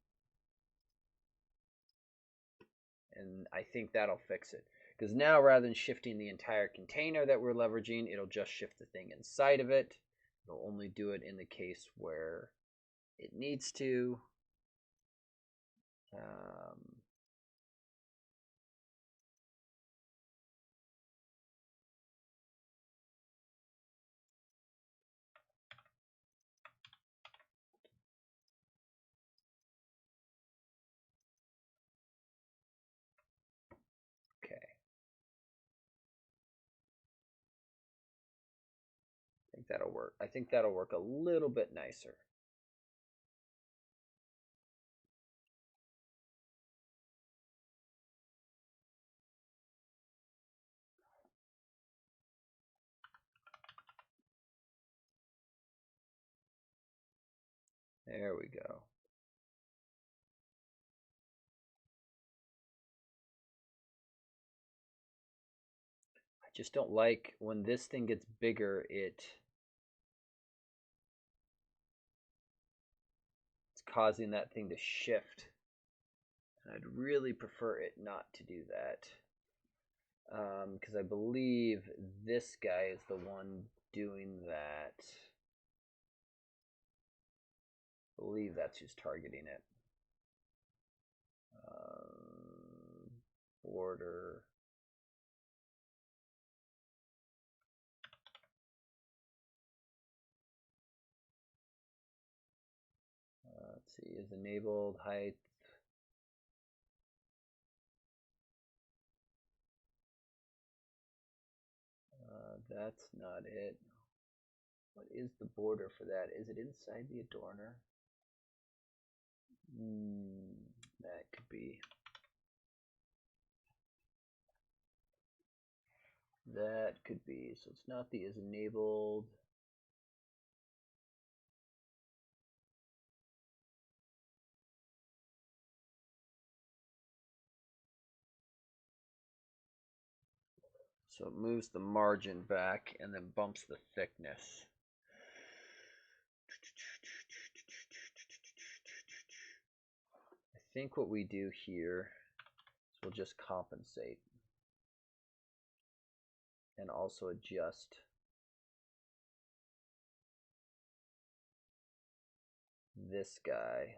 And I think that'll fix it. Because now, rather than shifting the entire container that we're leveraging, it'll just shift the thing inside of it. It'll only do it in the case where it needs to. Okay. I think that'll work. I think that'll work a little bit nicer. There we go. I just don't like when this thing gets bigger, it's causing that thing to shift. And I'd really prefer it not to do that. because I believe this guy is the one doing that. I believe that's who's targeting it. Border. Let's see, is enabled height. That's not it. What is the border for that? Is it inside the adorner? That could be. That could be. So it's not the is enabled. So it moves the margin back and then bumps the thickness. I think what we do here is we'll just compensate and also adjust this guy.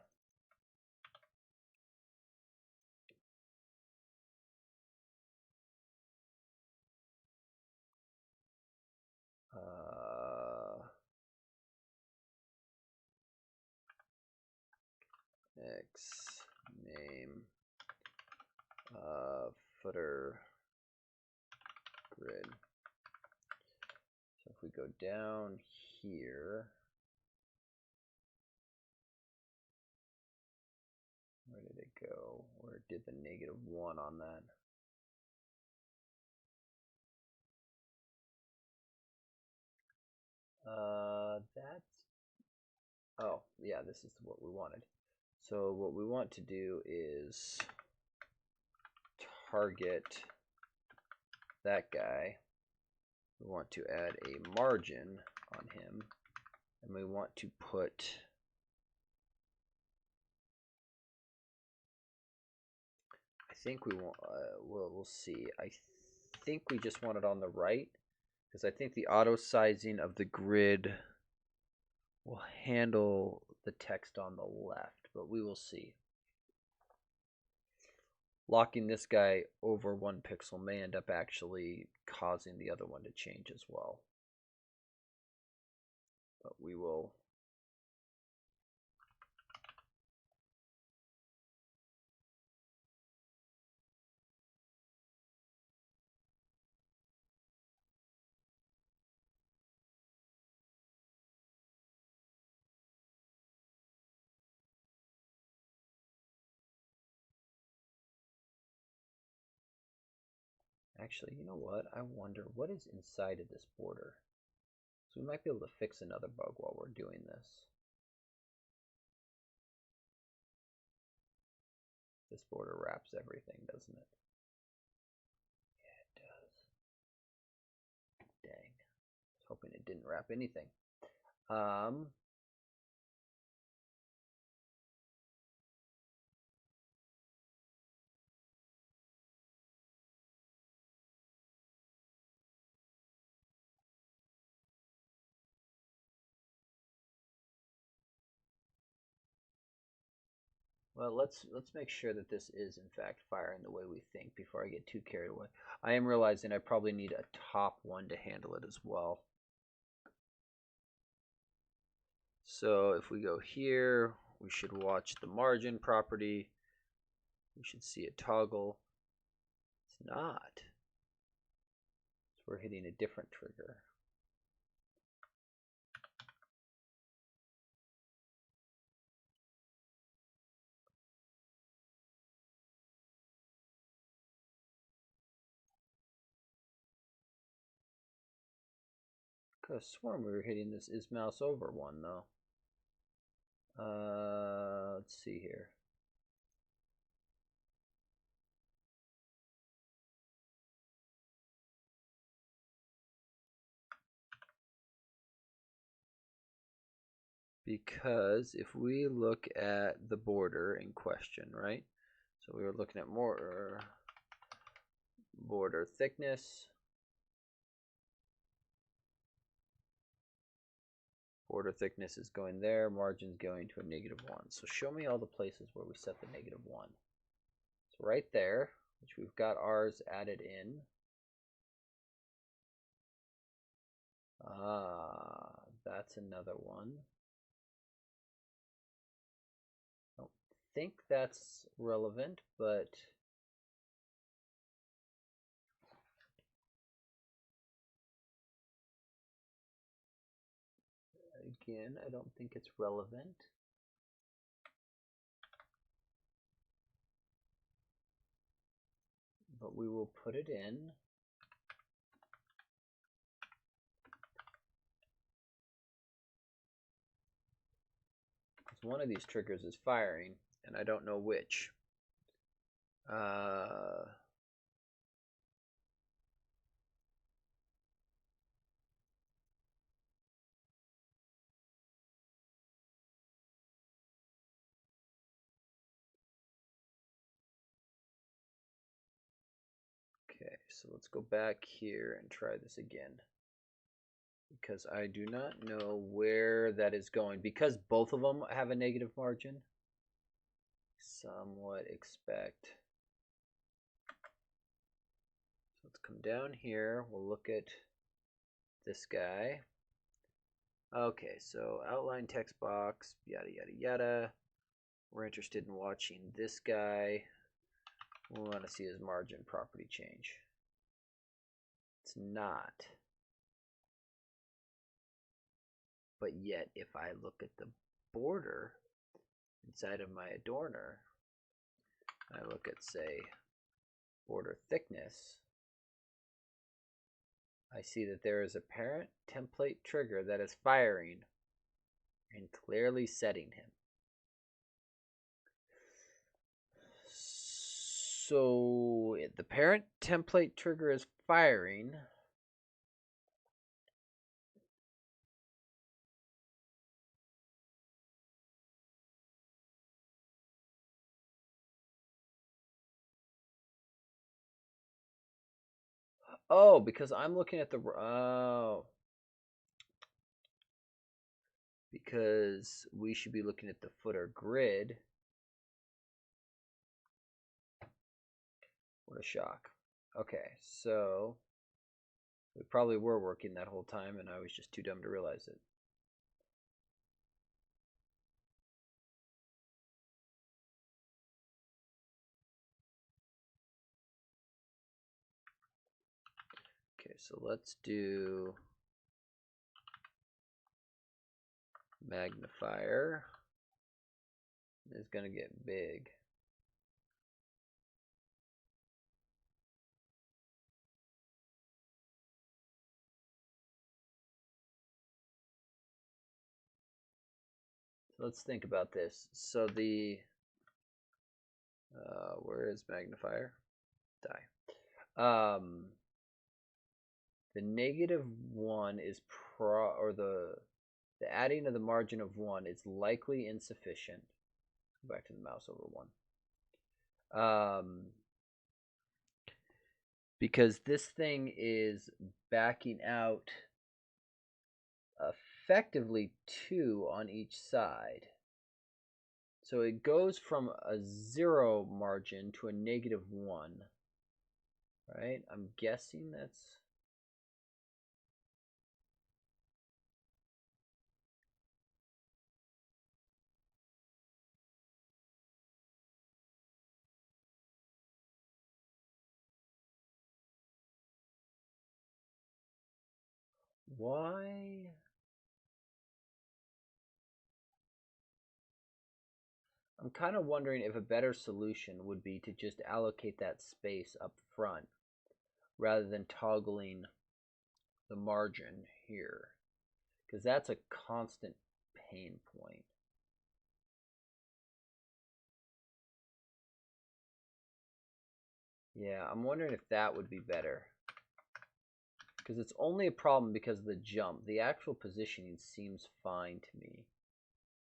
X name footer grid. So if we go down here, where did it go? Where did the -1 on that? Oh, yeah, this is what we wanted. So what we want to do is target that guy. We want to add a margin on him, and we want to put I think we want we'll see. I think we just want it on the right, because I think the auto sizing of the grid will handle the text on the left, but we will see. Locking this guy over 1 pixel may end up actually causing the other one to change as well. But we will. Actually, you know what? I wonder what is inside of this border. So we might be able to fix another bug while we're doing this. This border wraps everything, doesn't it? Yeah, it does. Dang. I was hoping it didn't wrap anything. Well, let's make sure that this is in fact firing the way we think before I get too carried away. I am realizing I probably need a top one to handle it as well. So if we go here, we should watch the margin property. We should see it toggle. It's not. So we're hitting a different trigger. Could have sworn we were hitting this is mouse over one though. Let's see here. Because if we look at the border in question, right? So we were looking at border thickness. Border thickness is going there, margin's going to a -1. So show me all the places where we set the -1. So right there, which we've got ours added in. That's another one. I don't think that's relevant, but again, I don't think it's relevant. But we will put it in. Because one of these triggers is firing, and I don't know which. Okay, so let's go back here and try this again. Because I do not know where that is going. Because both of them have a negative margin, somewhat expect. So let's come down here. We'll look at this guy. Okay, so outline text box, yada, yada, yada. We're interested in watching this guy. We want to see his margin property change. It's not. But yet, if I look at the border inside of my adorner, I look at, say, border thickness, I see that there is a parent template trigger that is firing and clearly setting him. So the parent template trigger is firing. Oh, because I'm looking at the because we should be looking at the footer grid. What a shock. Okay, so we probably were working that whole time and I was just too dumb to realize it. Okay, so let's do magnifier. It's going to get big. So let's think about this. So the where is magnifier? Die. The -1 is the adding of the margin of 1 is likely insufficient. Go back to the mouse over 1. Because this thing is backing out effectively 2 on each side. So it goes from a 0 margin to a -1. Right? I'm guessing that's... Why? I'm kind of wondering if a better solution would be to just allocate that space up front rather than toggling the margin here, because that's a constant pain point. Yeah, I'm wondering if that would be better, because it's only a problem because of the jump. The actual positioning seems fine to me.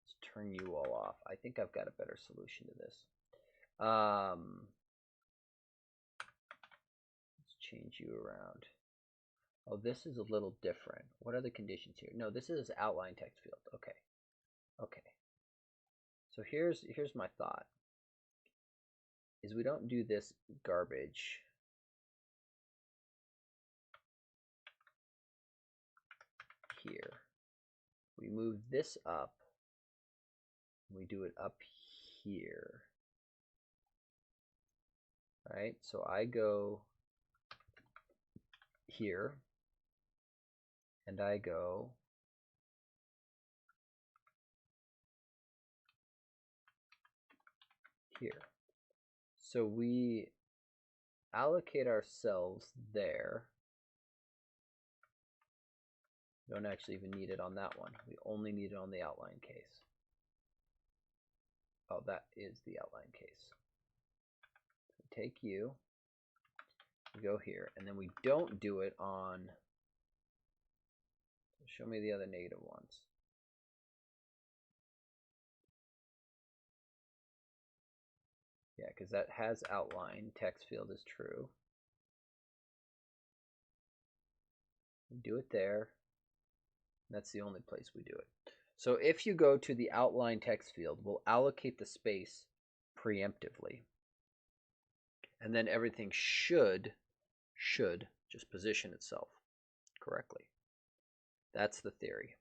Let's turn you all off. I think I've got a better solution to this. Let's change you around. Oh, this is a little different. What are the conditions here? No, this is outline text field. Okay. Okay. So here's my thought. Is we don't do this garbage. Here. We move this up. We do it up here. Right? So I go here and I go here. So we allocate ourselves there. We don't actually even need it on that one. We only need it on the outline case. Oh, that is the outline case. We take you, we go here, and then we don't do it on, show me the other negative ones. Yeah, because that has outline, text field is true. We do it there. That's the only place we do it. So if you go to the outline text field, we'll allocate the space preemptively. And then everything should just position itself correctly. That's the theory.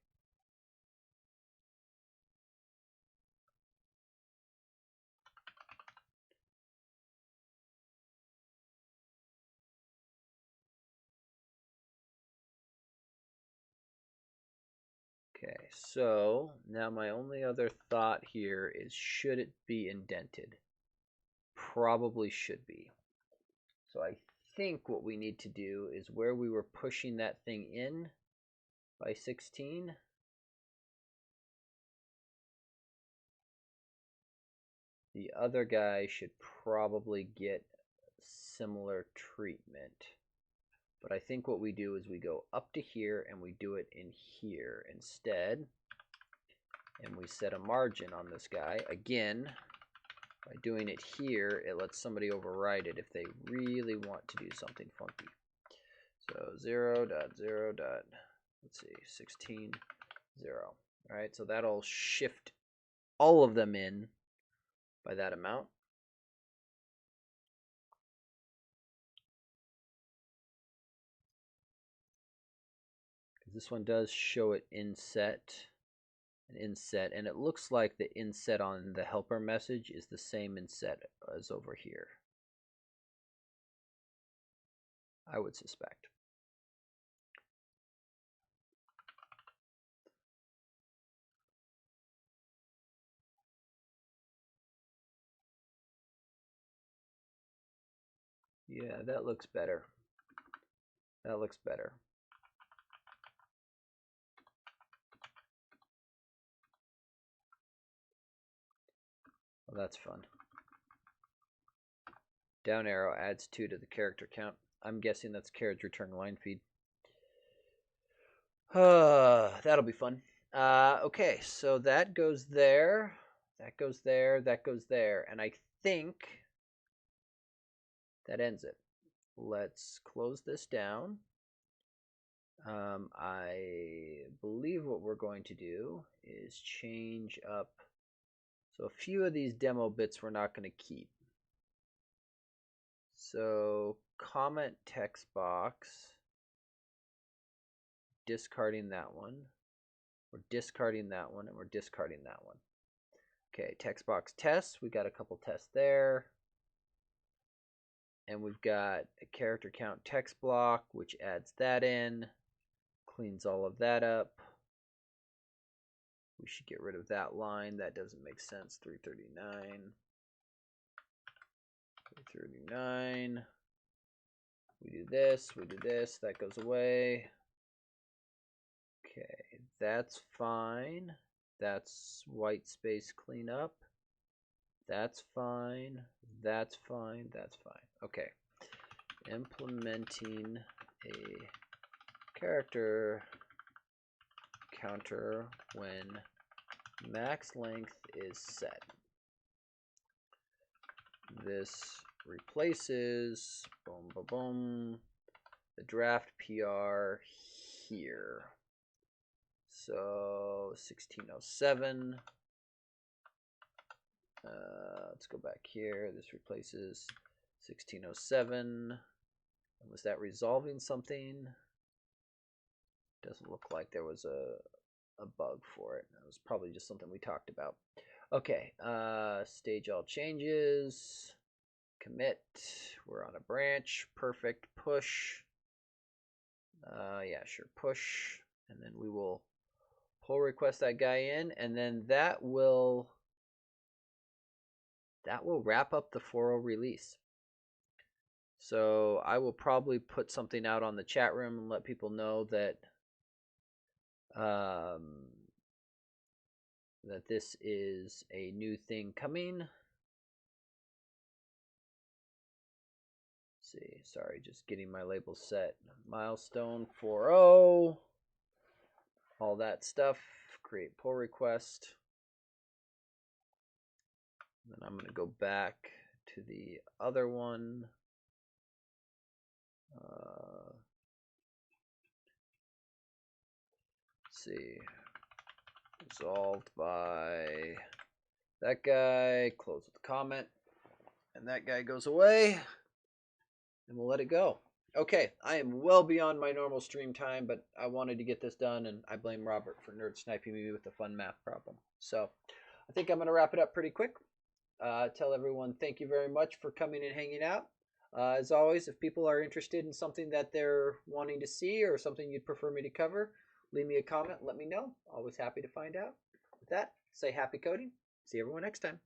Okay, so now my only other thought here is, should it be indented? Probably should be. So I think what we need to do is where we were pushing that thing in by 16, the other guy should probably get similar treatment. But I think what we do is we go up to here and we do it in here instead. And we set a margin on this guy. Again, by doing it here, it lets somebody override it if they really want to do something funky. So 0.0. Let's see, 16, 0. All right, so that'll shift all of them in by that amount. This one does show it inset, and it looks like the inset on the helper message is the same inset as over here. I would suspect. Yeah, that looks better. That looks better. Well, that's fun. Down arrow adds 2 to the character count. I'm guessing that's carriage return line feed. That'll be fun. Okay, so that goes there. That goes there. That goes there. And I think that ends it. Let's close this down. I believe what we're going to do is change up. So a few of these demo bits we're not going to keep. So comment text box, discarding that one. We're discarding that one, and we're discarding that one. Okay, text box tests. We got a couple tests there. And we've got a character count text block, which adds that in, cleans all of that up. We should get rid of that line. That doesn't make sense. 339. 339. We do this. We do this. That goes away. Okay, that's fine. That's white space cleanup. That's fine. That's fine. That's fine. Okay. Implementing a character counter when max length is set. This replaces boom, boom, boom. the draft PR here. So 1607. Let's go back here. This replaces 1607. And was that resolving something? Doesn't look like there was a bug for it. That was probably just something we talked about. Okay, stage all changes. Commit. We're on a branch. Perfect. Push. Yeah, sure. Push. And then we will pull request that guy in, and then that will wrap up the 4.0 release. So I will probably put something out on the chat room and let people know that that this is a new thing coming. Let's see, sorry, just getting my label set. Milestone 4.0, all that stuff. Create pull request. Then I'm going to go back to the other one. Let's see. Resolved by that guy. Close with the comment. And that guy goes away. And we'll let it go. Okay, I am well beyond my normal stream time, but I wanted to get this done, and I blame Robert for nerd sniping me with the fun math problem. So I think I'm going to wrap it up pretty quick. Tell everyone thank you very much for coming and hanging out. As always, if people are interested in something that they're wanting to see or something you'd prefer me to cover, leave me a comment, let me know. Always happy to find out. With that, say happy coding. See everyone next time.